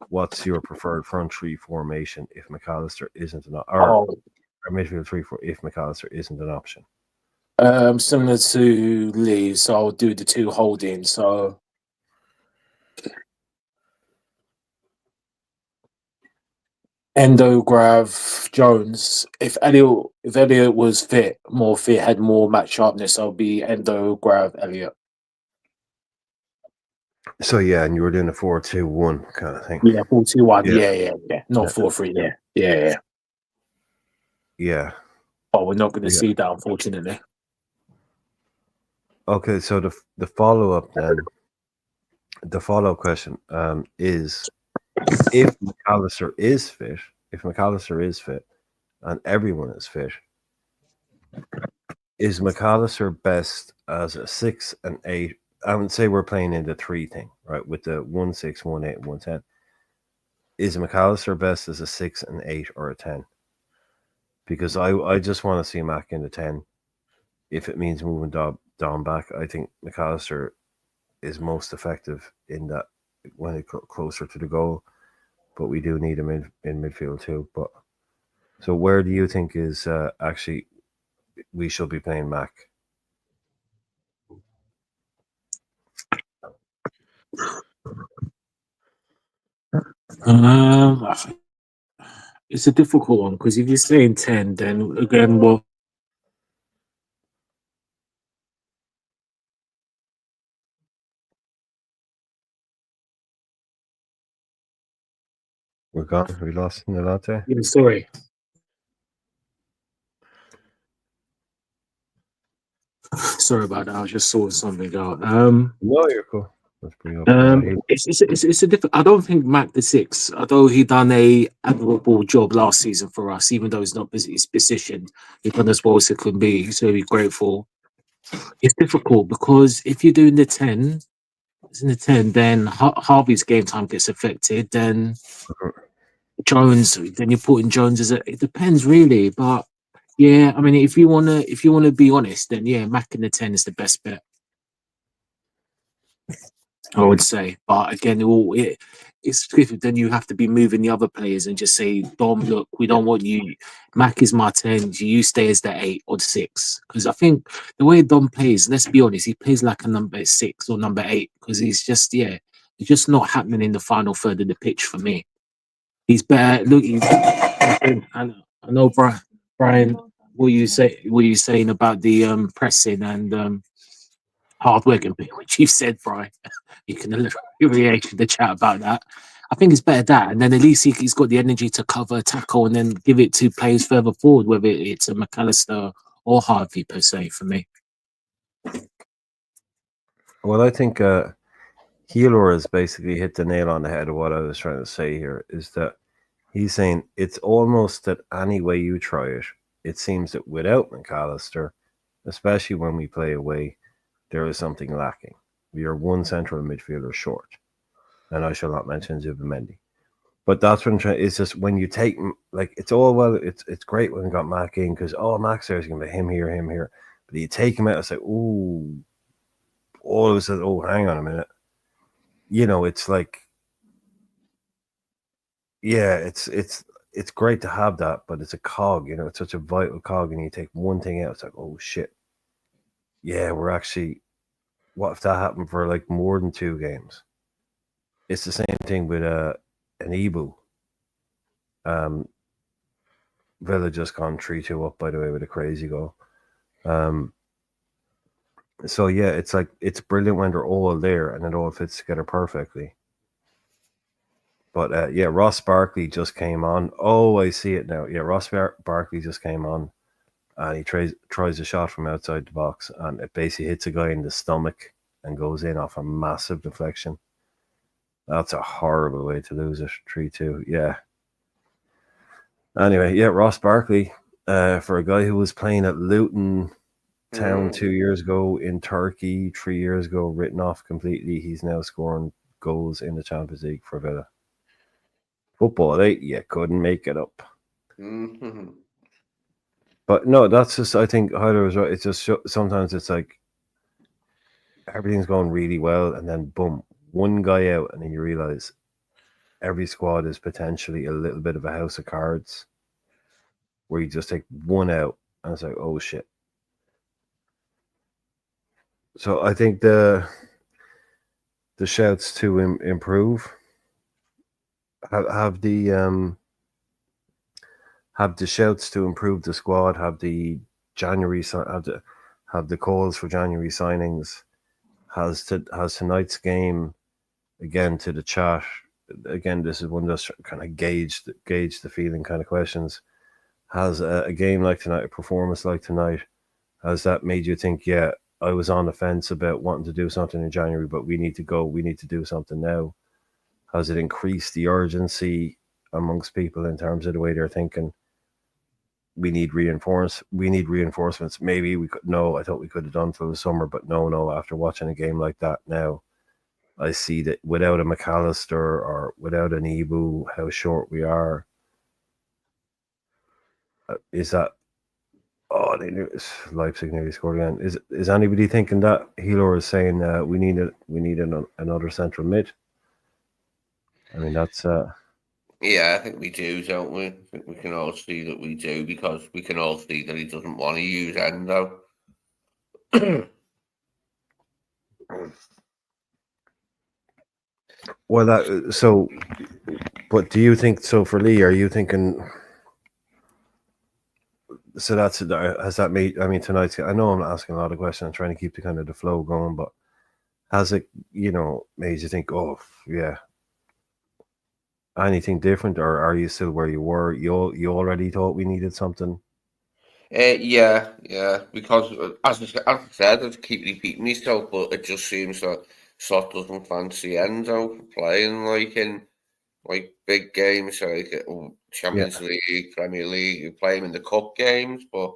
what's your preferred front 3 formation if McAllister isn't or midfield 3 if McAllister isn't an option? Similar to Lee, so I'll do the 2 holding. So Endo, Grav, Jones. If Elliot was more fit, had more match sharpness, I'll be Endo, Grav, Elliot. So yeah, and you were doing a 4-2-1 kind of thing. Yeah, 4-2-1. Yeah. Not 4-3. Yeah. Oh, we're not going to see that, unfortunately. Okay, so the follow-up then, the follow-up question is, if McAllister is fit, and everyone is fit, is McAllister best as a 6 and 8? I would say we're playing in the 3 thing, right? With the 1-6, 1-8, 1-10. Is McAllister best as a 6 and 8 or a 10? Because I just want to see Mac in the 10. If it means moving Dom back, I think McAllister is most effective in that when it got closer to the goal. But we do need him in midfield too. But so where do you think is actually we should be playing Mac? I think it's a difficult one because if you're saying 10, then again, well, We're gone. We lost in the latte. yeah, sorry. Sorry about that. I was just sorting something out. No, you're cool. Let's bring up. It's a different. I don't think Mac the six, although he done a admirable job last season for us, even though it's not his position, he done as well as it can be. He's very grateful. It's difficult because if you're doing the 10, it's in the 10, then Harvey's game time gets affected. Then Jones, then you're putting Jones as a. It depends really, but yeah, I mean, if you wanna be honest, then yeah, Mac in the 10 is the best bet. I would say, but again, it's different. Then you have to be moving the other players and just say, Dom, look, we don't want you. Mac is my 10. You stay as the 8 or the 6. Because I think the way Dom plays, let's be honest, he plays like a number 6 or number 8 because he's just, it's just not happening in the final third of the pitch for me. He's better. Look, I know, Brian, what you saying about the pressing and hard working, which you've said, Brian. You can react to the chat about that. I think it's better that, and then at least he's got the energy to cover, tackle, and then give it to players further forward, whether it's a McAllister or Harvey per se. For me, Well, I think Healer has basically hit the nail on the head of what I was trying to say here. Is that he's saying it's almost that any way you try it, it seems that without McAllister, especially when we play away, there is something lacking. We are one central midfielder short, and I shall not mention Zubimendi. But that's when it's just when you take like it's all well, it's great when we got Mac in because Mac's there's gonna be him here, but you take him out, it's like ooh, all of a sudden, hang on a minute, it's like it's great to have that, but it's a cog, it's such a vital cog, and you take one thing out, it's like oh shit, yeah, we're actually. What if that happened for like more than 2 games? It's the same thing with an Ibu. Villa just gone 3-2 up, by the way, with a crazy goal. So yeah, it's like it's brilliant when they're all there and it all fits together perfectly. But Ross Barkley just came on. Oh, I see it now. Yeah, Ross Barkley just came on. And he tries a shot from outside the box, and it basically hits a guy in the stomach and goes in off a massive deflection. That's a horrible way to lose it. 3-2. Yeah. Anyway, Ross Barkley, for a guy who was playing at Luton Town 2 years ago, in Turkey 3 years ago, written off completely. He's now scoring goals in the Champions League for Villa. Football, you couldn't make it up. Mm-hmm. But no, that's just, I think Hyder was right. It's just sometimes it's like everything's going really well, and then boom, one guy out, and then you realize every squad is potentially a little bit of a house of cards where you just take one out, and it's like, oh shit. So I think the shouts to improve have the shouts to improve the squad, have the January have the calls for January signings, has tonight's game again to the chat. Again, this is one that's kind of gauge the feeling kind of questions. Has a game like tonight, a performance like tonight, has that made you think, yeah, I was on the fence about wanting to do something in January, but we need to do something now? Has it increased the urgency amongst people in terms of the way they're thinking? We need reinforcements. Maybe we could. No, I thought we could have done for the summer, but no. After watching a game like that now, I see that without a McAllister or without an Ibu, how short we are. Is that? Oh, Leipzig nearly scored again. Is anybody thinking that Healer is saying we need another central mid? I mean, that's Yeah, I think we do, don't we? I think we can all see that we do, because we can all see that he doesn't want to use Endo. well. That so, but do you think so? For Lee, are you thinking? So that's has that made? I mean, tonight's. I know I'm asking a lot of questions. I'm trying to keep the kind of the flow going, but has it, made you think? Oh, yeah. Anything different, or are you still where you were? You already thought we needed something. Yeah, because as I said, I keep repeating myself, but it just seems that Slot doesn't fancy Endo playing in big games, Champions League, Premier League. You play him in the cup games, but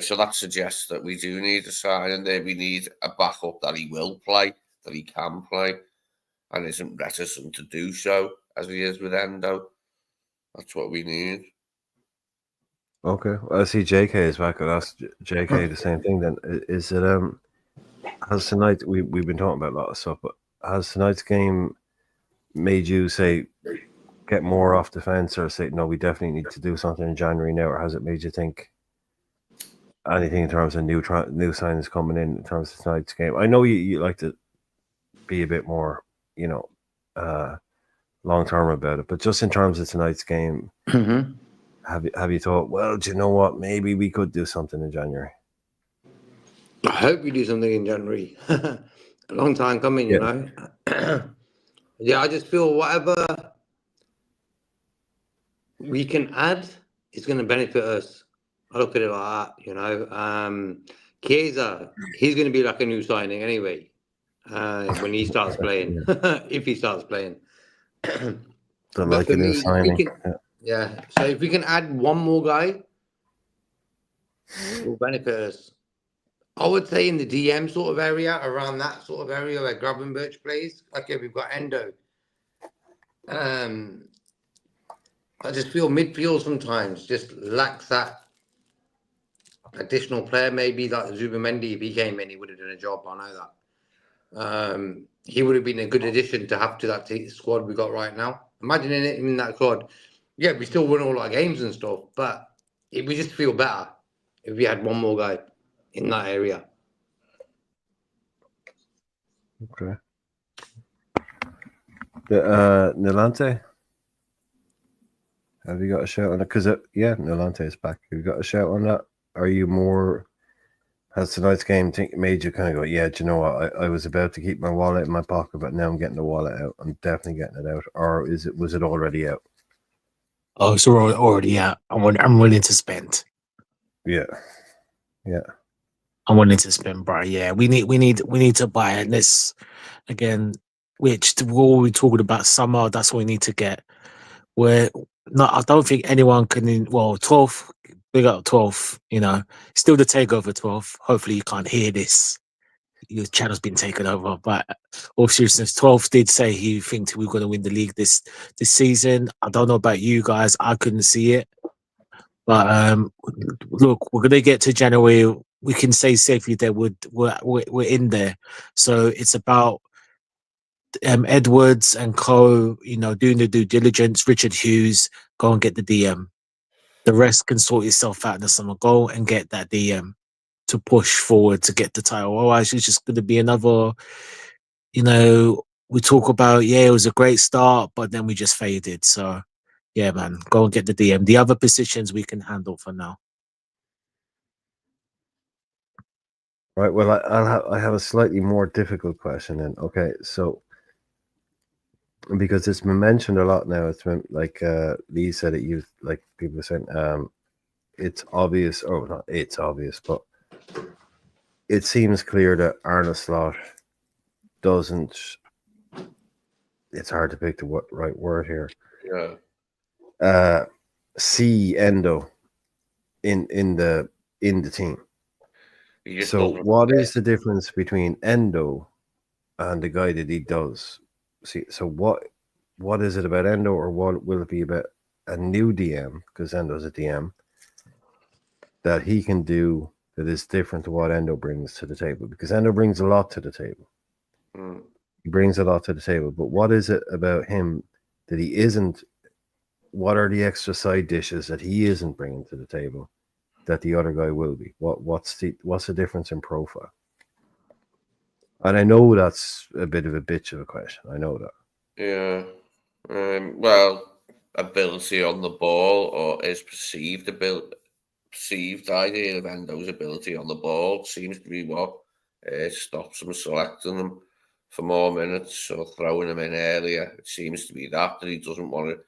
so that suggests that we do need a sign, and there we need a backup that he will play, that he can play, and isn't reticent to do so as he is with Endo. That's what we need. Okay, well, I see JK is back. I'll ask JK the same thing. Then is it has tonight we've been talking about a lot of stuff, but has tonight's game made you say get more off the fence, or say no, we definitely need to do something in January now, or has it made you think anything in terms of new signs coming in terms of tonight's game? I know you like to be a bit more long term about it, but just in terms of tonight's game. Mm-hmm. Have you thought, well, do you know what? Maybe we could do something in January. I hope we do something in January. A long time coming, you know. Yeah, I just feel whatever we can add is going to benefit us. I look at it like that, you know. Chiesa, he's going to be like a new signing anyway when he starts playing, if he starts playing. So like a new signing. Yeah. So if we can add one more guy, it will benefit us. I would say in the DM sort of area, around that sort of area where Gravenberch plays. Okay, we've got Endo. I just feel midfield sometimes just lacks that additional player. Maybe like Zubimendi, if he came in, he would have done a job. I know that. He would have been a good addition to have to that squad we got right now. Imagining it in that squad. Yeah, we still win all our games and stuff, but we just feel better if we had one more guy in that area. Okay. The Nolante, have you got a shout on it? Because Nolante is back. Have you got a shout on that? Are you more? Has tonight's game made you kind of go, yeah, do you know what? I was about to keep my wallet in my pocket, but now I'm getting the wallet out. I'm definitely getting it out. Or was it already out? Oh, it's already out. I'm willing to spend. Yeah. I'm willing to spend, bro. Yeah, we need to buy it. Let's again, which we're already talking about summer. That's what we need to get. We're not. I don't think anyone can. Well, 12. Big up 12. You know, still the takeover 12. Hopefully, you can't hear this. Your channel's been taken over, but all seriousness, 12 did say he thinks we're going to win the league this season. I don't know about you guys. I couldn't see it. But look, we're gonna get to January. We can say safely that we're in there. So it's about Edwards and Co. Doing the due diligence. Richard Hughes, go and get the DM. The rest can sort itself out in the summer. Go and get that DM to push forward to get the title. Otherwise, it's just gonna be another. We talk about it was a great start, but then we just faded. So. Yeah, man, go and get the DM. The other positions we can handle for now. Right. Well, I have a slightly more difficult question then. Okay, so because it's been mentioned a lot now, it's been like Lee said it. You like people are saying it's obvious. Oh, not it's obvious, but it seems clear that Arne Slot doesn't. It's hard to pick the right word here. Yeah. See Endo in the team. So what is the difference between Endo and the guy that he does? See, so what is it about Endo, or what will it be about a new DM, because Endo's a DM, that he can do that is different to what Endo brings to the table? Because Endo brings a lot to the table. He brings a lot to the table, but what is it about him that he isn't? What are the extra side dishes that he isn't bringing to the table that the other guy will be? What's the difference in profile? And I know that's a bit of a bitch of a question. I know that. Yeah. Well, ability on the ball, or his perceived idea of Endo's ability on the ball seems to be what stops him selecting him for more minutes or throwing him in earlier. It seems to be that he doesn't want to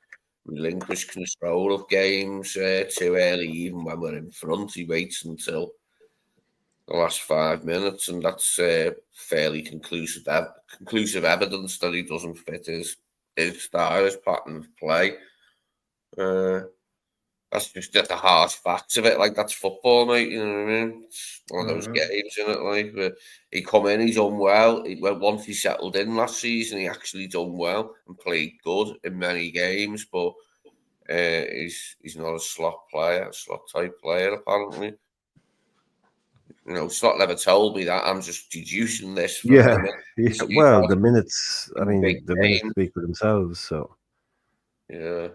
relinquish control of games too early, even when we're in front. He waits until the last 5 minutes, and that's fairly conclusive evidence that he doesn't fit his style, his pattern of play. That's just the harsh facts of it. Like, that's football, mate. You know what I mean? It's one of those games, isn't it? Like, where he come in, he's done well. Once he settled in last season, he actually done well and played good in many games. But he's not a slot type player, apparently. You know, Slot never told me that. I'm just deducing this from Yeah. the Well, the minutes. I mean, big the minutes speak for themselves. So. Yeah.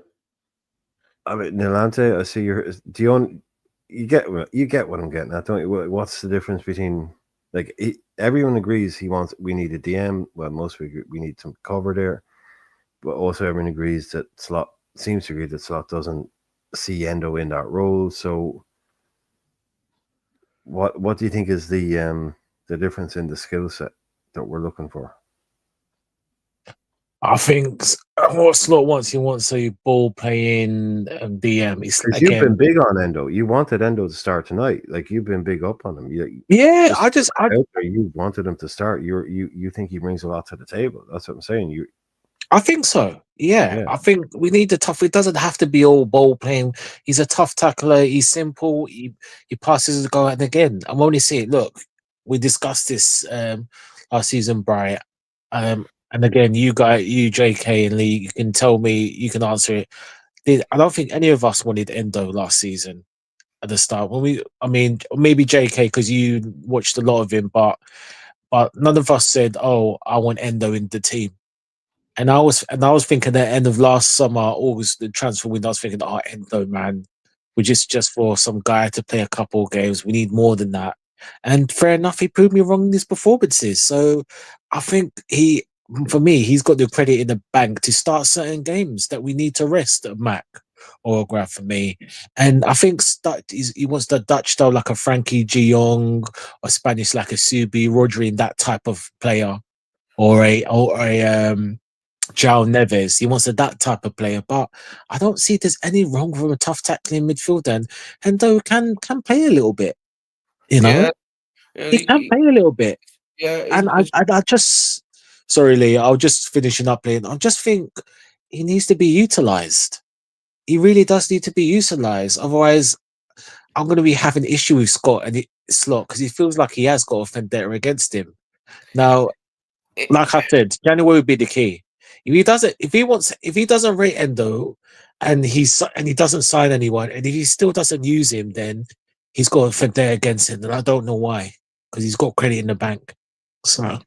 I mean, Nilante, I see you get what I'm getting at, don't you? What's the difference between, like, everyone agrees we need a DM. Well, most we need some cover there, but also everyone agrees that Slot seems to agree that Slot doesn't see Endo in that role. So, what do you think is the difference in the skill set that we're looking for? I think what Slot wants, he wants a ball playing DM. Because you've been big on Endo. You wanted Endo to start tonight. Like, you've been big up on him. You wanted him to start. You think he brings a lot to the table. That's what I'm saying. I think so. Yeah. I think we need the tough. It doesn't have to be all ball playing. He's a tough tackler. He's simple. He passes the goal. And again, I'm only saying, look, we discussed this last season, Brian. And again, you JK and Lee, you can tell me, you can answer it. I don't think any of us wanted Endo last season at the start. Maybe JK because you watched a lot of him, but none of us said, "Oh, I want Endo in the team." And I was thinking at the end of last summer, August, the transfer window, I was thinking, "Oh, Endo, man, we're just for some guy to play a couple of games. We need more than that." And fair enough, he proved me wrong in his performances. So I think for me, he's got the credit in the bank to start certain games that we need to rest at Mac or Graf for me. And I think he wants the Dutch style like a Frankie de Jong or Spanish like a Subi, Rodri, that type of player, or a João Neves. He wants that type of player, but I don't see there's any wrong with a tough tackling midfielder. And Hendo can play a little bit, you know. Yeah, He can play a little bit. Yeah, And I just, sorry, Lee, I'll just finishing up, Lee. I just think he needs to be utilized. He really does need to be utilized. Otherwise, I'm going to be having issue with Scott and Slot because he feels like he has got a vendetta against him. Now, like I said, January would be the key. If he doesn't rate Endo, and he doesn't sign anyone, and if he still doesn't use him, then he's got a vendetta against him, and I don't know why, because he's got credit in the bank. So,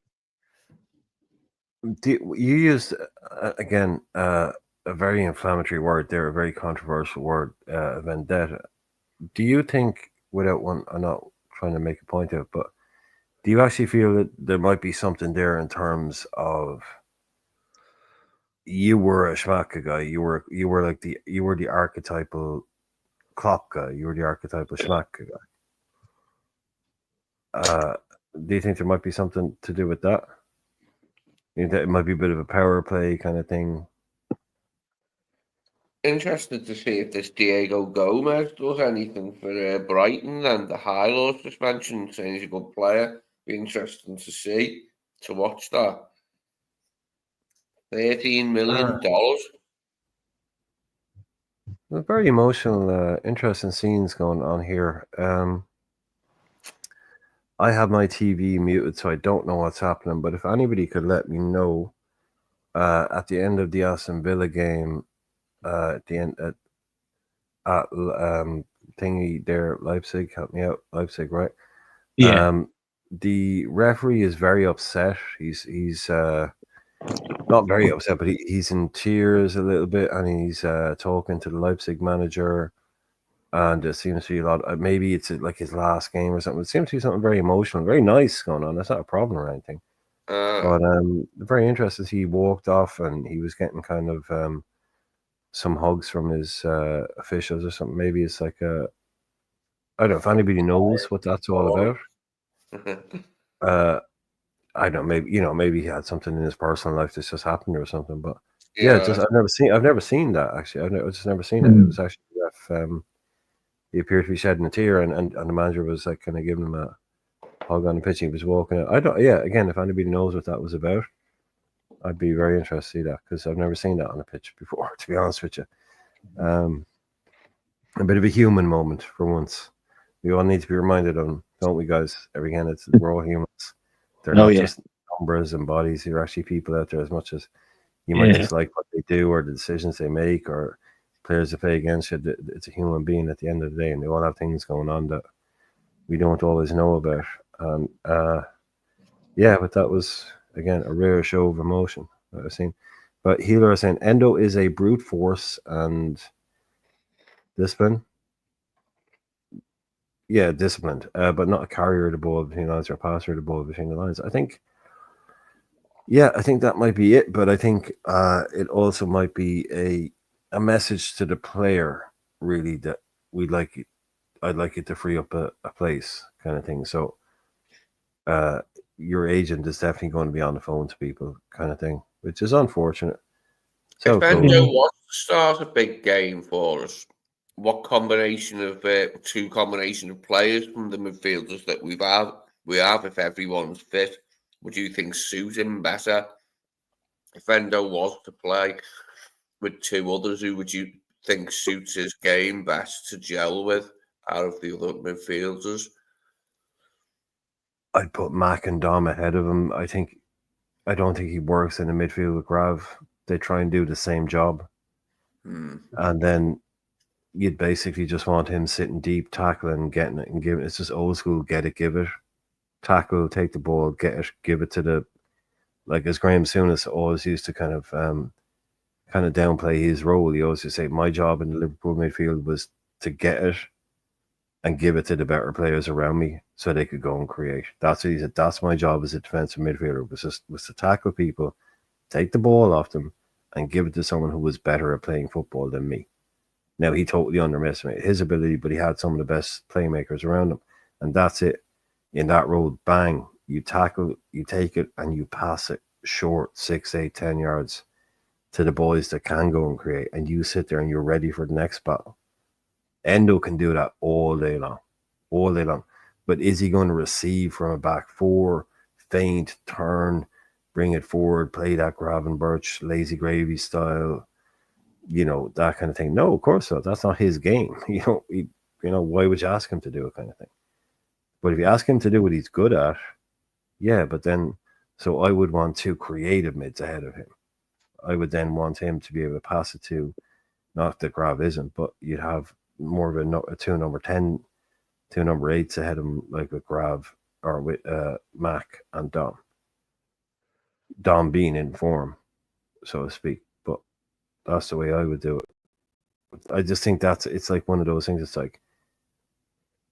you used again a very inflammatory word there, a very controversial word, vendetta. Do you think, I'm not trying to make a point of it, but do you actually feel that there might be something there in terms of you were a Schmaka guy, you were the archetypal Klopp guy, you were the archetypal Schmaka guy? Do you think there might be something to do with that? You think that it might be a bit of a power play kind of thing? Interested to see if this Diego Gomez does anything for Brighton, and the Highlands just mentioned, saying he's a good player. Be interesting to watch that. $13 million. Very emotional, interesting scenes going on here. I have my TV muted, so I don't know what's happening. But if anybody could let me know at the end of the Aston Villa game, at the end at thingy there, Leipzig, help me out, Leipzig, right? yeah. The referee is very upset. He's not very upset, but he's in tears a little bit, and he's talking to the Leipzig manager. And it seems to be a lot. Maybe it's like his last game or something. It seems to be something very emotional, very nice going on. That's not a problem or anything. But very interesting. He walked off, and he was getting kind of some hugs from his officials or something. Maybe it's like a. I don't know if anybody knows what that's all about. I don't know. Maybe he had something in his personal life that's just happened or something. But I've never seen that actually. I've just never seen it. It was actually he appeared to be shedding a tear, and the manager was like kind of giving him a hug on the pitch. He was walking out. Again, if anybody knows what that was about, I'd be very interested to see that, because I've never seen that on a pitch before, to be honest with you. A bit of a human moment for once. We all need to be reminded of them, don't we, guys? Again, we're all humans. They're not just numbers and bodies. They're actually people out there, as much as you might dislike what they do or the decisions they make or players that play against you. It's a human being at the end of the day, and they all have things going on that we don't always know about. But that was, again, a rare show of emotion that I've seen. But Healer is saying Endo is a brute force and discipline. Yeah, disciplined, but not a carrier of the ball between the lines or a passer of the ball between the lines. I think that might be it, but I think it also might be a message to the player, really, that I'd like it to free up a place, kind of thing. So your agent is definitely going to be on the phone to people, kind of thing, which is unfortunate. So if Endo was to start a big game for us, what combination of combination of players from the midfielders that we have, if everyone's fit, would you think suit him better? If Endo was to play with two others, who would you think suits his game best to gel with out of the other midfielders? I'd put Mac and Dom ahead of him. I don't think he works in the midfield with Grav. They try and do the same job. And then you'd basically just want him sitting deep, tackling, getting it and giving it. It's just old school, get it, give it. Tackle, take the ball, get it, give it to the, like, as Graham Souness always used to kind of downplay his role. He always used to say, my job in the Liverpool midfield was to get it and give it to the better players around me so they could go and create. That's what he said. That's my job as a defensive midfielder, was to tackle people, take the ball off them, and give it to someone who was better at playing football than me. Now, he totally underestimated his ability, but he had some of the best playmakers around him. And that's it. In that role, bang, you tackle, you take it, and you pass it short, 6, 8, 10 yards to the boys that can go and create. And you sit there and you're ready for the next battle. Endo can do that all day long. But is he going to receive from a back four, feint, turn, bring it forward, play that Gravenberch, lazy gravy style, that kind of thing? No, of course not. That's not his game. Why would you ask him to do it, kind of thing? But if you ask him to do what he's good at, yeah, but then, so I would want two creative mids ahead of him. I would then want him to be able to pass it to, not that Grav isn't, but you'd have more of a two number 10, two number 8s ahead of him, like with Grav or with Mac and Dom. Dom being in form, so to speak. But that's the way I would do it. I just think it's like one of those things. It's like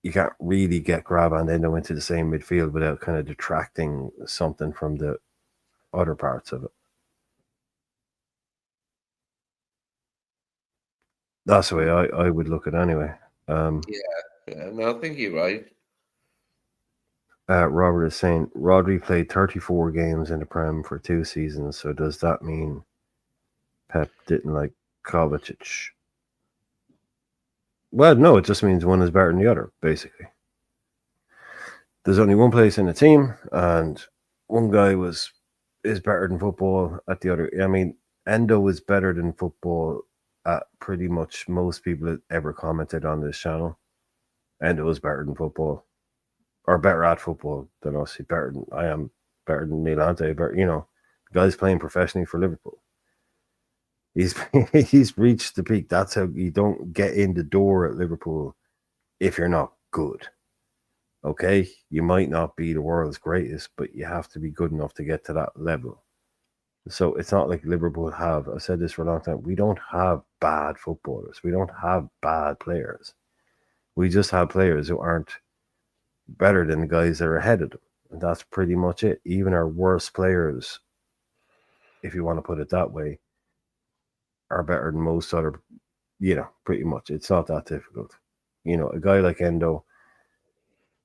you can't really get Grav and Endo into the same midfield without kind of detracting something from the other parts of it. That's the way I would look at it anyway. No, I think you're right. Robert is saying Rodri played 34 games in the Prem for 2 seasons. So does that mean Pep didn't like Kovacic? Well, no, it just means one is better than the other, basically. There's only one place in the team, and one guy is better than football at the other. I mean, Endo is better than football at pretty much most people that ever commented on this channel. Endo is better than football, or better at football than us. I am better than Neil Ante. The guy's playing professionally for Liverpool. He's reached the peak. That's how you don't get in the door at Liverpool if you're not good. Okay, you might not be the world's greatest, but you have to be good enough to get to that level. So it's not like Liverpool have. I've said this for a long time. We don't have bad footballers. We don't have bad players. We just have players who aren't better than the guys that are ahead of them. And that's pretty much it. Even our worst players, if you want to put it that way, are better than most other, pretty much. It's not that difficult. A guy like Endo,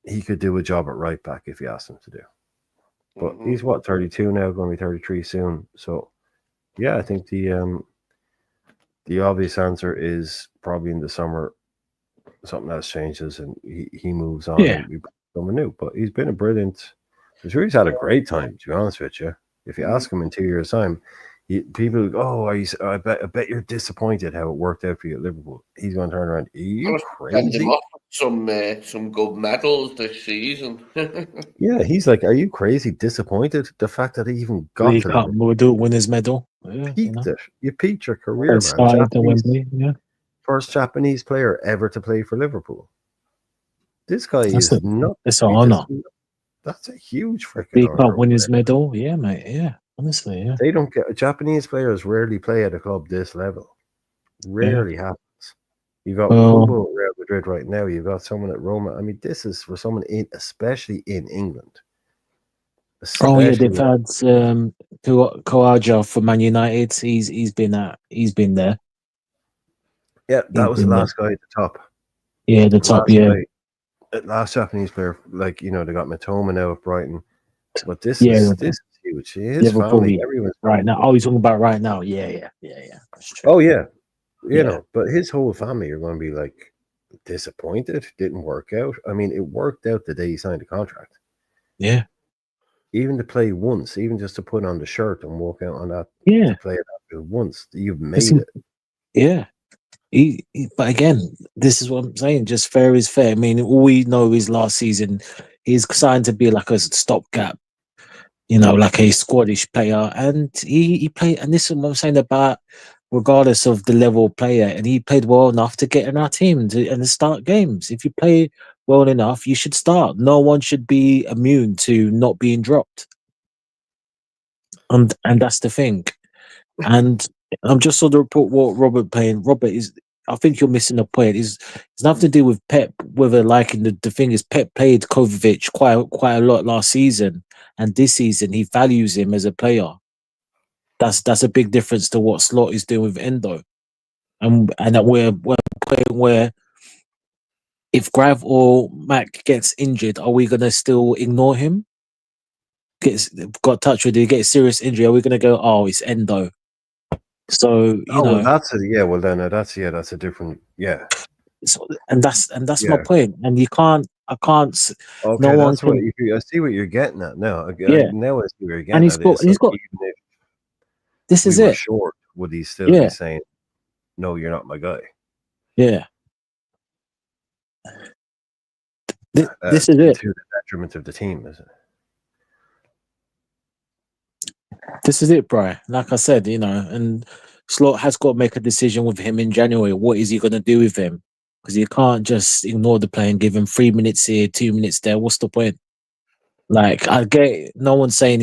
he could do a job at right back if you asked him to do. But he's 32 now, going to be 33 soon. So, yeah, I think the obvious answer is probably in the summer something else changes and he moves on and we bring someone new. But he's been a brilliant. I'm sure he's had a great time. To be honest with you, if you ask him in 2 years' time, people go, "Oh, I bet you're disappointed how it worked out for you at Liverpool." He's going to turn around. Are you crazy? Some good medals this season. Yeah, he's like, "Are you crazy? Disappointed? The fact that he even got to We'll do winners medal. peaked it. You peaked your career, man. Started the Wembley, First Japanese player ever to play for Liverpool. This guy is not. It's an honor. That's a huge freaking Big honor. Cup winners medal, yeah, mate. Yeah, honestly, yeah. They don't get Japanese players rarely play at a club this level. Rarely happens. You got Kubo at Real Madrid right now. You got someone at Roma. I mean, this is for someone especially in England. They've had Kawaja for Man United. He's been there. Yeah, that was the last guy at the top. Yeah, the top. Last Japanese player, they got Matoma now at Brighton. But this is huge. His Liverpool, family, everyone's right now. Oh, he's talking about right now. Yeah. That's true. Oh yeah. But his whole family are going to be like disappointed. Didn't work out. I mean, it worked out the day he signed the contract. Yeah. Even to play once, even just to put on the shirt and walk out on that. Yeah. To play it once, you've made it. Yeah. But again, this is what I'm saying. Just fair is fair. I mean, all we know is last season he's signed to be like a stopgap, like a squadish player, and he played. And this is what I'm saying about, regardless of the level of player, and he played well enough to get in our team and to start games. If you play well enough, you should start. No one should be immune to not being dropped, and that's the thing. And I'm just sort of report what Robert playing. Robert is. I think you're missing the point. It's nothing to do with Pep. Whether liking the thing is, Pep played Kovacic quite a lot last season, and this season he values him as a player. That's a big difference to what Slot is doing with Endo, and that we're playing where if Grav or Mac gets injured, are we gonna still ignore him? Got touch with, he get a serious injury, are we gonna go, oh, it's Endo? So well, that's a different So, and that's my point. And I can't. Okay, no one that's can. I see what you're getting at now. Yeah. Now I see what you're getting And at. he's got. Even if this is we were it. short, would he still be saying, "No, you're not my guy"? Yeah. This is it. To the detriment of the team, is it? This is it, Brian. Like I said, and Slot has got to make a decision with him in January. What is he going to do with him? Because you can't just ignore the play and give him 3 minutes here, 2 minutes there. What's the point? Like, I get no one's saying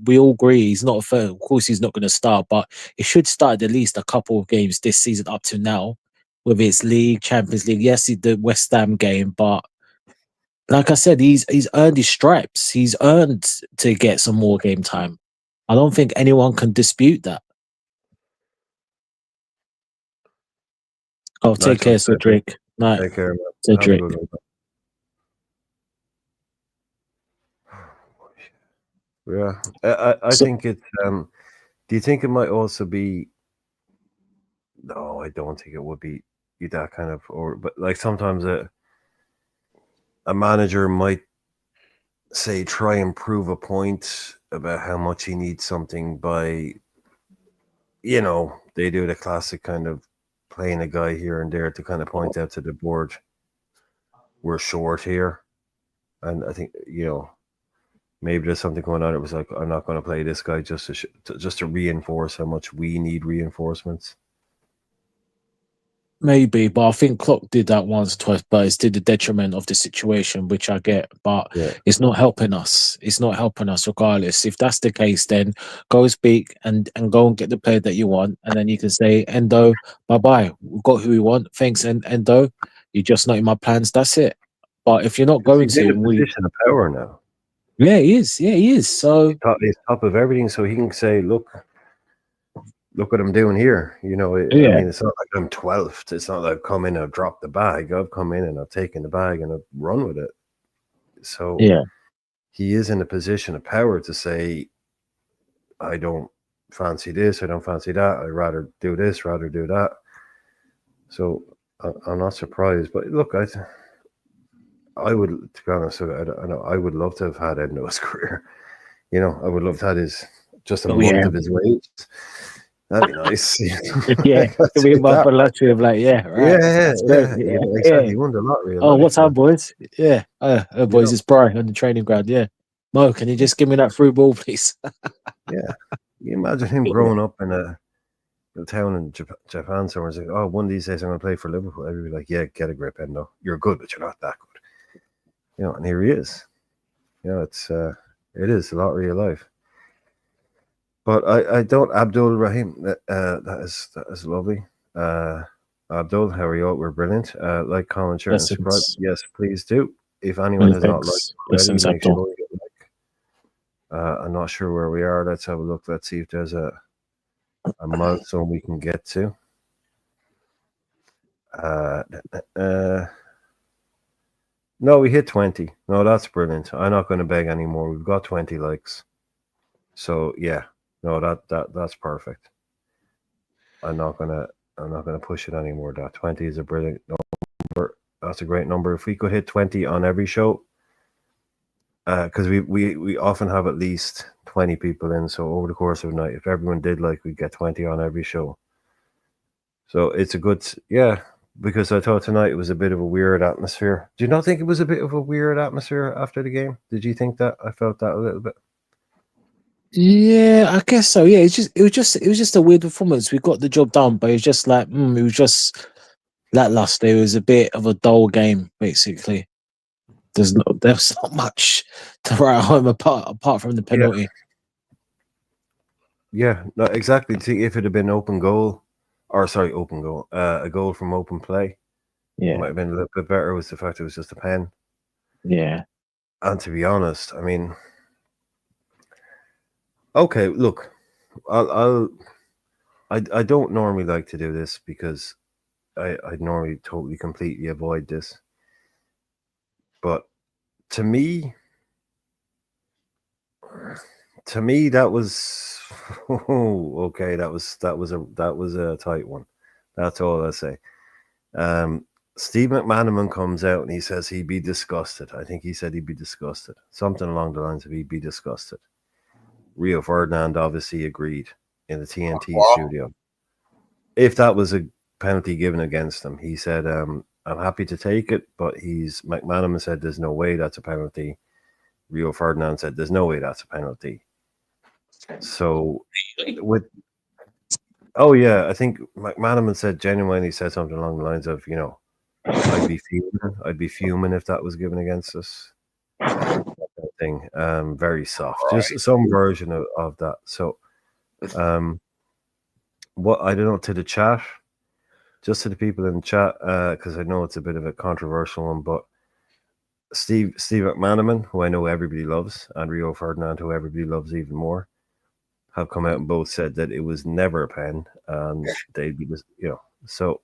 we all agree he's not a third. Of course, he's not going to start, but it should start at least a couple of games this season up to now, whether it's League, Champions League. Yes, the West Ham game, but like I said, he's earned his stripes. He's earned to get some more game time. I don't think anyone can dispute that. Oh, take care, Cedric. Night. Take care, man. Cedric. Yeah, I think it's. Do you think it might also be? No, I don't think it would be that kind of. But like sometimes a manager might say try and prove a point about how much he needs something by. They do the classic kind of playing a guy here and there to kind of point out to the board, we're short here, and I think maybe there's something going on. It was like, I'm not going to play this guy just to reinforce how much we need reinforcements. Maybe, but I think Klopp did that once or twice, but it's to the detriment of the situation, which I get. But Yeah. it's not helping us. It's not helping us regardless. If that's the case, then go speak and go and get the player that you want, and then you can say, Endo, bye bye. We've got who we want. Thanks, Endo. You're just not in my plans. That's it. But if you're not going He's in to, a position of power now. yeah, he is. Yeah, he is. So He's top of everything, so he can say, look what I'm doing here. You know, I yeah, mean, it's not like I'm 12th. It's not like I've come in and I've dropped the bag. I've come in and I've taken the bag and I've run with it. So yeah, he is in a position of power to say, I don't fancy this, I don't fancy that. I'd rather do this, rather do that. So I'm not surprised. But look, I would, to be honest, I would love to have had Endo's career. You know, I would love to have his just a oh month yeah, of his wages. That'd be nice. yeah. Let's To be get involved that for right. lottery of like, yeah, right. Yeah, That's great. yeah, Yeah, exactly. yeah. He won the lottery of Oh, life. what time, boys? Yeah. Boys, know. it's Brian on the training ground. Yeah. Mo, can you just give me that through ball, please? Yeah. You imagine him growing up in a town in Japan somewhere. It's like, oh, one of these days I'm going to play for Liverpool. Everybody like, yeah, get a grip, Endo. You're good, but you're not that good. You know, and here he is. You know, it is the lottery of life. But I don't, Abdul Rahim. That is lovely. Abdul, how are you all? We're brilliant. Like, comment, share, and subscribe. Blessings. Yes, please do. If anyone Many has not liked thanks. already, Blessings, make sure Abdul. you get like. I'm not sure where we are. Let's have a look. Let's see if there's a milestone we can get to. No, we hit 20. No, that's brilliant. I'm not going to beg anymore. We've got 20 likes. So yeah, no, that's perfect. I'm not gonna push it anymore. That 20 is a brilliant number. That's a great number. If we could hit 20 on every show, because we often have at least 20 people in. So over the course of the night, if everyone did like, we'd get 20 on every show. So it's a good, yeah. Because I thought tonight it was a bit of a weird atmosphere. Do you not think it was a bit of a weird atmosphere after the game? Did you think that? I felt that a little bit. Yeah, I guess so. Yeah, it was just a weird performance. We got the job done, but it was just like it was just lackluster. It was a bit of a dull game, basically. There's not much to write home apart from the penalty. Yeah, no, exactly. See, if it had been open goal, a goal from open play, it might Yeah, have been a little bit better. Was the fact it was just a pen. yeah. And to be honest, I mean, okay, look, I don't normally like to do this because I normally totally completely avoid this, but to me that was okay. That was a tight one. That's all I say. Steve McManaman comes out and he says he'd be disgusted. I think he said he'd be disgusted. Something along the lines of he'd be disgusted. Rio Ferdinand obviously agreed in the TNT studio. If that was a penalty given against him, he said, I'm happy to take it, but McManaman said there's no way that's a penalty. Rio Ferdinand said there's no way that's a penalty. So I think McManaman said genuinely said something along the lines of, you know, I'd be fuming if that was given against us. That thing. Very soft. Just some version of that. So what I don't know, to the chat, just to the people in the chat, because I know it's a bit of a controversial one, but Steve McManaman, who I know everybody loves, and Rio Ferdinand, who everybody loves even more, have come out and both said that it was never a pen, and they'd be, you know. So,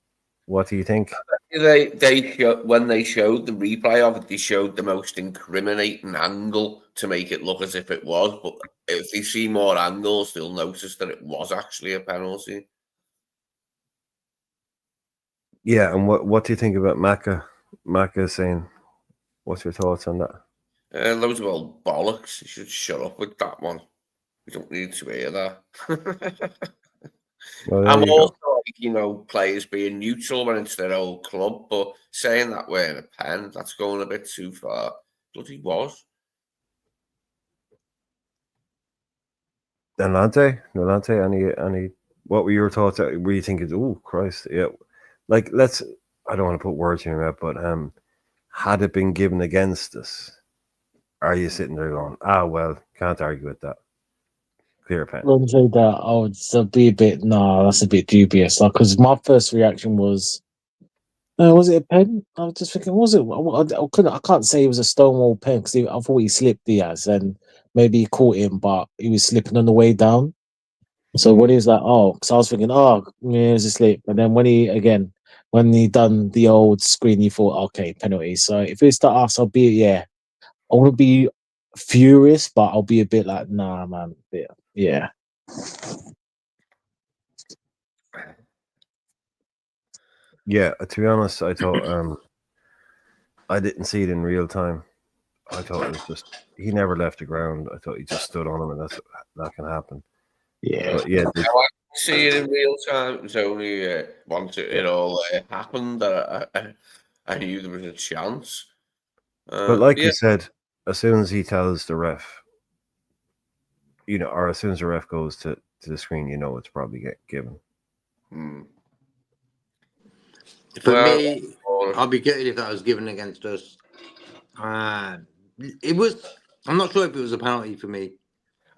what do you think? When they showed the replay of it, they showed the most incriminating angle to make it look as if it was. But if they see more angles, they'll notice that it was actually a penalty. Yeah, and what do you think about Macca? Macca saying, what's your thoughts on that? Loads of old bollocks. You should shut up with that one. We don't need to hear that. Well, I'm also like, you know, players being neutral when it's their old club, but saying that wearing a pen, that's going a bit too far. Bloody was. Nolante, any what were your thoughts? Were you thinking, oh Christ, yeah, like, I don't want to put words in your mouth, but had it been given against us, are you sitting there going, well, can't argue with that? Clear pen. Wouldn't say that. I would still be a bit. No, that's a bit dubious. Like, because my first reaction was it a pen? I was just thinking, was it? I can't say it was a stonewall pen because I thought he slipped Diaz and maybe he caught him, but he was slipping on the way down. So when he was like, because I was thinking, yeah, it was a slip. And then when he done the old screen, he thought, okay, penalty. So if it's to us, I'll be, yeah, I wouldn't be furious, but I'll be a bit like, nah, man, yeah. Yeah, to be honest, I thought I didn't see it in real time. I thought it was just he never left the ground. I thought he just stood on him, and that can happen. Yeah. But yeah, I see it in real time. It was only once it all happened that I knew there was a chance. but like you said, as soon as he tells the ref, or as soon as the ref goes to the screen, it's probably given. For me, I'd be gutted if that was given against us. It was. I'm not sure if it was a penalty for me.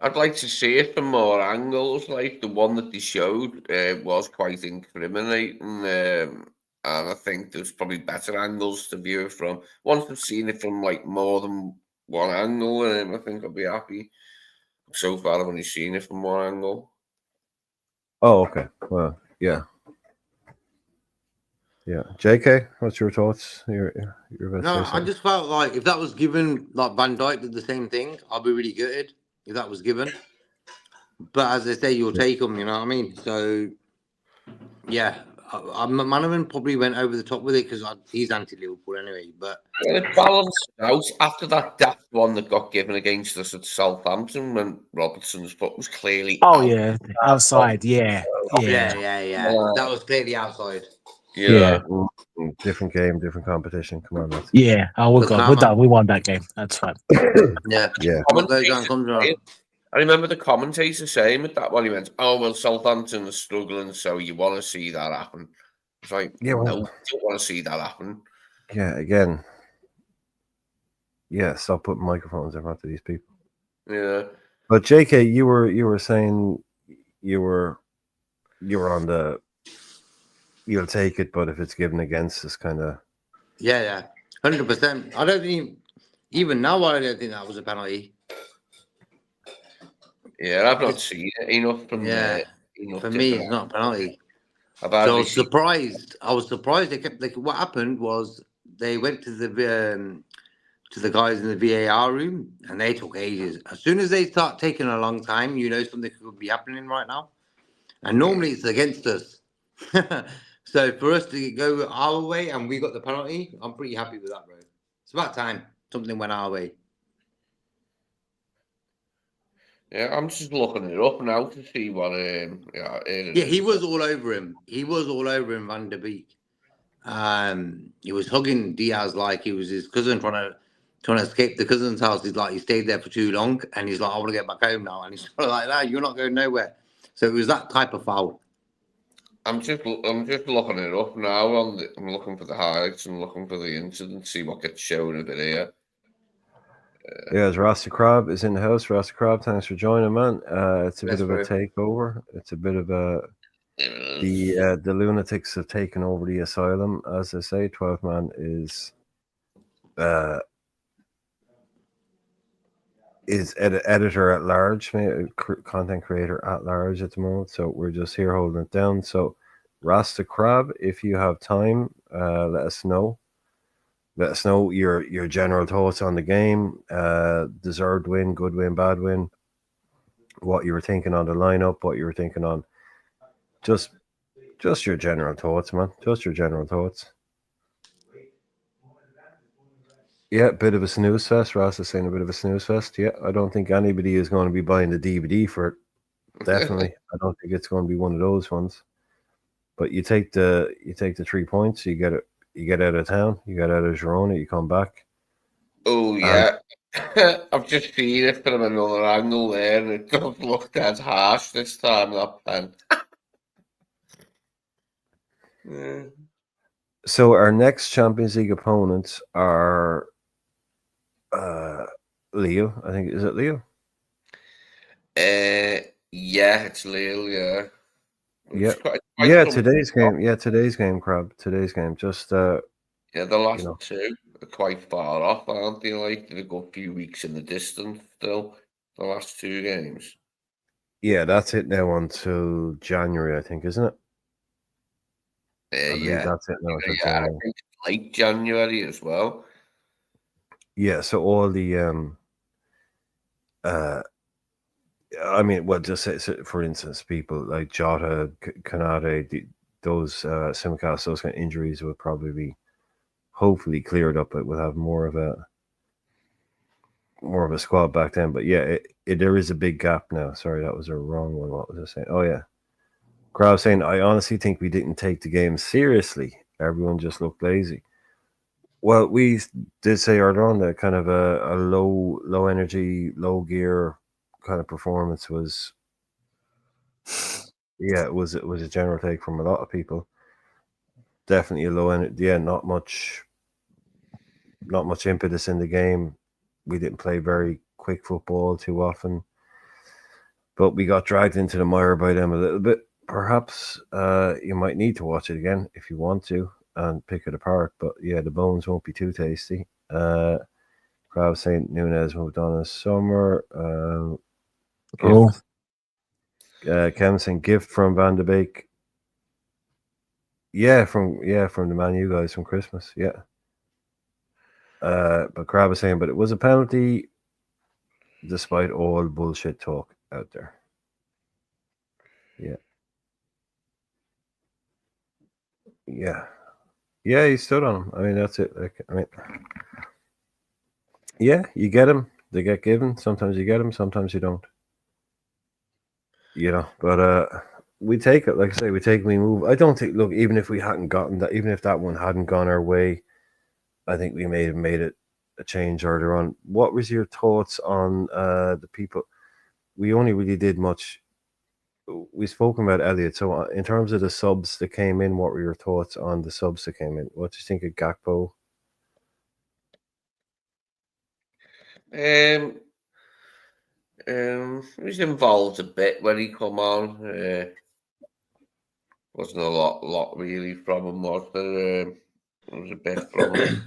I'd like to see it from more angles. Like the one that they showed was quite incriminating, and I think there's probably better angles to view it from. Once I've seen it from like more than one angle, I think I'll be happy. So far, I've only seen it from one angle. Oh, okay. Well, yeah. Yeah, JK, what's your thoughts? You're about to say I something. just felt like if that was given, like Van Dijk did the same thing, I'd be really gutted if that was given. But as they say, you'll take them, you know what I mean? So, yeah, Manovan probably went over the top with it because he's anti-Liverpool anyway. But it balanced out after that daft one that got given against us at Southampton when Robertson's foot was clearly outside. Yeah. That was clearly outside. Yeah. Different game, different competition. Come on, let's... Yeah. We're done. We won that game. That's fine. Yeah. What goes on comes around. I remember the commentator saying with that one, he went, well, Southampton is struggling, so you want to see that happen. It's like, no, you don't want to see that happen. Yeah, again. Yeah, stop putting microphones in front of these people. Yeah. But JK, you were saying you were on the you'll take it, but if it's given against us, kind of. Yeah, 100%. I don't think even now. I don't think that was a penalty. Yeah, I've not seen it enough from there. For me, it's not a penalty. So I was surprised. I was surprised. They kept. What happened was they went to the guys in the VAR room, and they took ages. As soon as they start taking a long time, something could be happening right now. And normally it's against us. So for us to go our way and we got the penalty, I'm pretty happy with that, bro. It's about time something went our way. Yeah, I'm just looking it up now to see what. He was all over him. He was all over him, Van der Beek. He was hugging Diaz like he was his cousin, trying to escape the cousin's house. He's like he stayed there for too long, and he's like, I want to get back home now. And he's like, "No, you're not going nowhere." So it was that type of foul. I'm just looking it up now. I'm looking for the highlights and looking for the incident, see what gets shown a bit here. As Rasta Crab is in the house. Rasta Crab, thanks for joining, man. It's a bit of a takeover. It's a bit of a the lunatics have taken over the asylum, as they say. 12 Man is editor at large, content creator at large at the moment. So we're just here holding it down. So Rasta Crab, if you have time, let us know. Let us know your general thoughts on the game. Deserved win, good win, bad win. What you were thinking on the lineup, what you were thinking on just your general thoughts, man. Just your general thoughts. Yeah, bit of a snooze fest. Ross is saying a bit of a snooze fest. Yeah, I don't think anybody is going to be buying the DVD for it. Definitely. I don't think it's going to be one of those ones. But you take the 3 points, you get out of town, you get out of Girona, you come back. Oh yeah. I've just seen it from another angle there, and it doesn't look as harsh this time, that pen. So our next Champions League opponents are Leo. I think, is it Leo? Yeah, it's Lille, yeah. Yeah. It's quite Yeah, some- today's game. Yeah, today's game, Crab. Today's game. Just Yeah, the last know. two are quite far off, aren't they? Like, they've got a few weeks in the distance still, the last two games. Yeah, that's it now until January, I think, isn't it? I believe Yeah. that's it now until Yeah, I January. think it's late January as well. Yeah, so all the I mean, well, just say, so for instance, people like Jota, Kanate, those Simicast, those kind of injuries will probably be hopefully cleared up. It will have more of a squad back then. But yeah, there is a big gap now. Sorry, that was a wrong one. What was I saying? Oh yeah, Crowd saying, I honestly think we didn't take the game seriously. Everyone just looked lazy. Well, we did say earlier on that kind of a low energy, low gear kind of performance was. Yeah, it was a general take from a lot of people. Definitely a low energy. Yeah, not much impetus in the game. We didn't play very quick football too often, but we got dragged into the mire by them a little bit. Perhaps you might need to watch it again if you want to and pick it apart. But yeah, the bones won't be too tasty. Crowd Saint Nunez moved on this summer. Oh, Kevin saying gift from Van de Beek. Yeah, from the Man U guys from Christmas. Yeah. But Crab was saying, but it was a penalty despite all bullshit talk out there. Yeah. Yeah. Yeah, he stood on him. I mean, that's it. Like, I mean, yeah, you get him. They get given. Sometimes you get them. Sometimes you don't. You know, but we take it. Like I say, we move. I don't think. Look, even if we hadn't gotten that, even if that one hadn't gone our way, I think we may have made it a change earlier on. What was your thoughts on the people? We only really did much. We've spoken about Elliot. So in terms of the subs that came in, what were your thoughts on the subs that came in? What do you think of Gakpo? He was involved a bit when he come on. Wasn't a lot really from him, was there? It was a bit from him.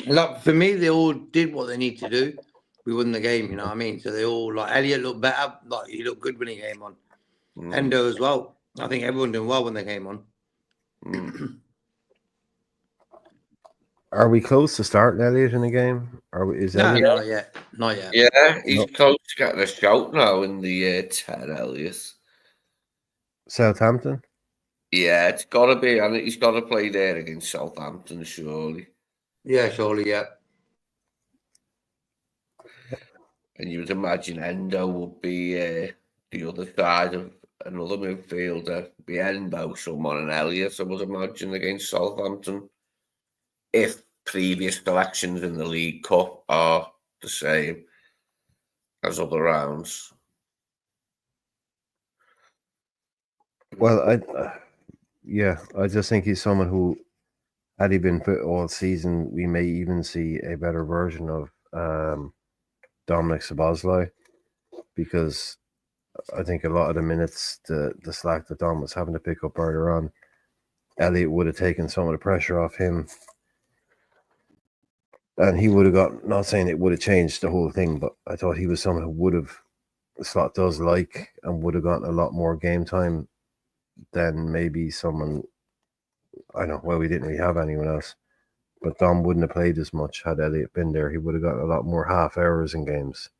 Like for me, they all did what they need to do. We won the game, you know what I mean? So they all like Elliot looked better, like he looked good when he came on. Endo as well. I think everyone did well when they came on. Are we close to starting Elliot in the game? Is No, Elliot? not yet. Not yet. Yeah, he's No. close to getting a shout now in the 10, Elliot. Southampton? Yeah, it's got to be, and he's got to play there against Southampton, surely. Yeah, surely, yeah. And you would imagine Endo would be the other side of another midfielder, be Endo, someone, and Elliot, I would imagine, against Southampton. If previous selections in the League Cup are the same as other rounds. Well, I just think he's someone who, had he been fit all season, we may even see a better version of Dominic Szoboszlai, because I think a lot of the minutes, the slack that Dom was having to pick up earlier on, Elliot would have taken some of the pressure off him, and he would have got. Not saying it would have changed the whole thing, but I thought he was someone who would have, Slot does like, and would have gotten a lot more game time than maybe someone. I don't know. Well, we didn't really have anyone else, but Dom wouldn't have played as much had Elliot been there. He would have gotten a lot more half hours in games,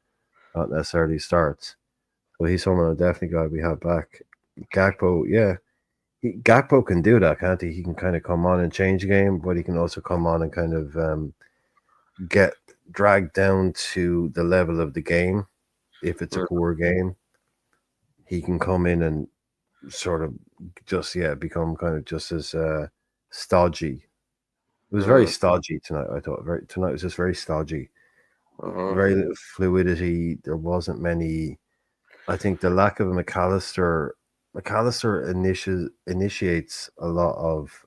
not necessarily starts. So he's someone I definitely got we have back. Gakpo, yeah. Gakpo can do that, can't he? He can kind of come on and change the game, but he can also come on and kind of get dragged down to the level of the game. If it's a poor game, he can come in and sort of just, become kind of just as stodgy. It was very stodgy tonight, I thought. Tonight was just very stodgy. Very little fluidity. There wasn't many. I think the lack of a McAllister initiates a lot of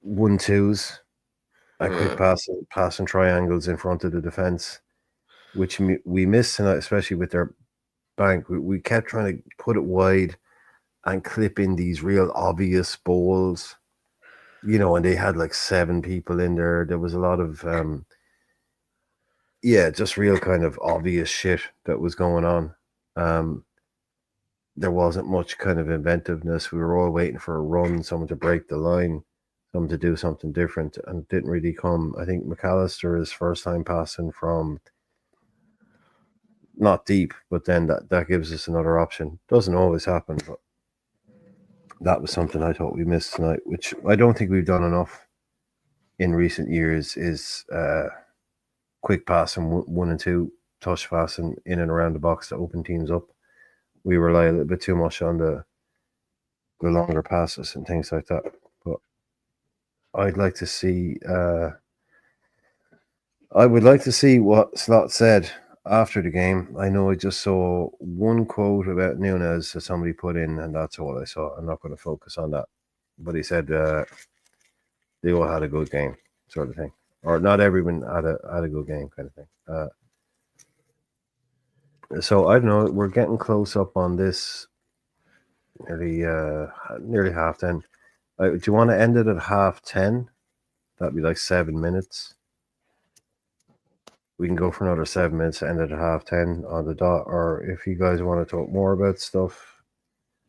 1-2s, and quick passing triangles in front of the defense, which we missed tonight, especially with their bank. We kept trying to put it wide and clip in these real obvious balls, and they had like 7 people in there. There was a lot of just real kind of obvious shit that was going on. There wasn't much kind of inventiveness. We were all waiting for a run, someone to break the line, someone to do something different, and it didn't really come. I think McAllister is first time passing from not deep, but then that gives us another option. Doesn't always happen, but that was something I thought we missed tonight, which I don't think we've done enough in recent years, is quick passing, 1 and 2, touch passing in and around the box to open teams up. We rely a little bit too much on the longer passes and things like that. But I'd like to see I would like to see what Slot said after the game. I know I just saw one quote about Nunes that somebody put in, and that's all I saw. I'm not going to focus on that. But he said they all had a good game, sort of thing. Or not everyone had a good game, kind of thing. So I don't know. We're getting close up on this. Nearly 10:30. Do you want to end it at 10:30? That'd be like 7 minutes. We can go for another 7 minutes, end it at 10:30 on the dot. Or if you guys want to talk more about stuff,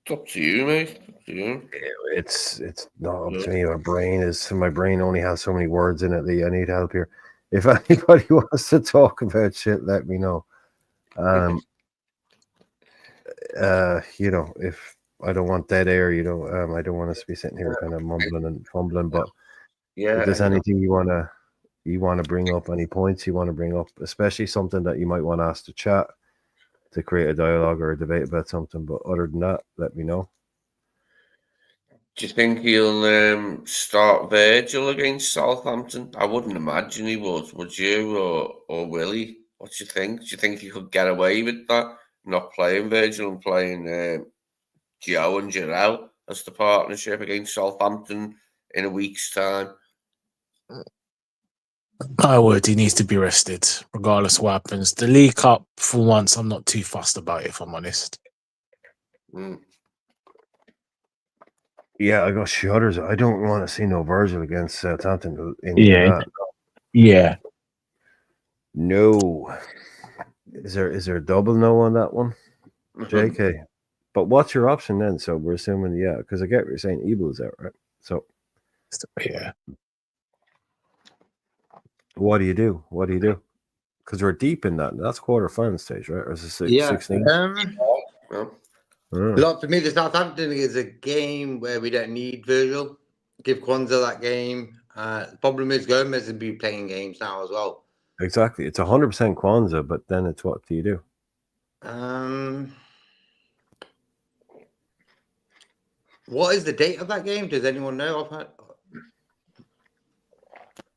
it's up to you, mate. Up to you. It's not up to me. My brain only has so many words in it. Lee, I need help here. If anybody wants to talk about shit, let me know. If I don't want dead air, I don't want us to be sitting here kind of mumbling and fumbling. But if there's anything you want to bring up, any points you want to bring up, especially something that you might want to ask the chat to create a dialogue or a debate about something. But other than that, let me know. Do you think he'll start Virgil against Southampton? I wouldn't imagine he would you? Or will he? What do you think? Do you think he could get away with that? Not playing Virgil and playing Joe and Giroud as the partnership against Southampton in a week's time? I would. He needs to be rested, regardless of what happens. The League Cup, for once, I'm not too fussed about it, if I'm honest. Yeah, I got shudders. I don't want to see no Virgil against Southampton in that. Yeah. No. Is there a double no on that one? JK. But what's your option then? So we're assuming, because I get what you're saying, Ebel's out, right? So Yeah. What do you do? Because we're deep in that. That's quarter-final stage, right? Or is it 16? Look, for me, the Southampton is a game where we don't need Virgil. Give Kwanzaa that game. The problem is Gomez will be playing games now as well. Exactly. It's 100% Kwanzaa, but then it's what do you do? What is the date of that game? Does anyone know?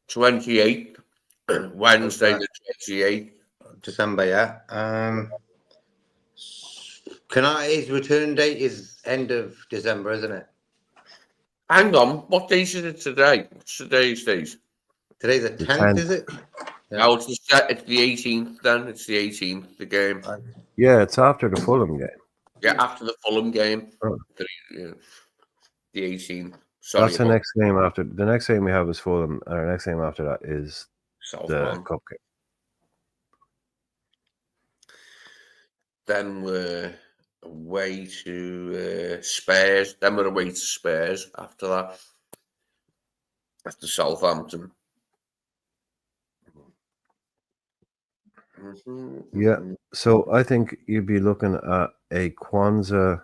28th. Wednesday the 28th. December, yeah. Kanate's return date is end of December, isn't it? Hang on, what day is it today? What's today's date? Today's the 10th, is it? Yeah. No, it's the 18th then. It's the 18th, the game. Yeah, it's after the Fulham game. Yeah, after the Fulham game. Oh. The 18th. Sorry, that's the next game after. The next game we have is Fulham. Our next game after that is the Cup game. Then we're away to Spurs. Then we're away to Spurs after that. After Southampton. Yeah. So I think you'd be looking at a Kwanzaa,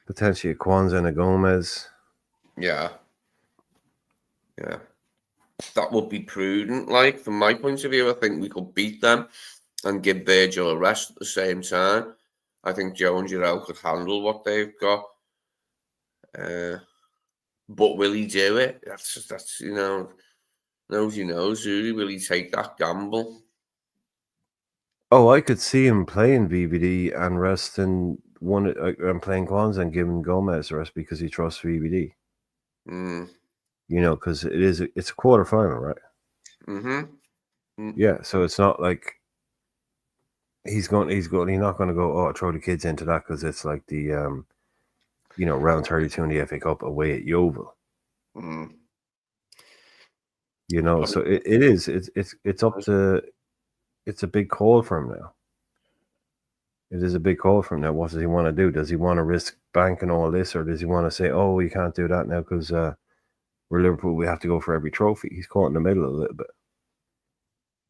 potentially a Kwanzaa and a Gomez. Yeah. That would be prudent. Like, from my point of view, I think we could beat them and give Virgil a rest at the same time. I think Joe and Giroud could handle what they've got. But will he do it? That's knows he knows, really. Will he take that gamble? Oh, I could see him playing VVD and resting and playing Kwanzaa and giving Gomez a rest because he trusts VVD. because it's a quarter final, right? Mm-hmm. Yeah, so it's not like he's not going to go, oh, throw the kids into that because it's like the round 32 in the FA Cup away at Yeovil. Mm. So it's up to, it's a big call for him now. It is a big call for him now. What does he want to do? Does he want to risk banking all this, or does he want to say, oh, we can't do that now because we're Liverpool, we have to go for every trophy? He's caught in the middle a little bit.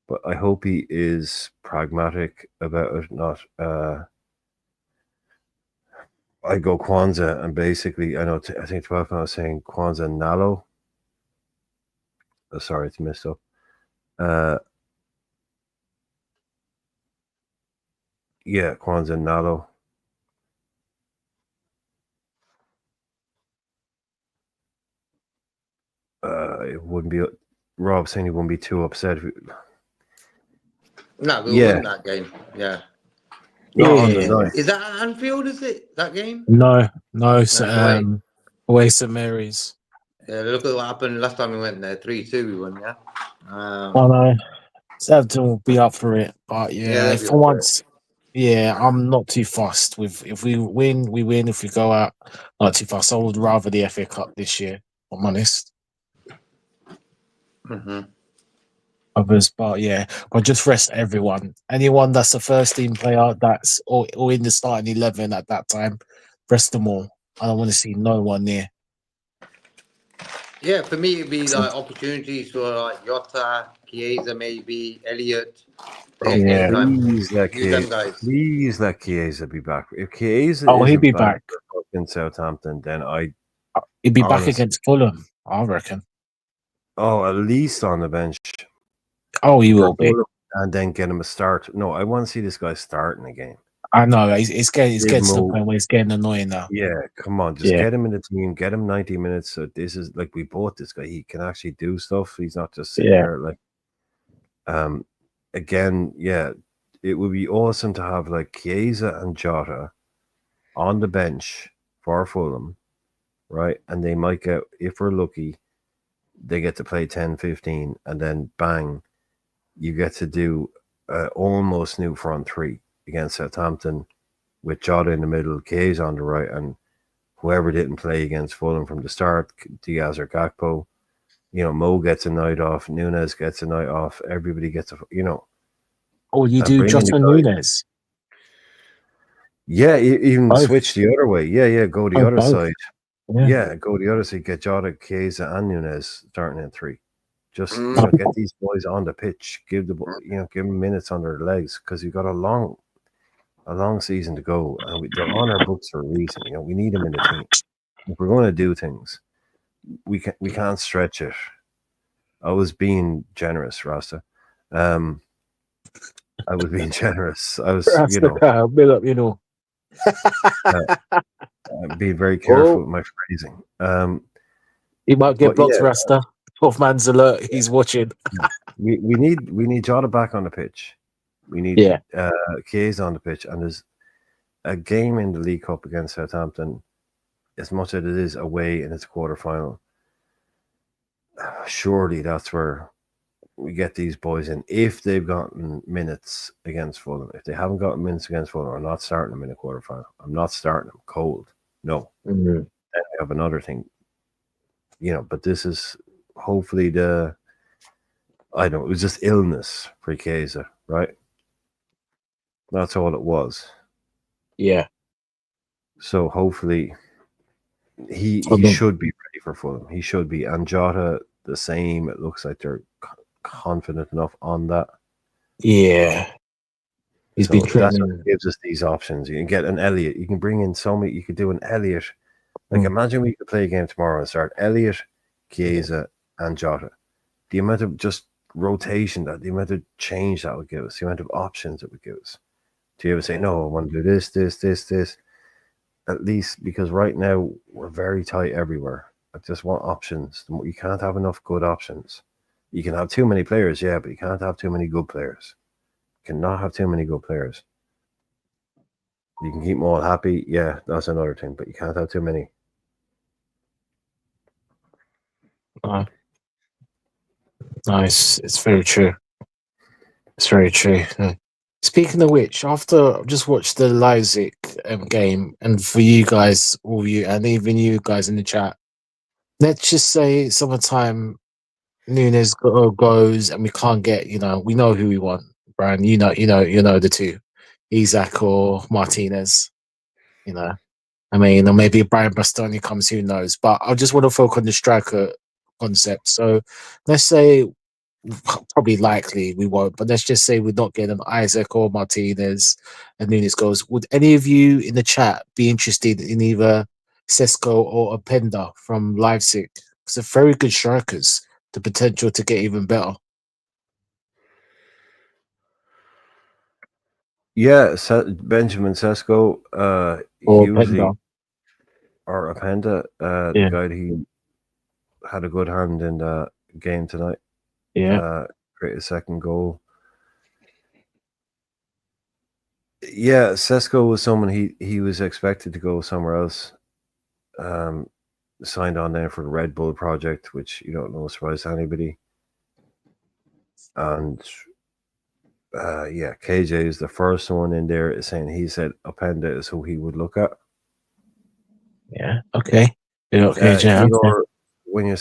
But I hope he is pragmatic about it, not I go Kwanzaa, and basically, I think 12 I was saying Kwanzaa Nalo. Oh, sorry, it's messed up. Yeah, Kwanzaa Nalo. It wouldn't be. Rob saying he wouldn't be too upset. No, we'll win that game. Yeah. Not on the night. Is that at Anfield? Is it that game? No, away. Away St Mary's. Yeah, look at what happened last time we went there. 3-2 we won, yeah. I know. Southampton will be up for it, but yeah, for once, I'm not too fussed with if we win, we win. If we go out, not too fussed. I would rather the FA Cup this year. If I'm honest. Mm-hmm. Others, but just rest everyone. Anyone that's a first team player that's or in the starting 11 at that time, rest them all. I don't want to see no one near. Yeah, for me it'd be like opportunities for like Jota, Chiesa, maybe Elliot. Please let Chiesa be back. If Chiesa he'd be back in Southampton, then he'd be back against Fulham, I reckon. Oh, at least on the bench. Oh, he will be. And then get him a start. No, I want to see this guy starting a game. I know. It's getting to the point where it's getting annoying now. Yeah, come on. Just get him in the team. Get him 90 minutes. So this is like, we bought this guy. He can actually do stuff. He's not just sitting there like, again, it would be awesome to have like Chiesa and Jota on the bench for Fulham, right? And they might get, if we're lucky, they get to play 10, 15, and then bang, you get to do almost new front three against Southampton with Jota in the middle, Chiesa on the right, and whoever didn't play against Fulham from the start, Diaz or Gakpo. Mo gets a night off, Nunes gets a night off, everybody gets Oh, you do Jota Nunes? Yeah, even switch the other way. Yeah, go the other side. Yeah, go the other side. Get Jota, Chiesa, and Nunes starting in 3. Just get these boys on the pitch. Give them minutes on their legs, because you've got a long season to go, and they're on our books for a reason. We need them in the team. If we're going to do things, we can't stretch it. I was being generous, Rasta. I was being generous. I was, be very careful with my phrasing. He might get blocked, Rasta. 12 man's alert. He's watching. we need Jota back on the pitch. We need Chiesa on the pitch, and there's a game in the League Cup against Southampton. As much as it is away in its quarterfinal, surely that's where we get these boys in. If they've gotten minutes against Fulham, if they haven't gotten minutes against Fulham, I'm not starting them in a quarterfinal. I'm not starting them cold. No. Mm-hmm. Then we have another thing, But this is hopefully it was just illness for Chiesa, right? That's all it was. Yeah. So hopefully he should be ready for Fulham. He should be. And Jota, the same. It looks like they're confident enough on that. Yeah. He's been training. That's what gives us these options. You can get an Elliot. You can bring in you could do an Elliot. Like, imagine we could play a game tomorrow and start Elliot, Chiesa, and Jota. The amount of just rotation, the amount of change that would give us, the amount of options it would give us. To be able to say, no, I want to do this. At least, because right now we're very tight everywhere. I just want options. You can't have enough good options. You can have too many players, but you can't have too many good players. You cannot have too many good players. You can keep them all happy, that's another thing, but you can't have too many. No, it's very true. It's very true. Yeah. Speaking of which, after I've just watched the Leipzig game, and for you guys, all you, and even you guys in the chat, let's just say summertime Nunes goes, and we can't get, we know who we want, Brian. You know the two, Isaac or Martinez. I mean, or maybe Brian Bastoni comes, who knows? But I just want to focus on the striker concept. So let's say, probably likely we won't, but let's just say we're not getting Isaac or Martinez and Nunes goes. Would any of you in the chat be interested in either Sesko or Openda from Leipzig? Because they're very good strikers, the potential to get even better. Yeah, Benjamin Sesko, Or hugely, Openda. or Openda, Yeah. the guy he had a good hand in the game tonight. Yeah. Created a second goal. Yeah, Sesko was someone he was expected to go somewhere else. Signed on there for the Red Bull project, which you don't know surprise to anybody. And yeah, KJ is the first one in there saying he said Openda is who he would look at. Yeah. Okay. Okay. Healor, when you're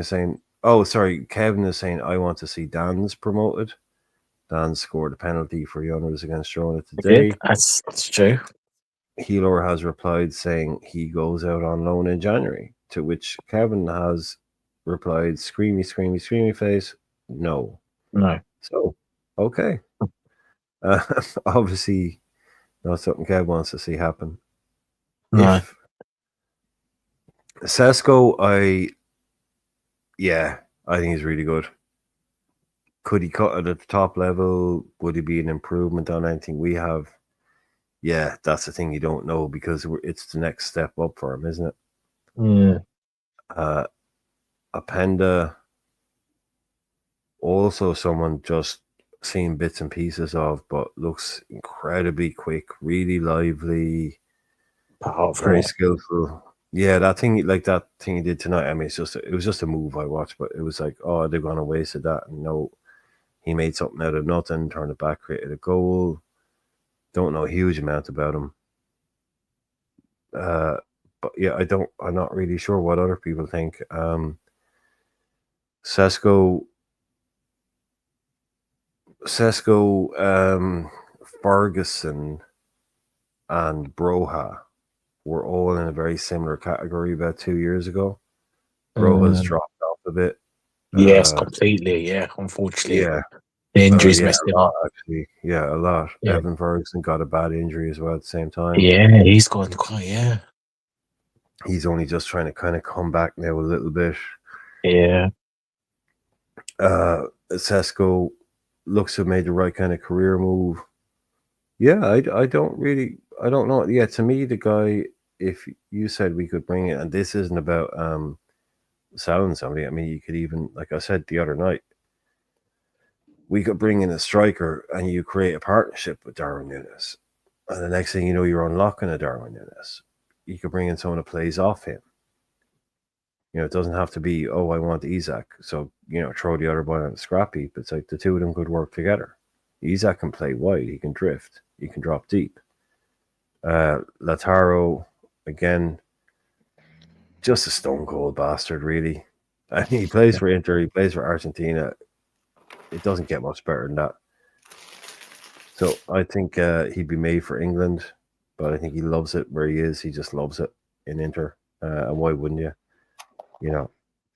saying, oh, sorry, Kevin is saying I want to see Dan's promoted. Dan scored a penalty for Youners against Girona today. That's true. Healor has replied saying he goes out on loan in January, to which Kevin has replied, screamy, screamy, screamy face, no. No. So, okay. Obviously, not something Kev wants to see happen. No. If Sesko, I think he's really good. Could he cut it at the top level? Would he be an improvement on anything we have? Yeah, that's the thing you don't know because it's the next step up for him, isn't it? Yeah. Openda, also someone just seen bits and pieces of, but looks incredibly quick, really lively, Powerful. very skillful. Yeah, that thing he did tonight. I mean, it was just a move I watched, but it was like, oh, they're gonna waste that. And no, he made something out of nothing, turned it back, created a goal. Don't know a huge amount about him. But yeah, I'm not really sure what other people think. Sesko, Ferguson, and Broha were all in a very similar category about 2 years ago. Broha's dropped off a bit. Yes, completely. Yeah, unfortunately. Yeah. The injuries messed him up. Actually. Yeah, a lot. Yeah. Evan Ferguson got a bad injury as well at the same time. Yeah, he's gone quite, yeah. He's only just trying to kind of come back now a little bit. Yeah. Sesko looks to have made the right kind of career move. Yeah, I don't know. Yeah, to me, the guy, if you said we could bring it, and this isn't about selling somebody, I mean, you could even, like I said the other night, we could bring in a striker and you create a partnership with Darwin Núñez. And the next thing you know, you're unlocking a Darwin Núñez. You could bring in someone who plays off him. It doesn't have to be, oh, I want Isaac, so, throw the other boy on the scrap heap. It's like the two of them could work together. Isaac can play wide, he can drift, he can drop deep. Lautaro, again, just a stone cold bastard, really. And he plays for Inter, he plays for Argentina. It doesn't get much better than that. So I think he'd be made for England, but I think he loves it where he is. He just loves it in Inter. And why wouldn't you?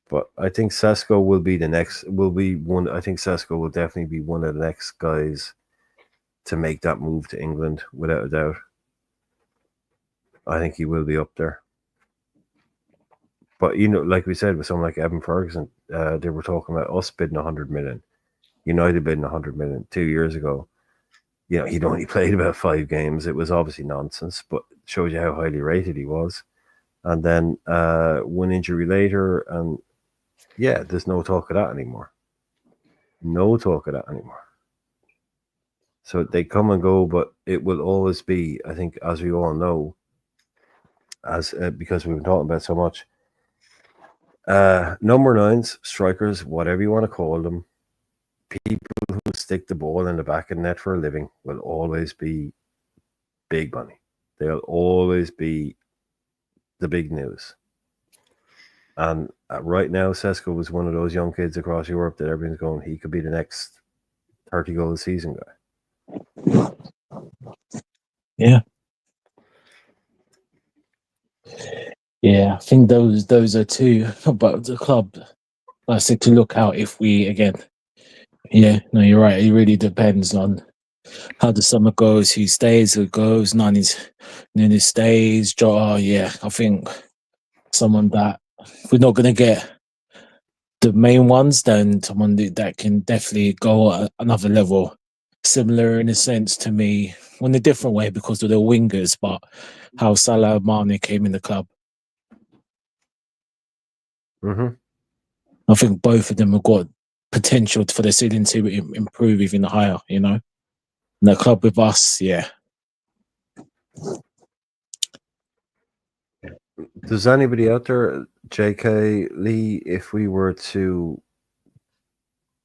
But I think Sesko will be one. I think Sesko will definitely be one of the next guys to make that move to England, without a doubt. I think he will be up there. But, like we said, with someone like Evan Ferguson, they were talking about us bidding 100 million. United bidding 100 million 2 years ago. He'd only played about 5 games. It was obviously nonsense, but it shows you how highly rated he was. And then one injury later, and yeah, there's no talk of that anymore. So they come and go, but it will always be, I think, as we all know, because we've been talking about so much, Number 9s, strikers, whatever you want to call them, people who stick the ball in the back of the net for a living will always be big money. They'll always be the big news. And right now, Sesko was one of those young kids across Europe that everyone's going, he could be the next 30 goal a season guy. Yeah. Yeah, I think those are two. But the club, I said, to look out if we again. Yeah, no, you're right. It really depends on how the summer goes, who stays, who goes. Nani stays. Jota, yeah, I think someone that if we're not going to get the main ones, then someone that can definitely go at another level. Similar in a sense to me, in a different way because of the wingers, but how Salah Mane came in the club. Mm-hmm. I think both of them have got potential for the ceiling to improve even higher, you know. And the club with us, yeah. Does anybody out there, JK, Lee, if we were to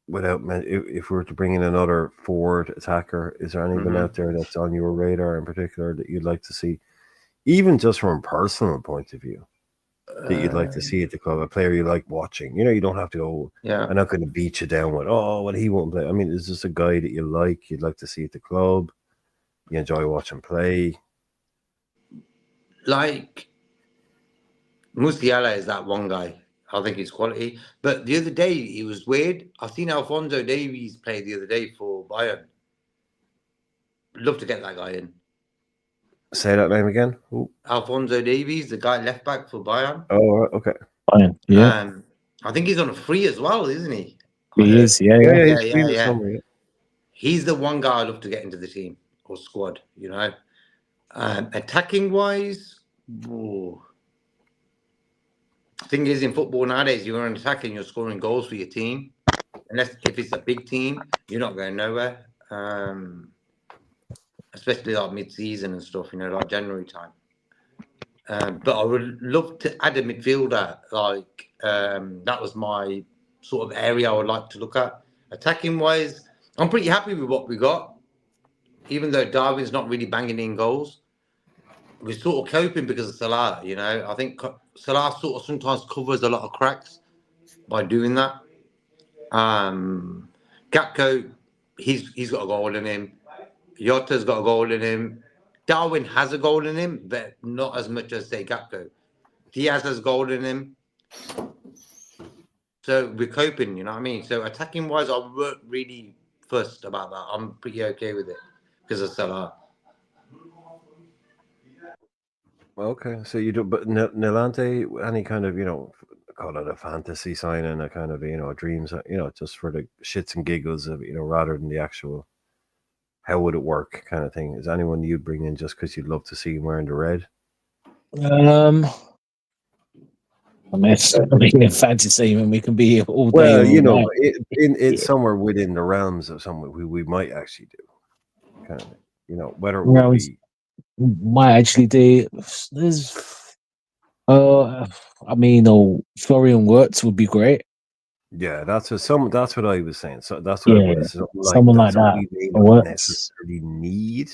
bring in another forward attacker, is there anyone out there that's on your radar in particular that you'd like to see, even just from a personal point of view, that you'd like to see at the club, a player you like watching? You know, you don't have to go, I'm not going to beat you down with, he won't play. I mean, is this a guy that you'd like to see at the club? You enjoy watching play? Like, Musiala is that one guy. I think he's quality. But the other day, it was weird. I've seen Alphonso Davies play the other day for Bayern. Love to get that guy in. Say that name again. Ooh. Alphonso Davies, the guy left back for Bayern. Oh, okay. Bayern, yeah. I think he's on a free as well, isn't he? He is, yeah. He's the one guy I love to get into the team or squad, you know. Attacking wise, thing is, in football nowadays, you're attacking, you're scoring goals for your team. Unless if it's a big team, you're not going nowhere. Especially like mid-season and stuff, you know, like January time. But I would love to add a midfielder. Like that was my sort of area I would like to look at. Attacking wise, I'm pretty happy with what we got. Even though Darwin's not really banging in goals, we're sort of coping because of Salah. You know, I think Salah sort of sometimes covers a lot of cracks by doing that. Gakpo, he's got a goal in him. Yota's got a goal in him. Darwin has a goal in him, but not as much as, say, Gakpo. Diaz has a goal in him. So we're coping, you know what I mean? So attacking-wise, I weren't really fussed about that. I'm pretty okay with it because of Salah. Okay, so you do, but Nilante, any kind of, you know, call it a fantasy signing, a kind of, you know, dreams, you know, just for the shits and giggles of, you know, rather than the actual, how would it work kind of thing? Is anyone you'd bring in just because you'd love to see him wearing the red? I mean, in fantasy, when we can be here all day. Well, you know, it's somewhere within the realms of someone we might actually do, kind of, you know, whether it would be. Might actually do. There's, I mean, Florian Wirtz would be great. Yeah, that's what I was saying. So that's what I would have said. Someone like that. They don't necessarily need.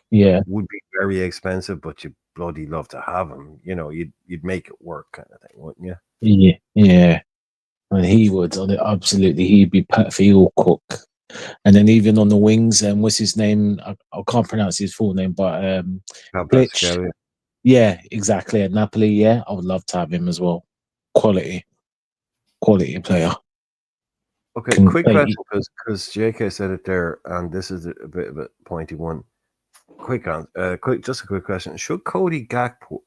Yeah, would be very expensive, but you bloody love to have him. You know, you'd make it work, kind of thing, wouldn't you? Yeah. And he would absolutely. He'd be perfect. He'll cook. And then even on the wings, what's his name? I can't pronounce his full name, but Glitch. Yeah, exactly. At Napoli, yeah, I would love to have him as well. Quality player. Okay, quick question, because JK said it there, and this is a bit of a pointy one. Just a quick question: Should Cody Gakpo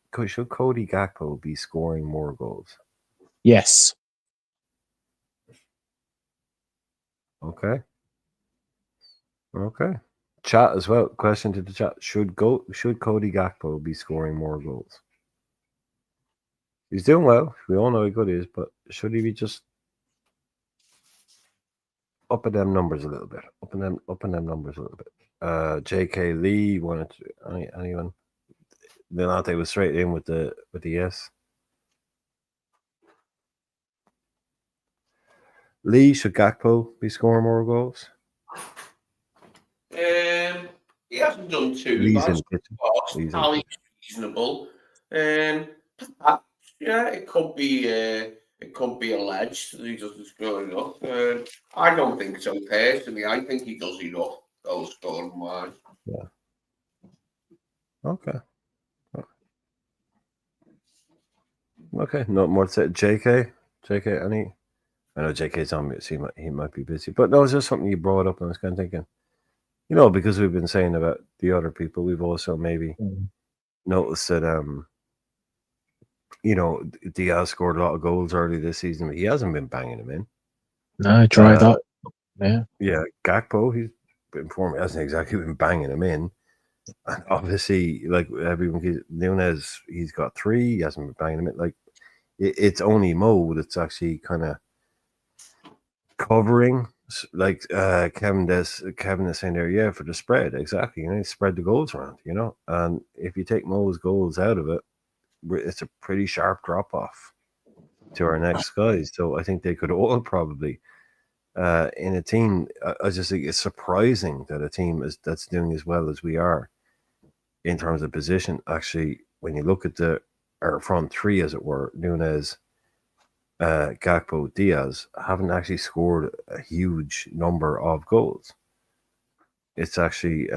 be scoring more goals? Yes. Okay. Chat as well. Question to the chat: Should Cody Gakpo be scoring more goals? He's doing well. We all know how good he is, but should he be just upping them numbers a little bit? JK Lee wanted to, anyone? Nilante was straight in with the yes. Lee, should Gakpo be scoring more goals? He hasn't done too Lee's bad. in the kitchen. Lee's in the Tally's kitchen. reasonable. Perhaps, yeah, it could be alleged that he doesn't score enough. I don't think so personally. I think he does enough goal scoring wise. Yeah. Okay. Okay. Not more to say. JK, any? I know JK's on mute, so he might be busy. But no, it's just something you brought up, and I was kind of thinking, because we've been saying about the other people, we've also maybe noticed that Diaz scored a lot of goals early this season, but he hasn't been banging them in. No, dried up. Yeah. Yeah, Gakpo, he's been form. He hasn't exactly been banging them in. And obviously, like everyone, Nunes, he's got 3. He hasn't been banging them in. Like it's only Mo that's actually kind of covering. Like Kevin is saying there, yeah, for the spread, exactly. Spread the goals around, And if you take Mo's goals out of it, it's a pretty sharp drop off to our next guys. So I think they could all probably. In a team, I just think it's surprising that a team that's doing as well as we are in terms of position. Actually, when you look at our front 3, as it were, Nunes, Gakpo, Diaz, haven't actually scored a huge number of goals. It's actually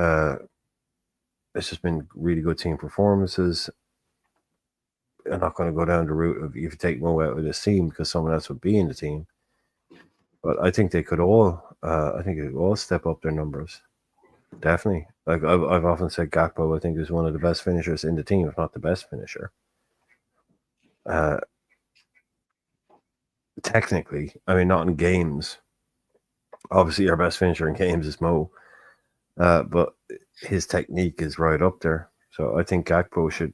it's just been really good team performances. I'm not going to go down the route of if you take Mo out of this team because someone else would be in the team. But I think they could all. I think they could all step up their numbers. Definitely. Like I've often said, Gakpo, I think, is one of the best finishers in the team, if not the best finisher. Technically, I mean, not in games. Obviously, our best finisher in games is Mo, but his technique is right up there. So I think Gakpo should,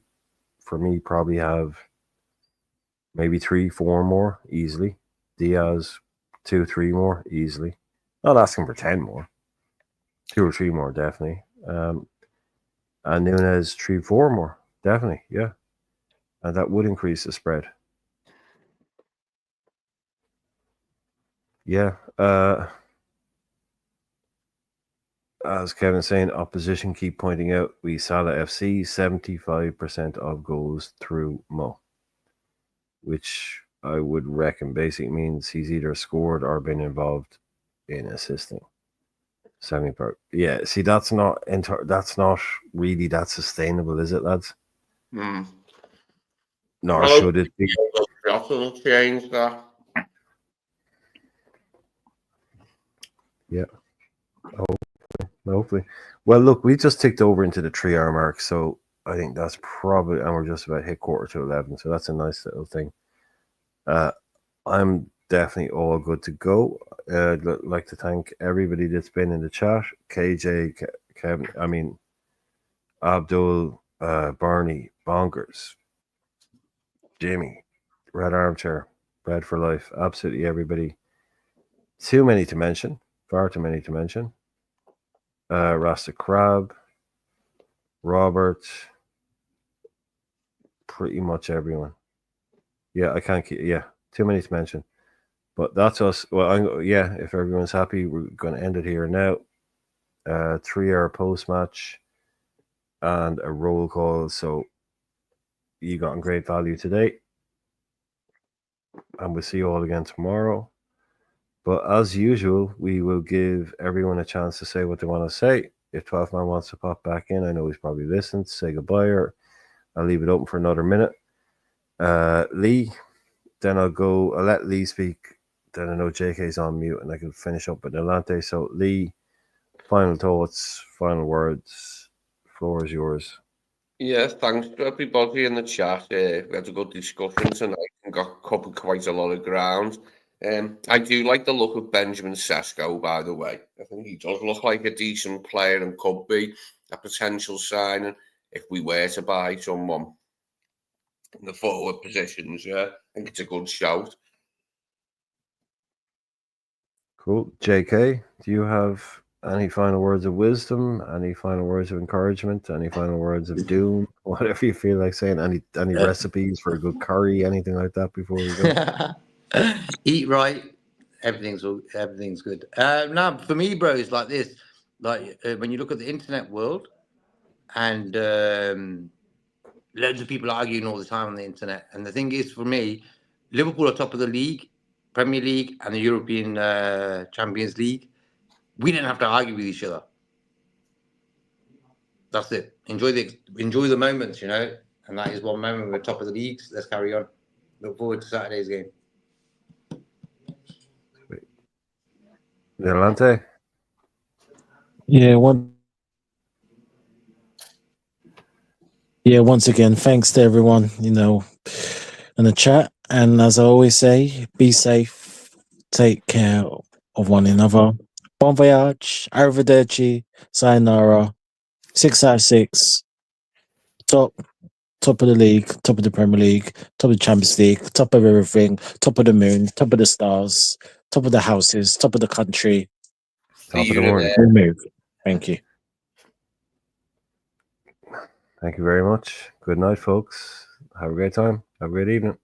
for me, probably have maybe 3-4 more easily. Diaz 2-3 more easily. Not asking for 10 more. 2 or 3 more, definitely. And Nunes 3-4 more, definitely, yeah. And that would increase the spread. Yeah. As Kevin's saying, opposition keep pointing out, we Salah FC 75% of goals through Mo, which I would reckon basically means he's either scored or been involved in assisting. 70%. Yeah, see, that's not really that sustainable, is it, lads? Nor should it be. Will change that. Yeah. Hopefully. Well, look, we just ticked over into the 3-hour mark, so I think that's probably, and we're just about hit 11:15, so that's a nice little thing. I'm definitely all good to go. I'd like to thank everybody that's been in the chat. KJ, Kevin, Abdul, Barney, Bonkers, Jimmy, Red Armchair, Bread for Life, absolutely everybody. Too many to mention, far too many to mention. Rasta Crab, Robert, pretty much everyone. Yeah, I can't keep, too many to mention. But that's us. Well, if everyone's happy, we're going to end it here now. 3-hour post-match and a roll call. So you got great value today. And we'll see you all again tomorrow. But as usual, we will give everyone a chance to say what they want to say. If 12 Man wants to pop back in, I know he's probably listened, say goodbye, or I'll leave it open for another minute. Lee, then I'll let Lee speak. Then I know JK's on mute and I can finish up with Delante. So Lee, final thoughts, final words, floor is yours. Yeah, thanks to everybody in the chat. We had a good discussion tonight and got covered quite a lot of ground. I do like the look of Benjamin Sesko, by the way. I think he does look like a decent player and could be a potential signing if we were to buy someone in the forward positions. Yeah, I think it's a good shout. Cool. JK, do you have any final words of wisdom? Any final words of encouragement? Any final words of doom? Whatever you feel like saying. Any recipes for a good curry? Anything like that before we go? Eat right, everything's good. Now, for me, bro, it's like this. Like when you look at the internet world, and loads of people arguing all the time on the internet. And the thing is, for me, Liverpool are top of the league, Premier League, and the European Champions League. We didn't have to argue with each other. That's it. Enjoy the moments, you know. And that is one moment. We're top of the leagues. Let's carry on. Look forward to Saturday's game. Violante? Yeah, once again, thanks to everyone, in the chat. And as I always say, be safe, take care of one another. Bon voyage, arrivederci, sayonara, 6 out of 6, top of the league, top of the Premier League, top of the Champions League, top of everything, top of the moon, top of the stars, top of the houses, top of the country. Top of the morning. Move. Thank you. Thank you very much. Good night, folks. Have a great time. Have a great evening.